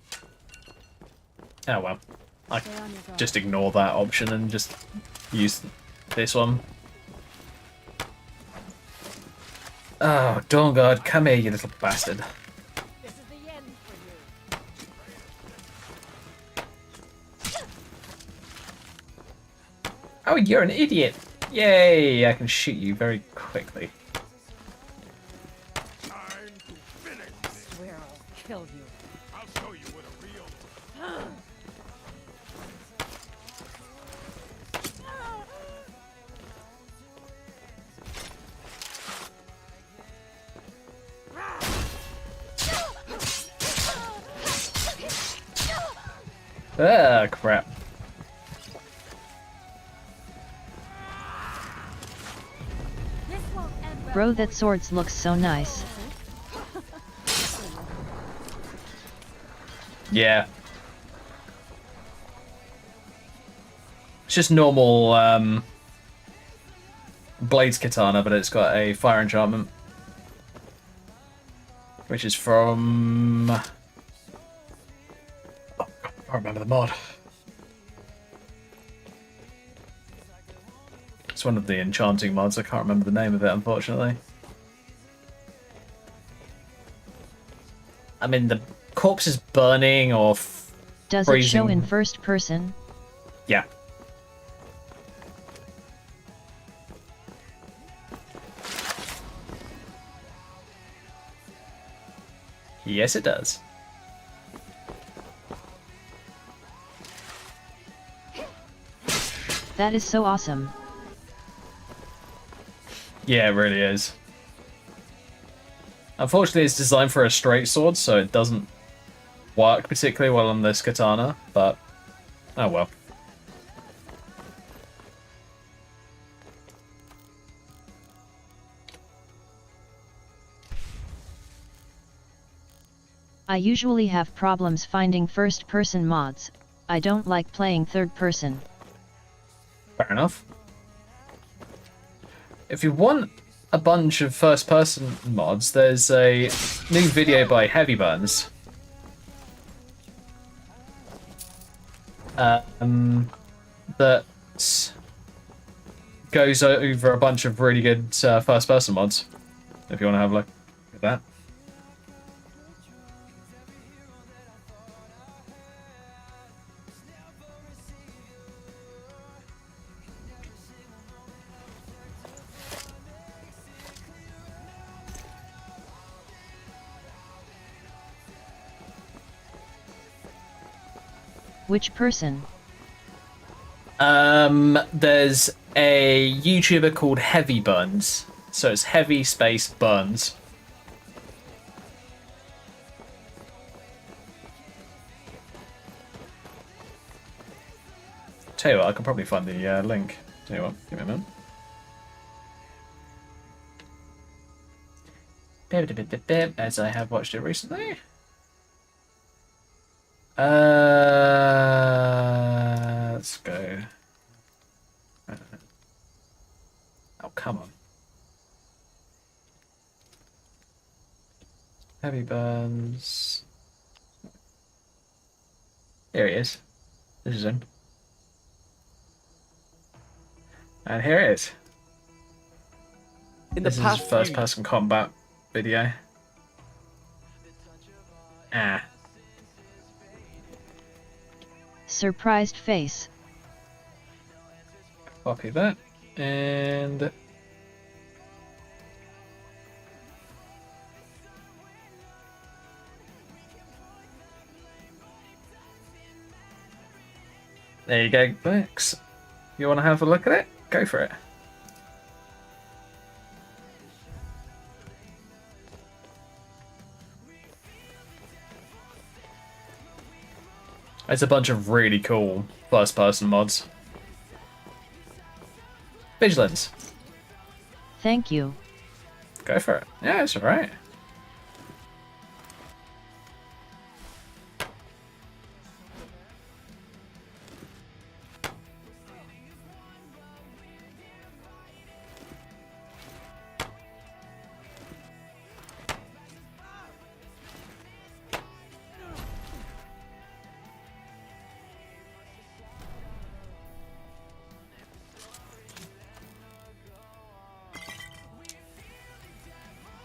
oh well. I just ignore that option and just use this one. Oh, Dawnguard, come here, you little bastard. This is the end for you. Oh, you're an idiot! Yay, I can shoot you very quickly. Time to finish this. Swear I'll kill you. I'll show you what a real. Ah, crap. This won't end well. Bro, that swords looks so nice. Yeah. It's just normal Blades Katana, but it's got a fire enchantment. Which is from... Oh, God, I can't remember the mod. It's one of the enchanting mods. I can't remember the name of it, unfortunately. I mean, the corpse is burning or Does it show freezing. in first person? Yeah. Yes, it does. That is so awesome. Yeah, it really is. Unfortunately, it's designed for a straight sword, so it doesn't work particularly well on this katana, but oh well. I usually have problems finding first-person mods. I don't like playing third-person. Fair enough. If you want a bunch of first-person mods, there's a new video by Heavy Burns. That goes over a bunch of really good first-person mods. If you want to have a look at that. Which person? There's a YouTuber called Heavy Burns. So it's Heavy Space Burns. Tell you what, I can probably find the link. Tell you what, give me a minute. As I have watched it recently. Let's go. Oh, come on. Heavy burns. Here he is. This is him. And here it is. In the This is past his few first-person combat video. Ah. Surprised face. Copy that. And... there you go, Bex. You want to have a look at it? Go for it. It's a bunch of really cool first-person mods. Vigilance. Thank you. Go for it. Yeah, it's alright.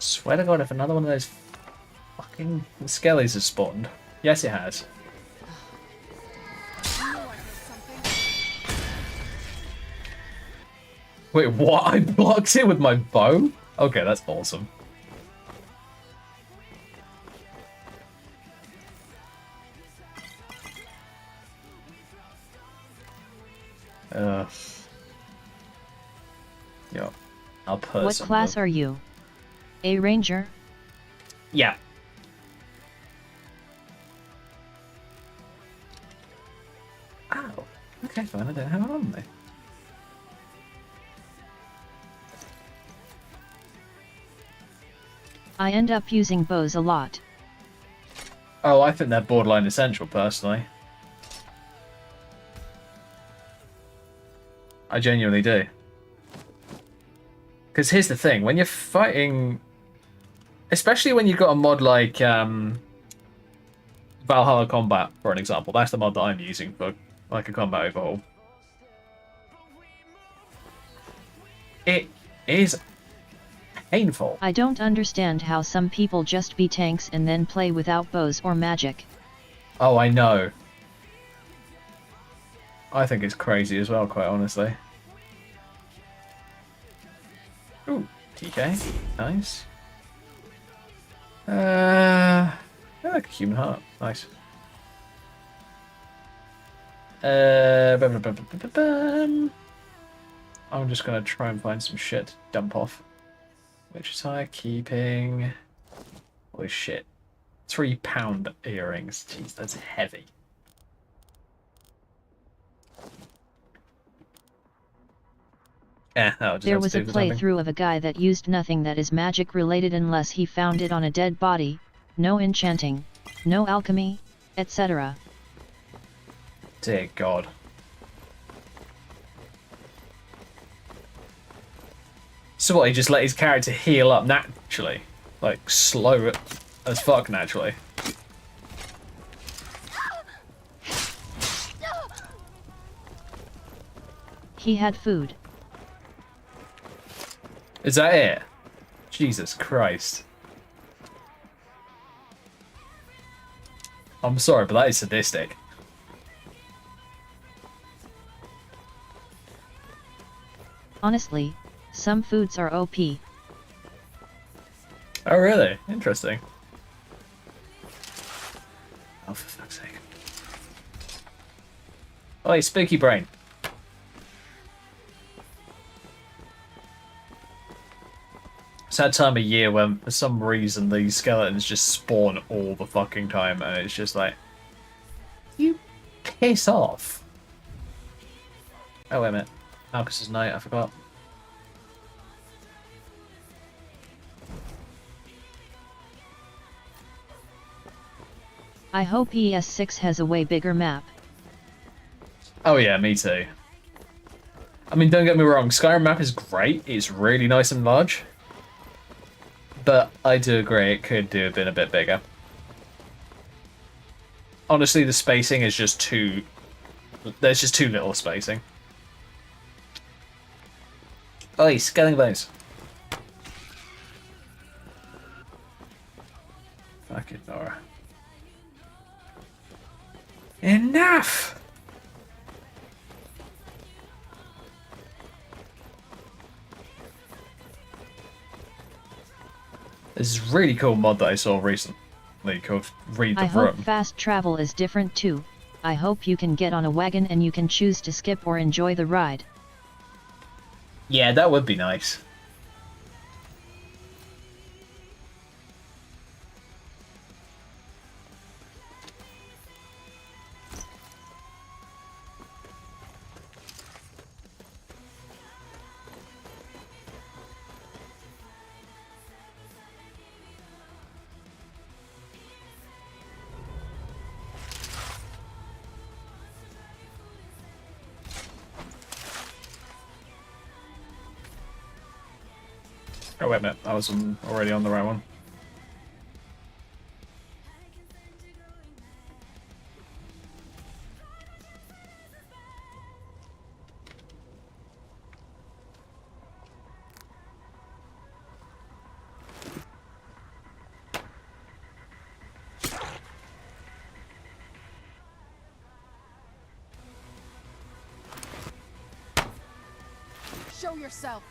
Swear to God, if another one of those fucking skellies has spawned. Yes, it has. Wait, what? I blocked it with my bow? Okay, that's awesome. Yo, I'll put What some class are you? A ranger? Yeah. Oh, okay, fine. I don't have it on me. I end up using bows a lot. Oh, I think they're borderline essential, personally. I genuinely do. Because here's the thing, when you're fighting... especially when you've got a mod like Valhalla Combat, for an example. That's the mod that I'm using for like a combat overhaul. It is painful. I don't understand how some people just be tanks and then play without bows or magic. Oh, I know. I think it's crazy as well, quite honestly. Ooh, TK. Nice. I like a human heart. Nice. I'm just gonna try and find some shit to dump off. Which is high keeping. Holy shit. 3 pound earrings. Jeez, that's heavy. There was a playthrough of a guy that used nothing that is magic related unless he found it on a dead body. No enchanting, no alchemy, etc. Dear God. So what, he just let his character heal up naturally? Like, slow as fuck naturally? He had food. Is that it? Jesus Christ. I'm sorry, but that is sadistic. Honestly, some foods are OP. Oh, really? Interesting. Oh, for fuck's sake. Oh, hey, Spooky Brain. It's that time of year when, for some reason, these skeletons just spawn all the fucking time, and it's just like... You piss off. Oh, wait a minute. Marcus's night, I forgot. I hope ES6 has a way bigger map. Oh yeah, me too. I mean, don't get me wrong, Skyrim map is great. It's really nice and large. But I do agree it could do have been a bit bigger. Honestly, the spacing is just too... There's just too little spacing. Oi, scaling bones. Fucking Nora. Enough! This is a really cool mod that I saw recently called Read the I hope Room. fast travel is different too. I hope you can get on a wagon and you can choose to skip or enjoy the ride. Yeah, that would be nice. Oh, wait a minute. I was already on the right one. Show yourself.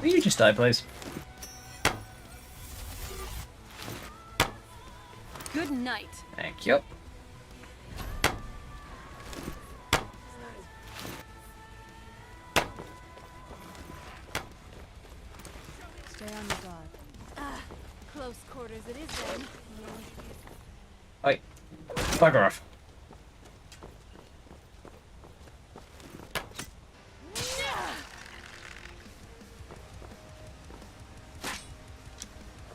Will you just die, please? Good night. Thank you. Stay on the guard. Ah, close quarters it is then. Oi. Bugger off.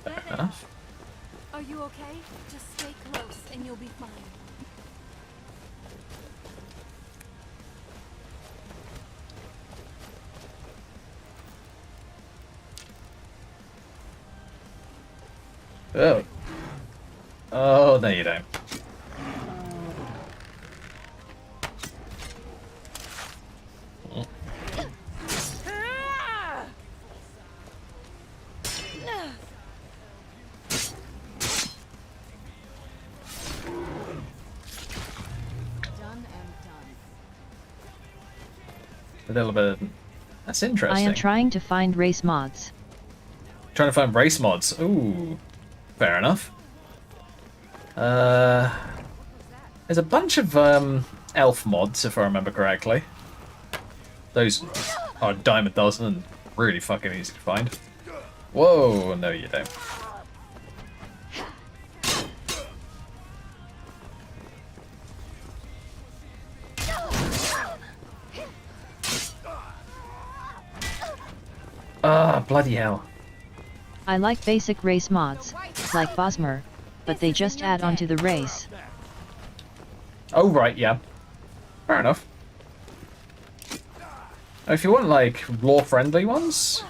Fair enough. Are you okay? Just stay close and you'll be fine. Oh. Oh, no you don't. Done and done. A little bit. That's I interesting. am trying to find race mods. Trying to find race mods. Ooh. Fair enough. There's a bunch of elf mods, if I remember correctly. Those are a dime a dozen and really fucking easy to find. Whoa, no you don't. Ah, bloody hell. I like basic race mods, like Bosmer, but they just add on to the race. Oh, right, yeah. Fair enough. If you want, like, lore-friendly ones,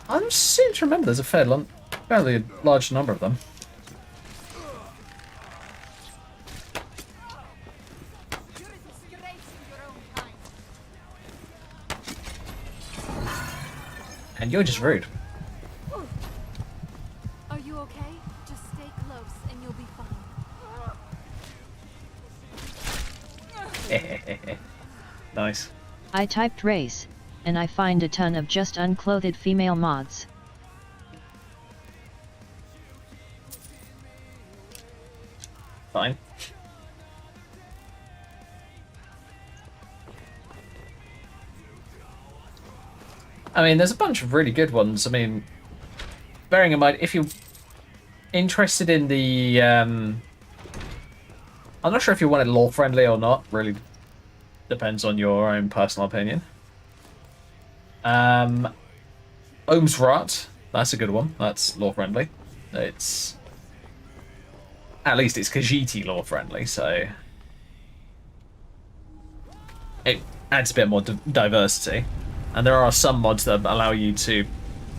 I'm seem to remember there's a fairly large number of them. You're a disgrace in your own kind. And you're just rude. Are you okay? Just stay close and you'll be fine. Nice. I typed race, and I find a ton of just unclothed female mods. Fine. I mean, there's a bunch of really good ones. I mean, bearing in mind, if you're interested in the I'm not sure if you want it lore friendly or not. Really depends on your own personal opinion. Ohm's Rot. That's a good one. That's lore friendly. It's at least it's Khajiit lore friendly, so it adds a bit more diversity. And there are some mods that allow you to.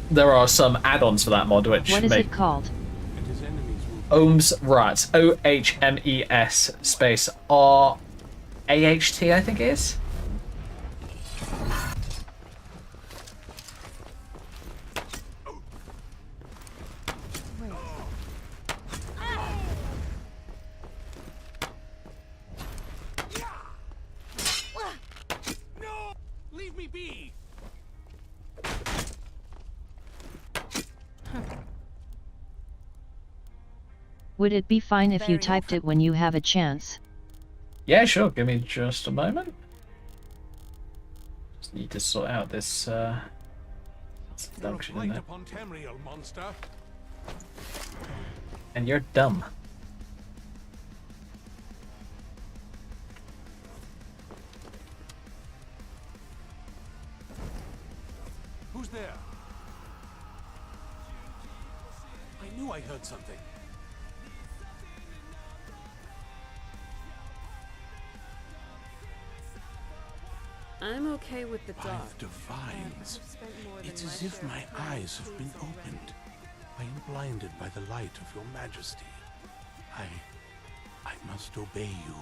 There are some add-ons for that mod which What is it called? And his enemies will Ohm's Rat. OHMES space RAHT, I think it is. Wait. No! Leave me be! Would it be fine if you Very typed often. it when you have a chance? Yeah, sure. Give me just a moment. Just need to sort out this You're a function in blight there. upon Tamriel, monster. And you're dumb. Who's there? I knew I heard something. I'm okay with the dark. Five divines. I've spent more than It's as my if share my of time eyes have with been tools already. opened. I am blinded by the light of your majesty. I must obey you.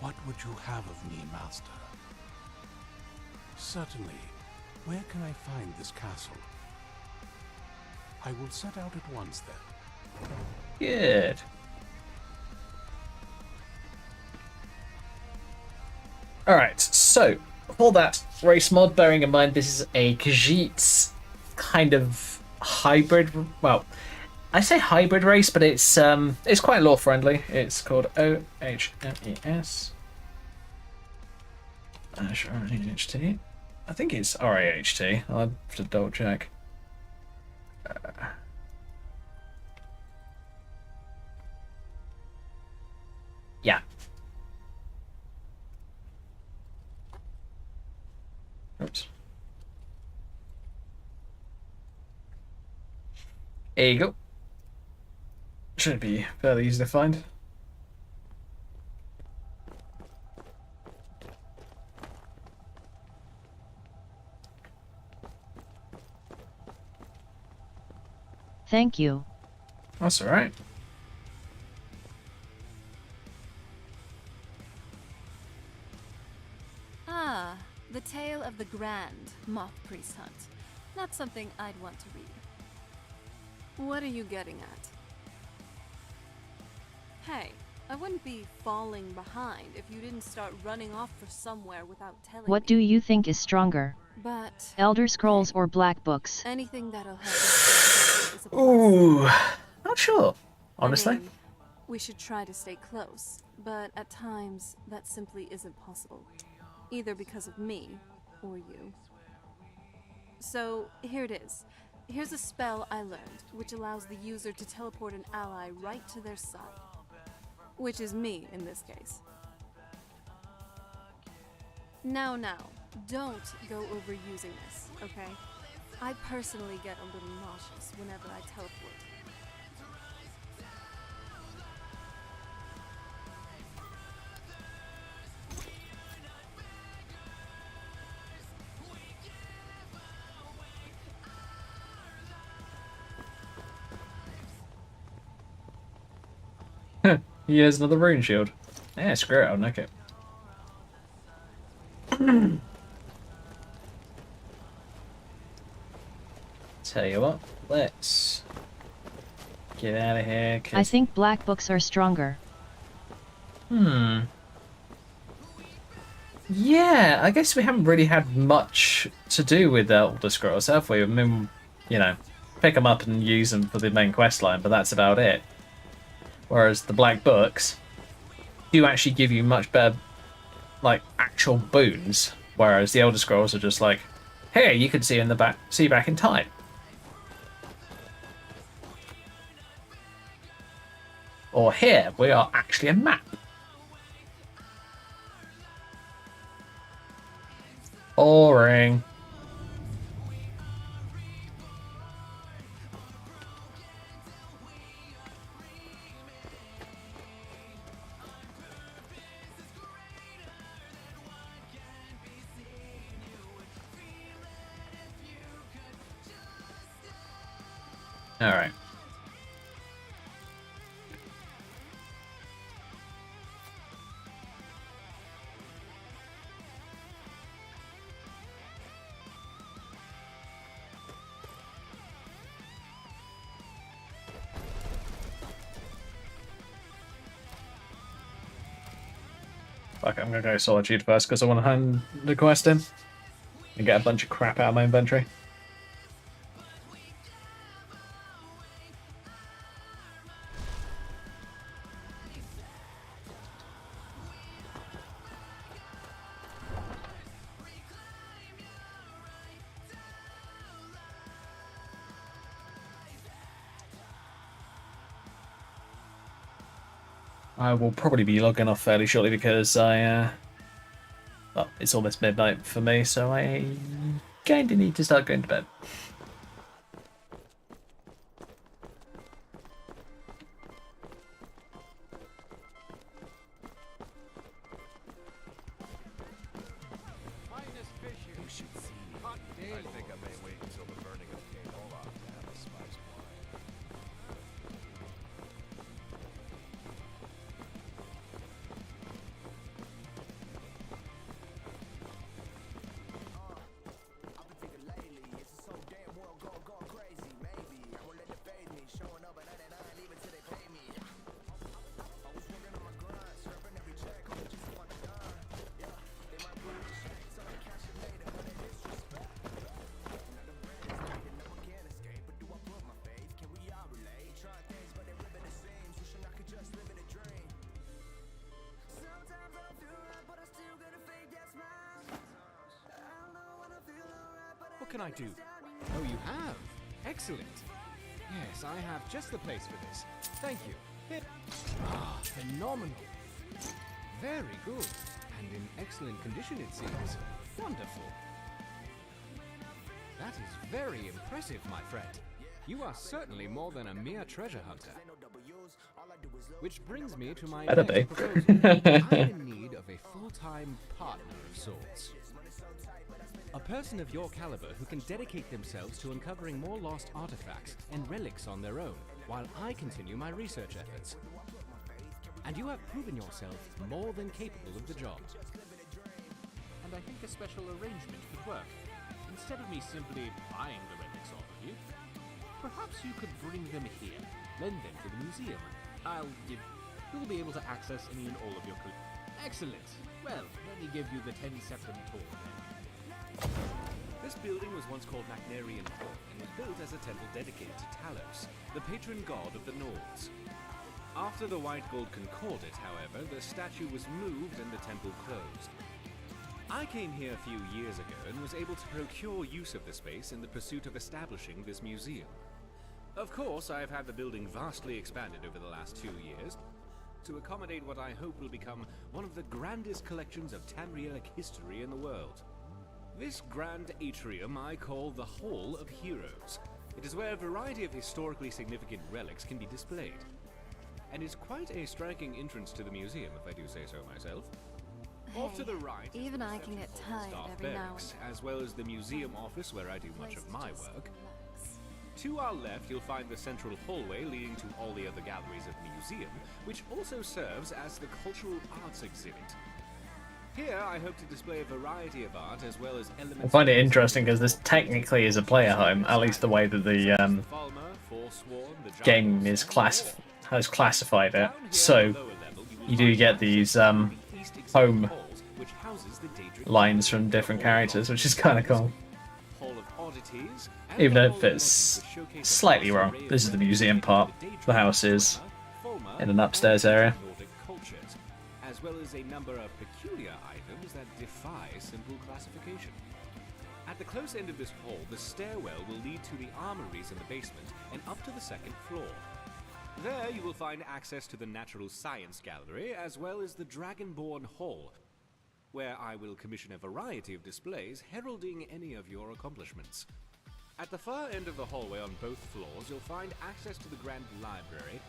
What would you have of me, master? Certainly. Where can I find this castle? I will set out at once then. Good. Alright, so for that race mod, bearing in mind this is a Khajiit kind of hybrid. Well, I say hybrid race, but it's quite lore friendly. It's called OHMES. RAHT. I think it's RAHT. I'll have to double check. Yeah. Oops. There you go. Should be fairly easy to find. Thank you. That's alright. Ah, the tale of the grand moth priest hunt. Not something I'd want to read. What are you getting at? Hey, I wouldn't be falling behind if you didn't start running off for somewhere without telling What me. do you think is stronger? But Elder Scrolls or Black Books? anything that'll help us is a plus. Ooh, not sure. Honestly. I mean, we should try to stay close, but at times that simply isn't possible. Either because of me or you. So here it is. Here's a spell I learned, which allows the user to teleport an ally right to their side. Which is me in this case. Now, don't go overusing this, okay? I personally get a little nauseous whenever I teleport. He has another rune shield. Yeah, screw it, I'll nick it. Tell you what, let's get out of here. I think Black Books are stronger. Yeah, I guess we haven't really had much to do with Elder Scrolls, have we? I mean, you know, pick them up and use them for the main quest line, but that's about it. Whereas the Black Books do actually give you much better, like, actual boons. Whereas the Elder Scrolls are just like, hey, you can see in the back, see back in time. Or here, we are actually a map. Boring. All right. Fuck, I'm gonna go Solitude first because I want to hand the quest in and get a bunch of crap out of my inventory. I will probably be logging off fairly shortly because well, it's almost midnight for me, so I kind of need to start going to bed. What can I do? Oh, you have? Excellent. Yes, I have just the place for this. Thank you. Ah, phenomenal. Very good. And in excellent condition, it seems. Wonderful. That is very impressive, my friend. You are certainly more than a mere treasure hunter. Which brings me to my next proposal. I'm in need of a full-time partner of sorts. A person of your caliber who can dedicate themselves to uncovering more lost artifacts and relics on their own, while I continue my research efforts. And you have proven yourself more than capable of the job. And I think a special arrangement could work. Instead of me simply buying the relics off of you, perhaps you could bring them here, lend them to the museum. You'll be able to access any and all of your Excellent. Well, let me give you the 10-second tour then. This building was once called Macnarian Hall and was built as a temple dedicated to Talos, the patron god of the Nords. After the White Gold Concordat, however, the statue was moved and the temple closed. I came here a few years ago and was able to procure use of the space in the pursuit of establishing this museum. Of course, I have had the building vastly expanded over the last 2 years to accommodate what I hope will become one of the grandest collections of Tamrielic history in the world. This grand atrium I call the Hall of Heroes. It is where a variety of historically significant relics can be displayed. And is quite a striking entrance to the museum, if I do say so myself. Hey, off to the right, even I can get tired every now and then. as well as the museum office where I do much of my work. To our left, you'll find the central hallway leading to all the other galleries of the museum, which also serves as the cultural arts exhibit. Here, I hope to display a variety of art as well as elements. I find it interesting because this technically is a player home, at least the way that the game is has classified it. So you do get these home lines from different characters, which is kind of cool. Even if it's slightly wrong. This is the museum part. The house is in an upstairs area. As well as a number of peculiar items that defy simple classification. At the close end of this hall, the stairwell will lead to the armories in the basement and up to the second floor. There you will find access to the Natural Science Gallery, as well as the Dragonborn Hall, where I will commission a variety of displays heralding any of your accomplishments. At the far end of the hallway on both floors, you'll find access to the Grand Library,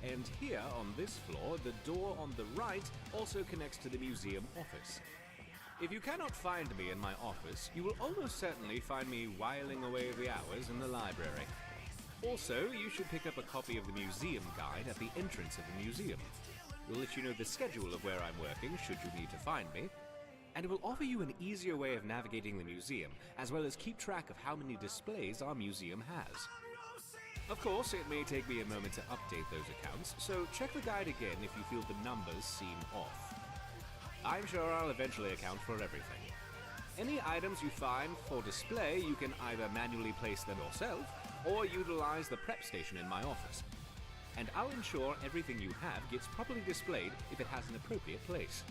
and here on this floor, the door on the right also connects to the museum office. If you cannot find me in my office, you will almost certainly find me whiling away the hours in the library. Also, you should pick up a copy of the museum guide at the entrance of the museum. It will let you know the schedule of where I'm working should you need to find me, and it will offer you an easier way of navigating the museum, as well as keep track of how many displays our museum has. Of course, it may take me a moment to update those accounts, so check the guide again if you feel the numbers seem off. I'm sure I'll eventually account for everything. Any items you find for display, you can either manually place them yourself, or utilize the prep station in my office. And I'll ensure everything you have gets properly displayed if it has an appropriate place.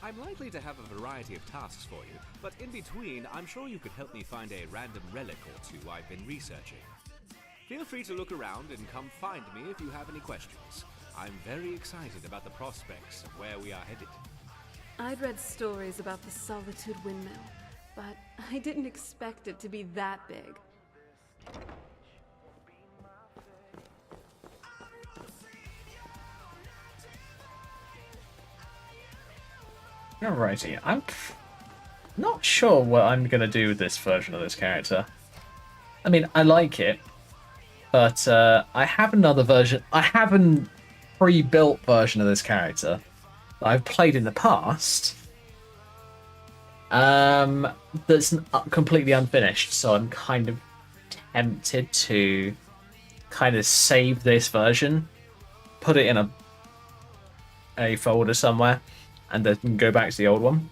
I'm likely to have a variety of tasks for you, but in between, I'm sure you could help me find a random relic or two I've been researching. Feel free to look around and come find me if you have any questions. I'm very excited about the prospects of where we are headed. I'd read stories about the Solitude Windmill, but I didn't expect it to be that big. Alrighty, I'm not sure what I'm going to do with this version of this character. I mean, I like it, but I have another version. I have a pre-built version of this character that I've played in the past. That's completely unfinished, so I'm kind of tempted to kind of save this version, put it in a folder somewhere, and then go back to the old one.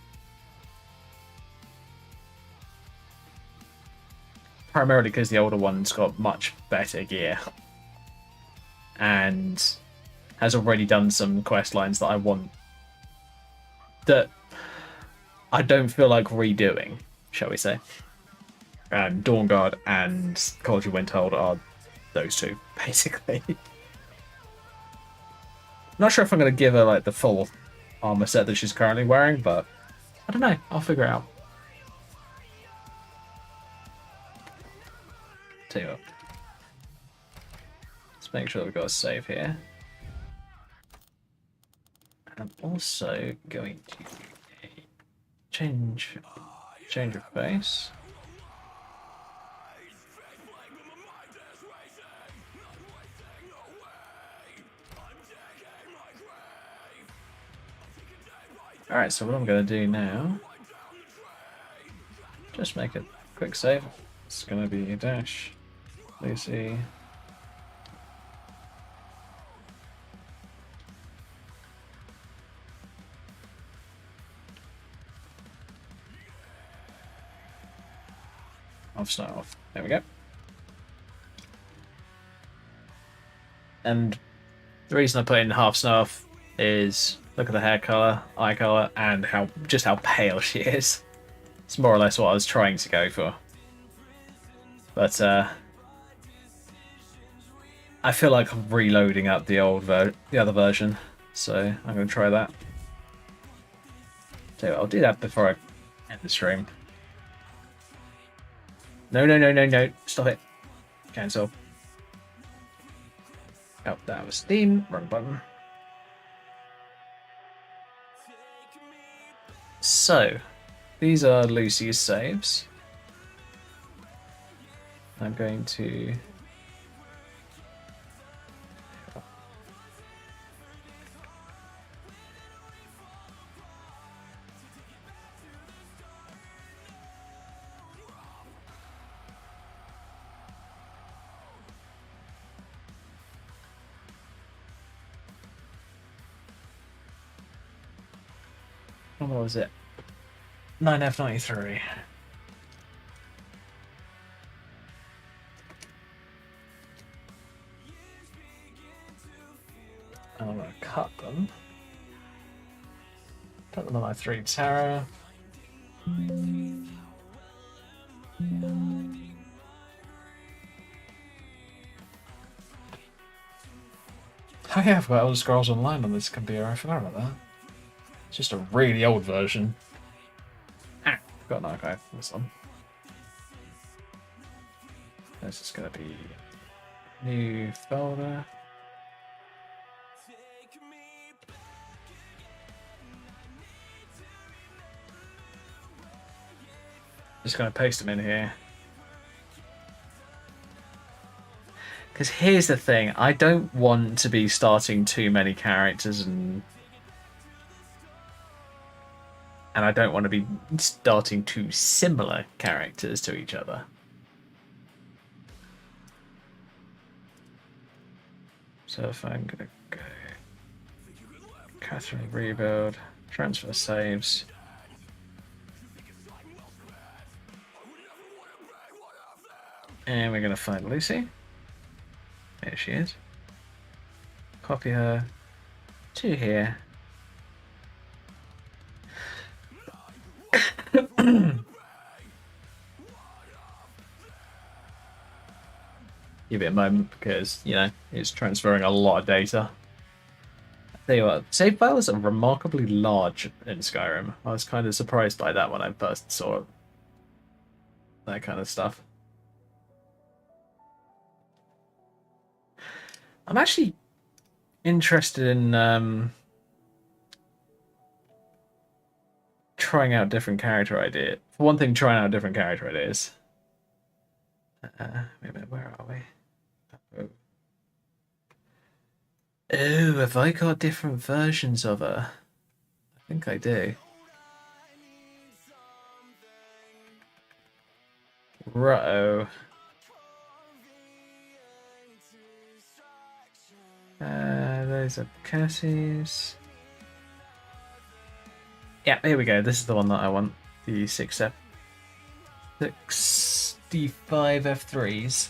Primarily because the older one's got much better gear and has already done some quest lines that I want, that I don't feel like redoing, shall we say. Dawnguard and College of Winterhold are those two, basically. Not sure if I'm going to give her like the full armor set that she's currently wearing, but I don't know. I'll figure it out. Tell you what. Let's make sure we've got a save here. I'm also going to do a change of face. Alright, so what I'm going to do now, just make a quick save. It's going to be dash Lucy. Off start off. There we go. And the reason I put in half snow off is look at the hair color, eye color, and how pale she is. It's more or less what I was trying to go for. But I feel like I'm reloading up the other version, so I'm going to try that. So I'll do that before I end the stream. No! Stop it! Cancel. Oh, that was Steam. Wrong button. So, these are Lucy's saves. I'm going to... What was it? 9F93. And I'm going to cut them. Put them on my 3 Terra. Oh yeah, I've got Elder Scrolls Online on this computer. I forgot about that. It's just a really old version. Ah, got an archive for this one. This is gonna be new folder. Just gonna paste them in here. Because here's the thing, I don't want to be starting too many characters and I don't want to be starting too similar characters to each other. So if I'm gonna go Catherine rebuild, transfer saves. And we're gonna find Lucy. There she is. Copy her to here. Give it a moment because, you know, it's transferring a lot of data. I tell you what, save files are remarkably large in Skyrim. I was kind of surprised by that when I first saw it. That kind of stuff. I'm actually interested in trying out different character ideas. For one thing, trying out different character ideas. Wait a minute, where are we? Oh, have I got different versions of her? I think I do. Ruh-oh. Those are Cassie's. Yeah, here we go. This is the one that I want. The 65 F3s.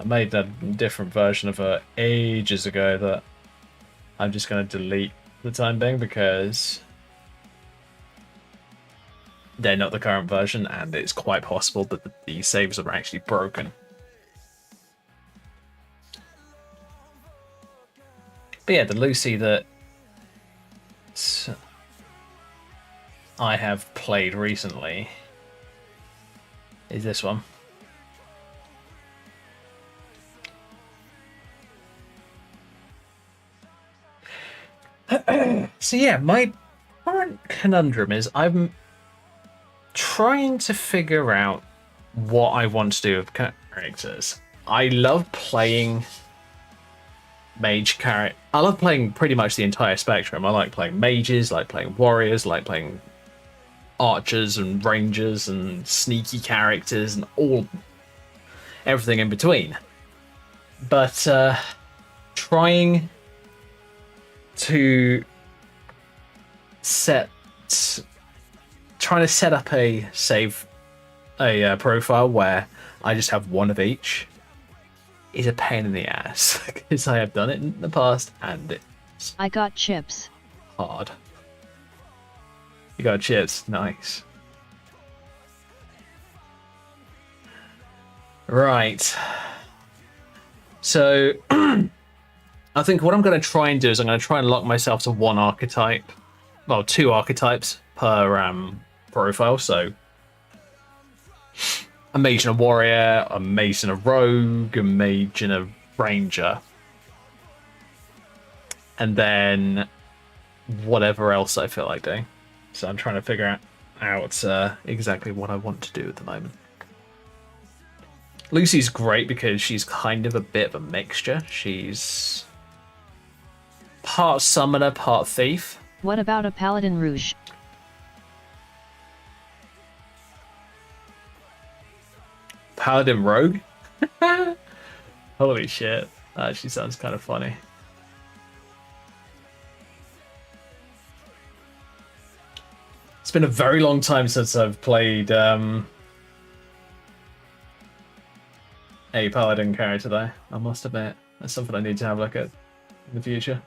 I made a different version of her ages ago that I'm just going to delete for the time being because they're not the current version and it's quite possible that the saves are actually broken. But yeah, the Lucy that I have played recently is this one. So yeah, my current conundrum is I'm trying to figure out what I want to do with characters. I love playing mage character. I love playing pretty much the entire spectrum. I like playing mages, like playing warriors, like playing archers and rangers and sneaky characters and everything in between. But trying to set up a profile where I just have one of each is a pain in the ass because I have done it in the past and it's I got chips. hard. You got chips, nice. Right. So I think what I'm going to try and do is I'm going to try and lock myself to one archetype. Well, 2 archetypes per profile. So a mage and a warrior, a mage and a rogue, a mage and a ranger. And then whatever else I feel like doing. So I'm trying to figure out exactly what I want to do at the moment. Lucy's great because she's kind of a bit of a mixture. She's part summoner, part thief. What about a Paladin Rouge? Paladin rogue? Holy shit. That actually sounds kind of funny. It's been a very long time since I've played a Paladin character though, I must admit. That's something I need to have a look at in the future.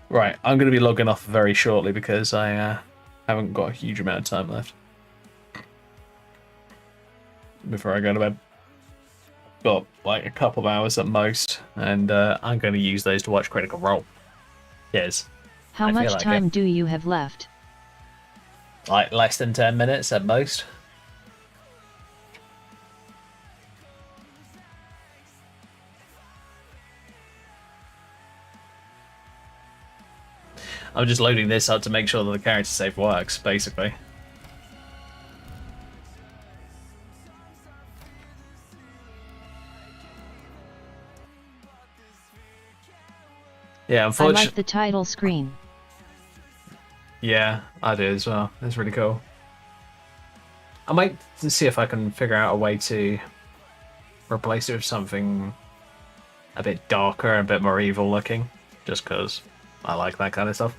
Right, I'm going to be logging off very shortly because I haven't got a huge amount of time left. before I go to bed. Got like a couple of hours at most, and I'm going to use those to watch Critical Role. Yes. How I feel much like time it. do you have left? Like less than 10 minutes at most. I'm just loading this up to make sure that the character save works, basically. Yeah, I unfortunately. like the title screen. Yeah, I do as well. That's really cool. I might see if I can figure out a way to replace it with something a bit darker and a bit more evil looking, just because I like that kind of stuff.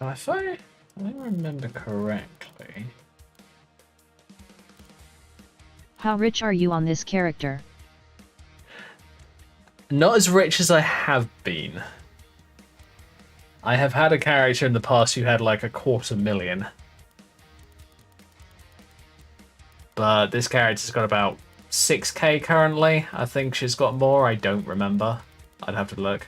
If I remember correctly... How rich are you on this character? Not as rich as I have been. I have had a character in the past who had like 250,000. But this character's got about 6k currently. I think she's got more, I don't remember. I'd have to look.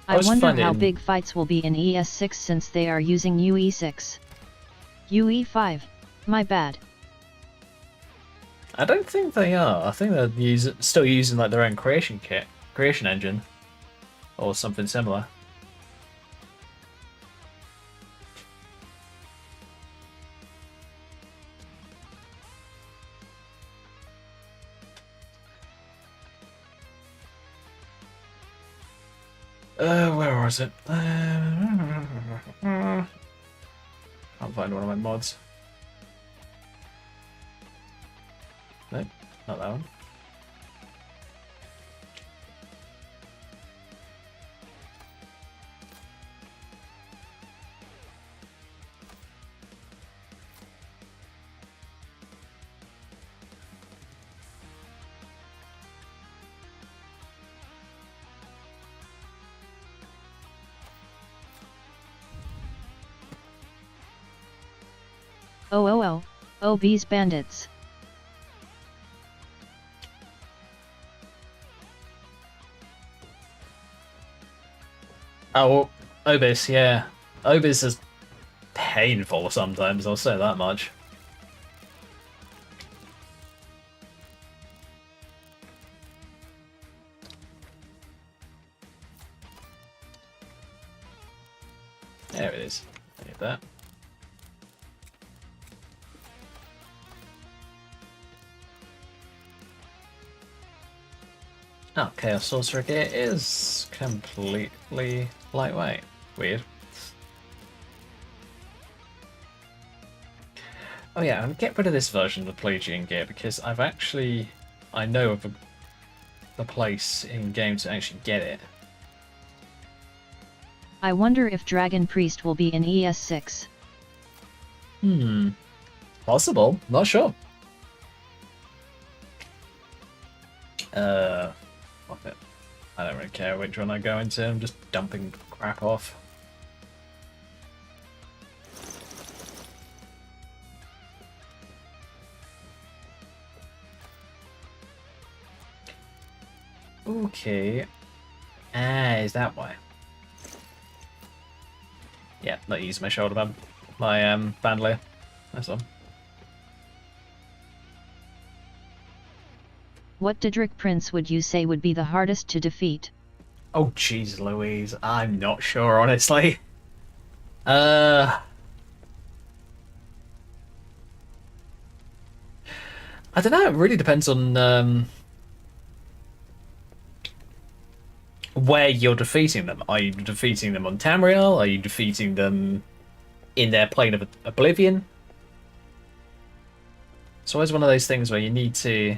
I was wonder how finding- big fights will be in ES6 since they are using UE6. UE5. My bad. I don't think they are. I think they're still using like their own creation kit, creation engine, or something similar. Where was it? Can't find one of my mods. No, not that one. Obese bandits. Oh, Obis, yeah. Obis is painful sometimes, I'll say that much. There it is. I need that. Oh, Chaos Sorcerer gear is completely lightweight. Weird. Oh yeah, I'm gonna get rid of this version of the Pelagian gear because I know of the place in game to actually get it. I wonder if Dragon Priest will be in ES6. Possible. Not sure. Fuck it. I don't really care which one I go into. I'm just dumping crap off. Okay. Ah, is that why? Yeah, not use my shoulder band. My bandolier. That's all. What Daedric prince would you say would be the hardest to defeat? Oh jeez Louise, I'm not sure honestly. I don't know, it really depends on where you're defeating them. Are you defeating them on Tamriel? Are you defeating them in their plane of oblivion? It's always one of those things where you need to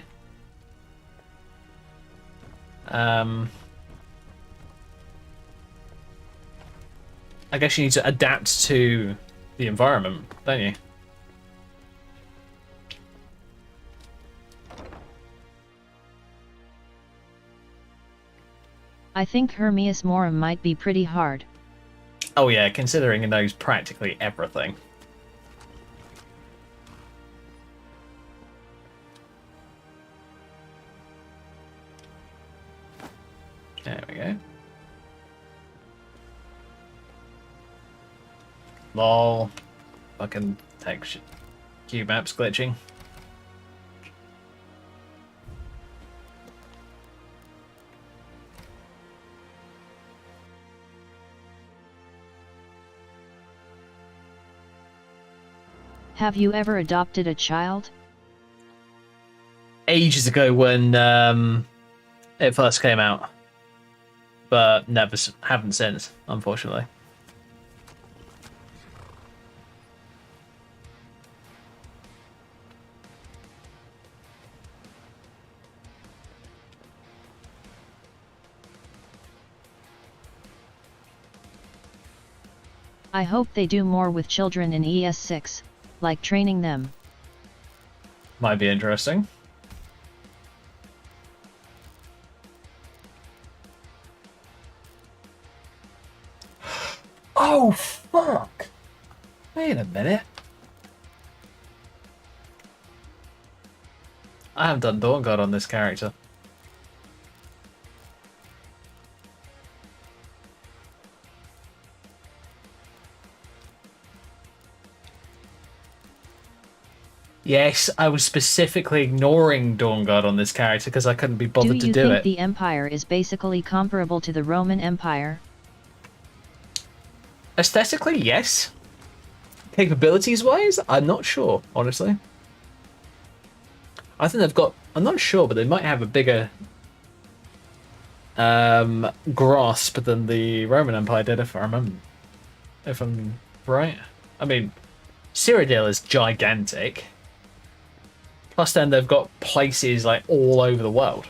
I guess you need to adapt to the environment, don't you? I think Hermias Morum might be pretty hard. Oh yeah, considering he knows practically everything. There we go. Lol. Fucking text cube maps glitching. Have you ever adopted a child? Ages ago when it first came out, but haven't since, unfortunately. I hope they do more with children in ES6, like training them. Might be interesting. Oh, fuck! Wait a minute. I haven't done Dawnguard on this character. Yes, I was specifically ignoring Dawnguard on this character because I couldn't be bothered to do it. Do you think the Empire is basically comparable to the Roman Empire? Aesthetically, yes. Capabilities-wise, I'm not sure, honestly. I think they've got... I'm not sure, but they might have a bigger grasp than the Roman Empire did, if I remember. If I'm right. I mean, Cyrodiil is gigantic. Plus then they've got places like all over the world.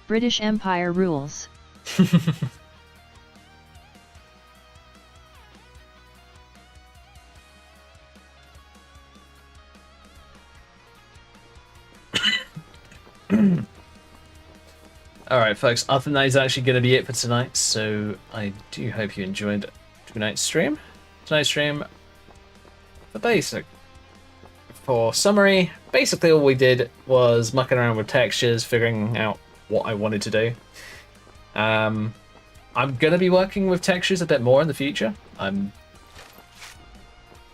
British Empire rules. Alright folks, I think that is actually going to be it for tonight, so I do hope you enjoyed tonight's stream. Tonight's stream, for summary, basically all we did was mucking around with textures, figuring out what I wanted to do. I'm going to be working with textures a bit more in the future. I'm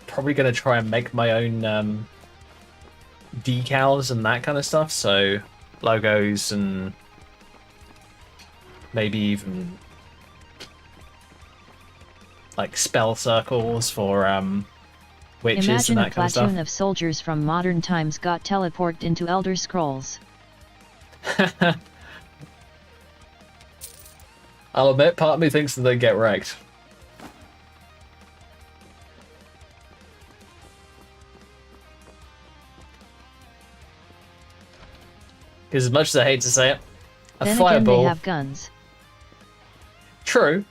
probably going to try and make my own decals and that kind of stuff, so logos and maybe even like spell circles for witches. Imagine and that a kind of stuff. platoon of soldiers from modern times got teleported into Elder Scrolls. I'll admit, part of me thinks that they get wrecked. Because as much as I hate to say it, a Then fireball... again, they have guns. True,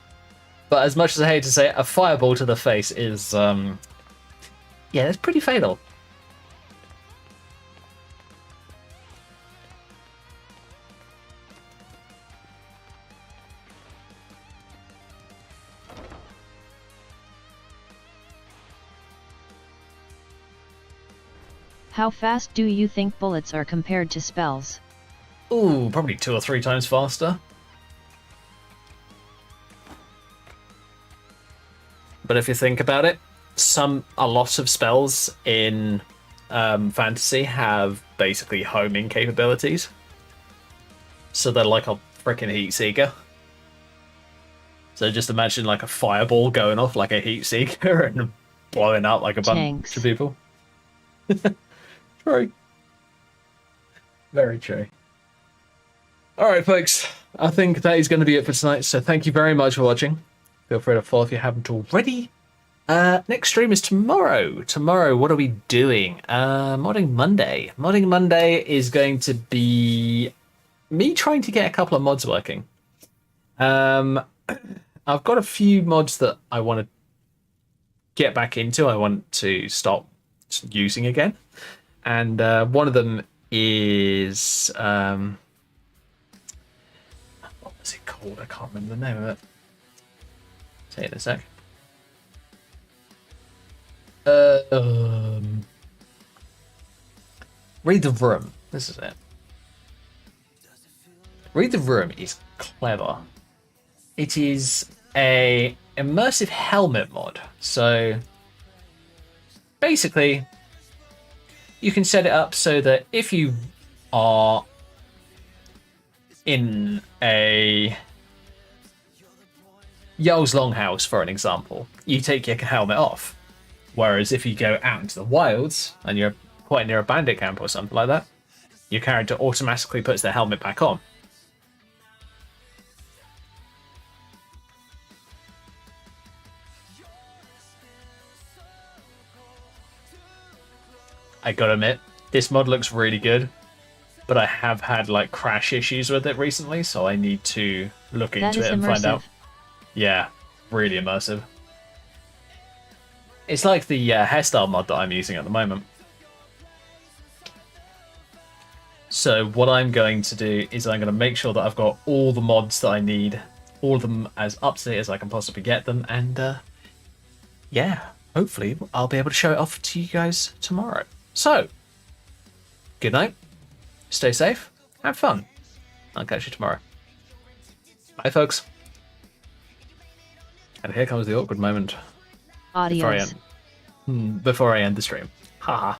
but as much as I hate to say it, a fireball to the face is, yeah, it's pretty fatal. How fast do you think bullets are compared to spells? Ooh, probably 2 or 3 times faster. But if you think about it, a lot of spells in fantasy have basically homing capabilities. So they're like a freaking heat seeker. So just imagine like a fireball going off like a heat seeker and blowing out like a bunch of people. True. Very true. Alright folks, I think that is going to be it for tonight. So thank you very much for watching. Feel free to follow if you haven't already. Next stream is tomorrow. Tomorrow, what are we doing? Modding Monday. Modding Monday is going to be me trying to get a couple of mods working. I've got a few mods that I want to get back into. I want to start using again. And one of them is... what was it called? I can't remember the name of it. Say it in a sec. Read the Room. This is it. Read the Room is clever. It is a immersive helmet mod. So basically, you can set it up so that if you are in a Yo's Longhouse, for an example, you take your helmet off. Whereas if you go out into the wilds and you're quite near a bandit camp or something like that, your character automatically puts their helmet back on. I gotta admit, this mod looks really good, but I have had like crash issues with it recently, so I need to look into it and find out. Yeah, really immersive. It's like the hairstyle mod that I'm using at the moment. So what I'm going to do is I'm going to make sure that I've got all the mods that I need, all of them as up to date as I can possibly get them, and yeah, hopefully I'll be able to show it off to you guys tomorrow. So, good night, stay safe, have fun. I'll catch you tomorrow. Bye, folks. And here comes the awkward moment. Adios. Before I end the stream. Haha.